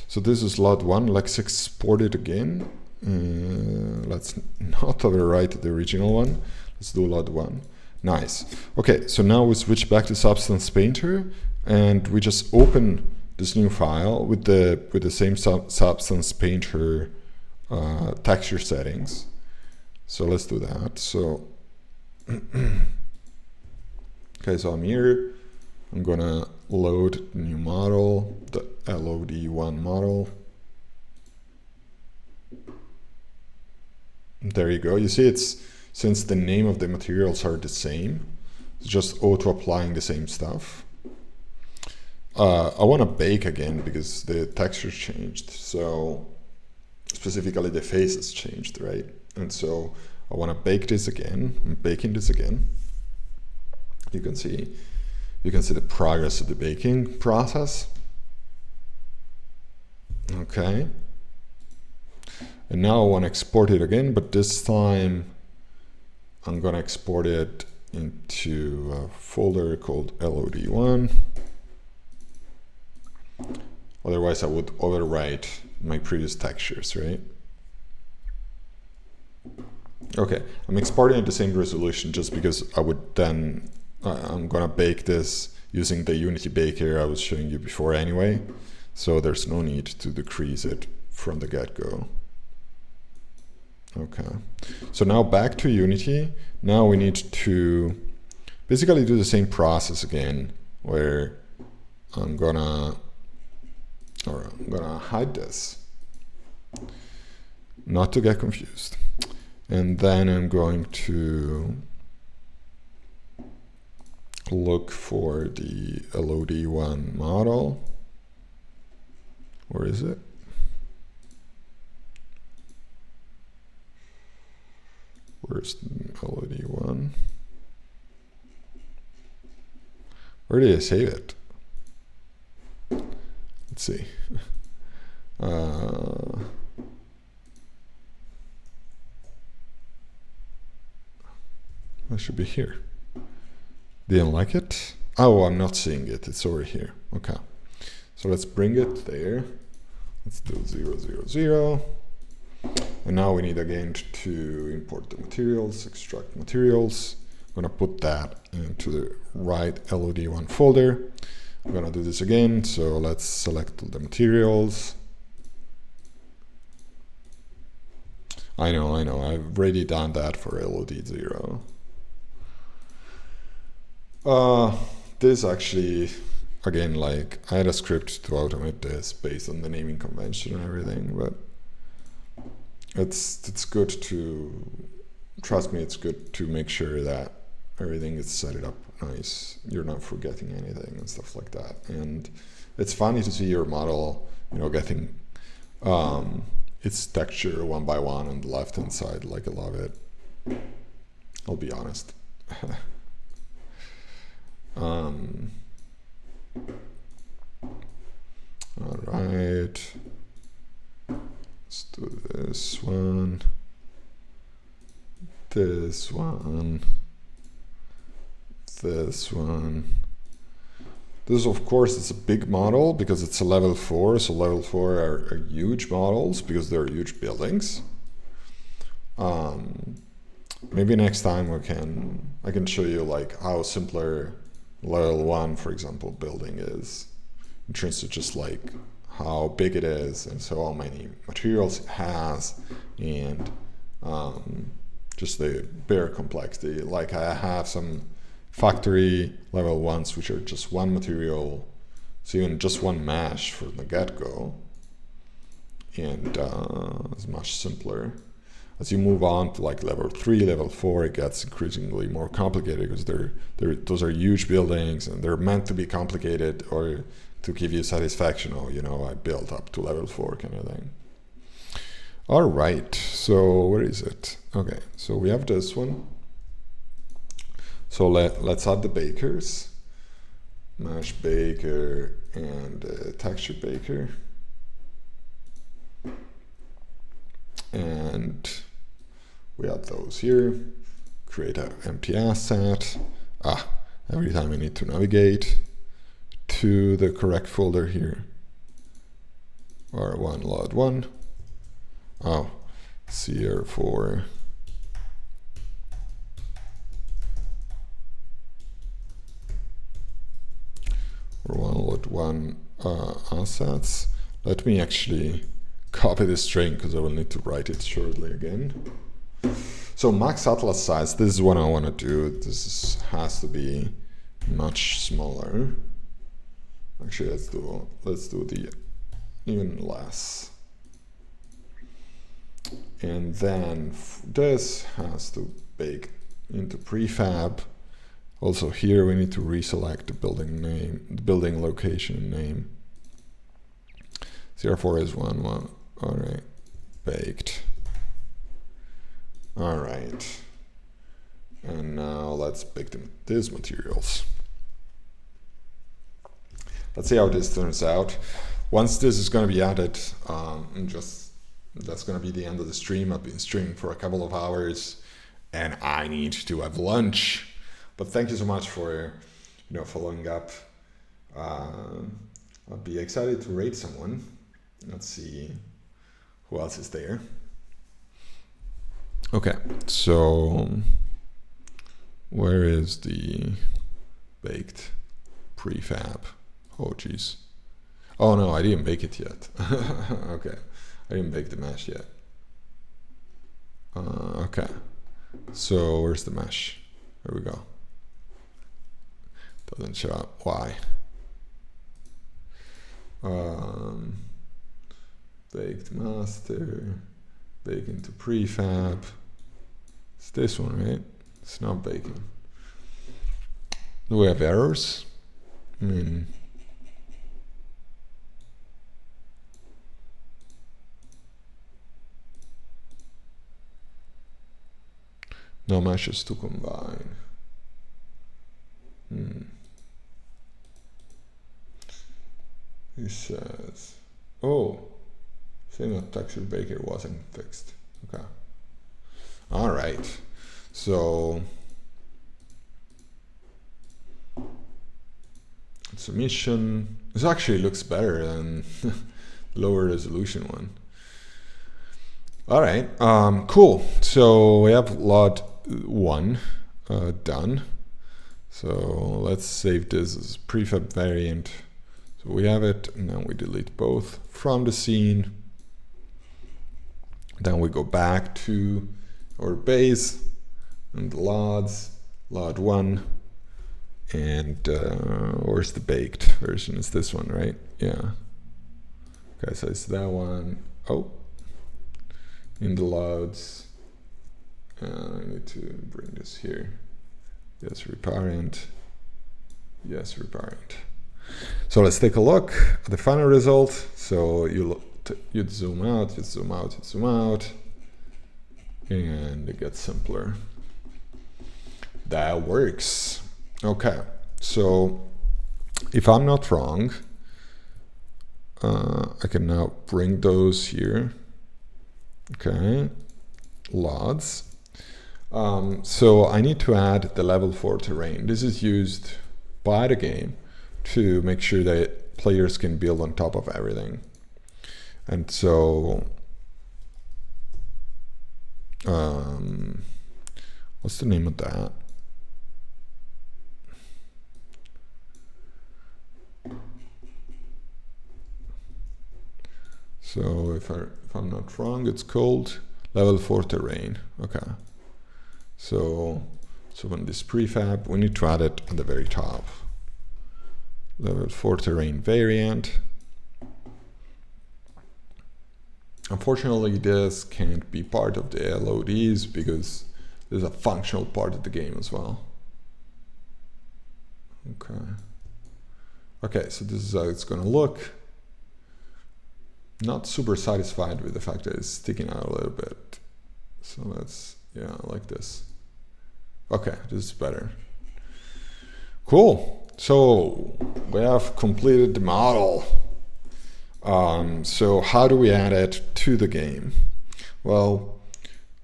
so this is lot 1. Let's export it again. Let's not overwrite the original one. Let's do lot 1. Nice. Okay, so now we switch back to Substance Painter, and we just open this new file with the same Substance Painter texture settings. So let's do that. So okay, so I'm here. I'm gonna load the new model, the LOD1 model. There you go. You see, it's since the name of the materials are the same, it's just auto applying the same stuff. I want to bake again because the texture changed. So specifically the faces changed, right? And so I want to bake this again. I'm baking this again. You can see the progress of the baking process. Okay. And now I want to export it again, but this time I'm going to export it into a folder called LOD1. Otherwise I would overwrite my previous textures, right? Okay, I'm exporting at the same resolution just because I would then, I'm gonna bake this using the Unity Baker I was showing you before anyway. So there's no need to decrease it from the get-go. Okay, so now back to Unity. Now we need to basically do the same process again, where I'm gonna hide this, not to get confused. And then I'm going to look for the LOD1 model. Where is it? Where's the LOD1? Where did I save it? Let's see. It should be here. Didn't like it? Oh, I'm not seeing it. It's over here. Okay. So let's bring it there. Let's do 0, 0, 0. And now we need again to import the materials, extract materials. I'm gonna put that into the right LOD1 folder. I'm gonna do this again. So let's select all the materials. I know, I've already done that for LOD0. This actually, again, like I had a script to automate this based on the naming convention and everything, but it's good to, trust me, it's good to make sure that everything is set it up nice. You're not forgetting anything and stuff like that. And it's funny to see your model, you know, getting its texture one by one on the left hand side. Like, I love it. I'll be honest. All right, let's do this one, this one, this one. This, of course, is a big model because it's a level 4, so level 4 are huge models because they're huge buildings. Maybe next time I can show you like how simpler level 1, for example, building is in terms of just like how big it is and so how many materials it has, and just the bare complexity. Like I have some factory level 1s which are just one material, so even just one mesh from the get-go, and it's much simpler. As you move on to like level 3, level 4, it gets increasingly more complicated because those are huge buildings and they're meant to be complicated or to give you satisfaction. Oh, you know, I built up to level 4 kind of thing. All right, so where is it? Okay, so we have this one. So let's add the bakers, mesh baker and texture baker. And we add those here. create an empty asset. Every time I need to navigate to the correct folder here. R1 load 1. Oh, CR4. R1 load 1 assets. Let me actually copy this string because I will need to write it shortly again. So max atlas size, this is what I want to do. This has to be much smaller. Actually, let's do the even less. And then this has to bake into prefab. Also here we need to reselect the building name, the building location and name. CR4 is 1, 1. All right, baked. All right. And now let's bake these materials. Let's see how this turns out. Once this is going to be added, that's going to be the end of the stream. I've been streaming for a couple of hours, and I need to have lunch. But thank you so much for, following up. I'll be excited to rate someone. Let's see who else is there. Okay, so where is the baked prefab? Oh, geez. Oh, no, I didn't bake it yet. Okay, I didn't bake the mesh yet. Okay, so where's the mesh? There we go. Doesn't show up. Why? Baked master, bake into prefab. It's this one, right? It's not baking. Do we have errors? I mean, no meshes to combine. He says, oh, saying that texture baker wasn't fixed. Okay. All right. So submission. This actually looks better than the lower resolution one. All right. Cool. So we have lot 1 done. So let's save this as prefab variant. So we have it, and then we delete both from the scene. Then we go back to our base and the LODs, LOD 1, and where's the baked version? It's this one, right? Yeah. Okay, so it's that one. Oh, in the LODs. I need to bring this here. Yes, reparent. Yes, reparent. So let's take a look at the final result. So you'd zoom out, you'd zoom out, you'd zoom out, and it gets simpler. That works. Okay, so if I'm not wrong, I can now bring those here. Okay, LODs. So I need to add the level 4 terrain. This is used by the game to make sure that players can build on top of everything. And so, what's the name of that? So if I'm not wrong, it's called level 4 terrain. Okay. So on this prefab, we need to add it at the very top. Level 4 terrain variant. Unfortunately, this can't be part of the LODs because there's a functional part of the game as well. Okay. Okay, so this is how it's gonna look. Not super satisfied with the fact that it's sticking out a little bit. So let's, yeah, like this. Okay, this is better. Cool. So we have completed the model. So how do we add it to the game? Well,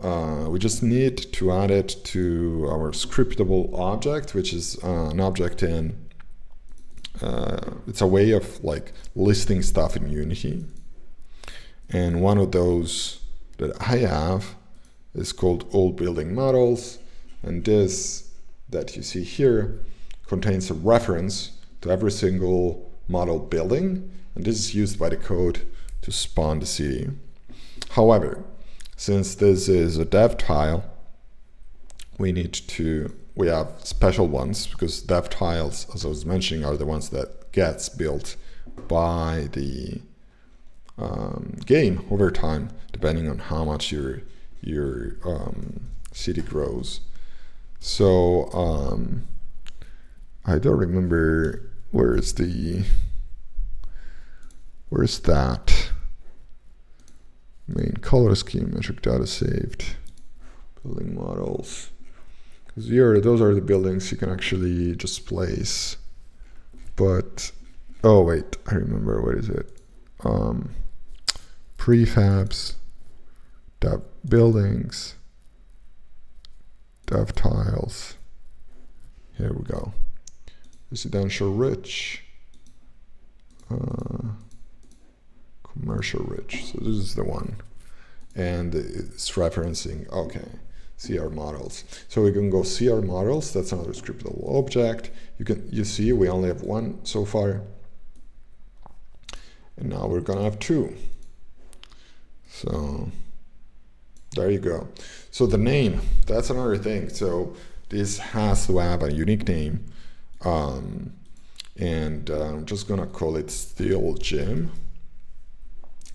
we just need to add it to our scriptable object, which is an object in, it's a way of like listing stuff in Unity. And one of those that I have is called old building models. And this that you see here contains a reference to every single model building. And this is used by the code to spawn the city. However, since this is a dev tile, we have special ones, because dev tiles, as I was mentioning, are the ones that gets built by the game over time, depending on how much your city grows. So I don't remember where's that main color scheme, metric data saved, building models. Because those are the buildings you can actually just place. But oh wait, I remember, what is it? Prefabs, dev buildings, dev tiles. Here we go. Residential rich, commercial rich. So this is the one, and it's referencing, okay, CR models. So we can go CR models. That's another scriptable object. You see we only have one so far, and now we're gonna have two. So there you go. So the name, that's another thing. So this has to have a unique name, and I'm just gonna call it Steel Gym.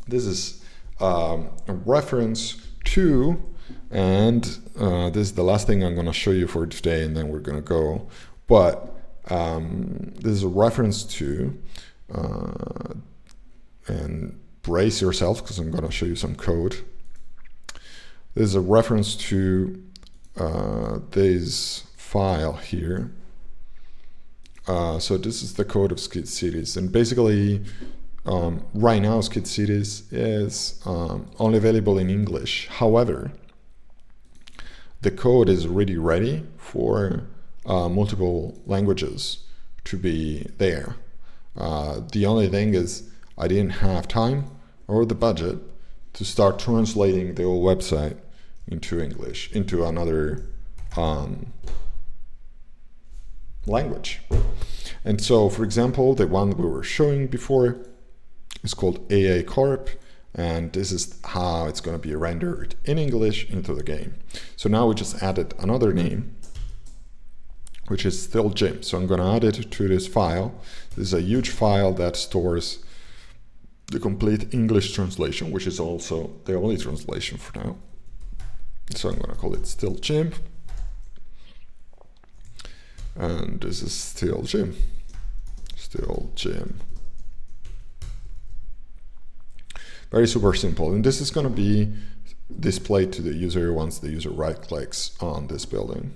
This is a reference to, and this is the last thing I'm gonna show you for today, and then we're gonna go. But this is a reference to, and brace yourself, because I'm gonna show you some code. This is a reference to this file here. So this is the code of Skid Cities, and basically right now Skid Cities is only available in English. However, the code is already ready for multiple languages to be there. The only thing is I didn't have time or the budget to start translating the whole website into English, into another language. And so, for example, the one we were showing before is called AA Corp, and this is how it's going to be rendered in English into the game. So now we just added another name, which is still Gym. So I'm going to add it to this file. This is a huge file that stores the complete English translation, which is also the only translation for now. So I'm going to call it Still Gym. And this is Still Gym. Still Gym. Very super simple. And this is going to be displayed to the user once the user right-clicks on this building.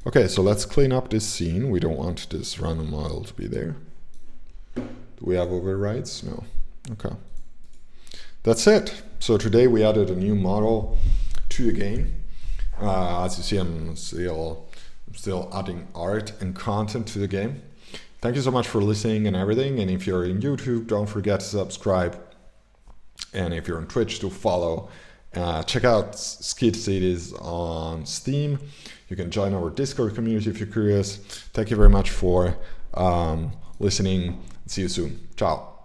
Okay, so let's clean up this scene. We don't want this random model to be there. Do we have overrides? No. Okay. That's it. So today we added a new model to the game. As you see, I'm still adding art and content to the game. Thank you so much for listening and everything. And if you're in YouTube, don't forget to subscribe. And if you're on Twitch, to follow. Check out Skid Cities on Steam. You can join our Discord community if you're curious. Thank you very much for listening. See you soon. Ciao.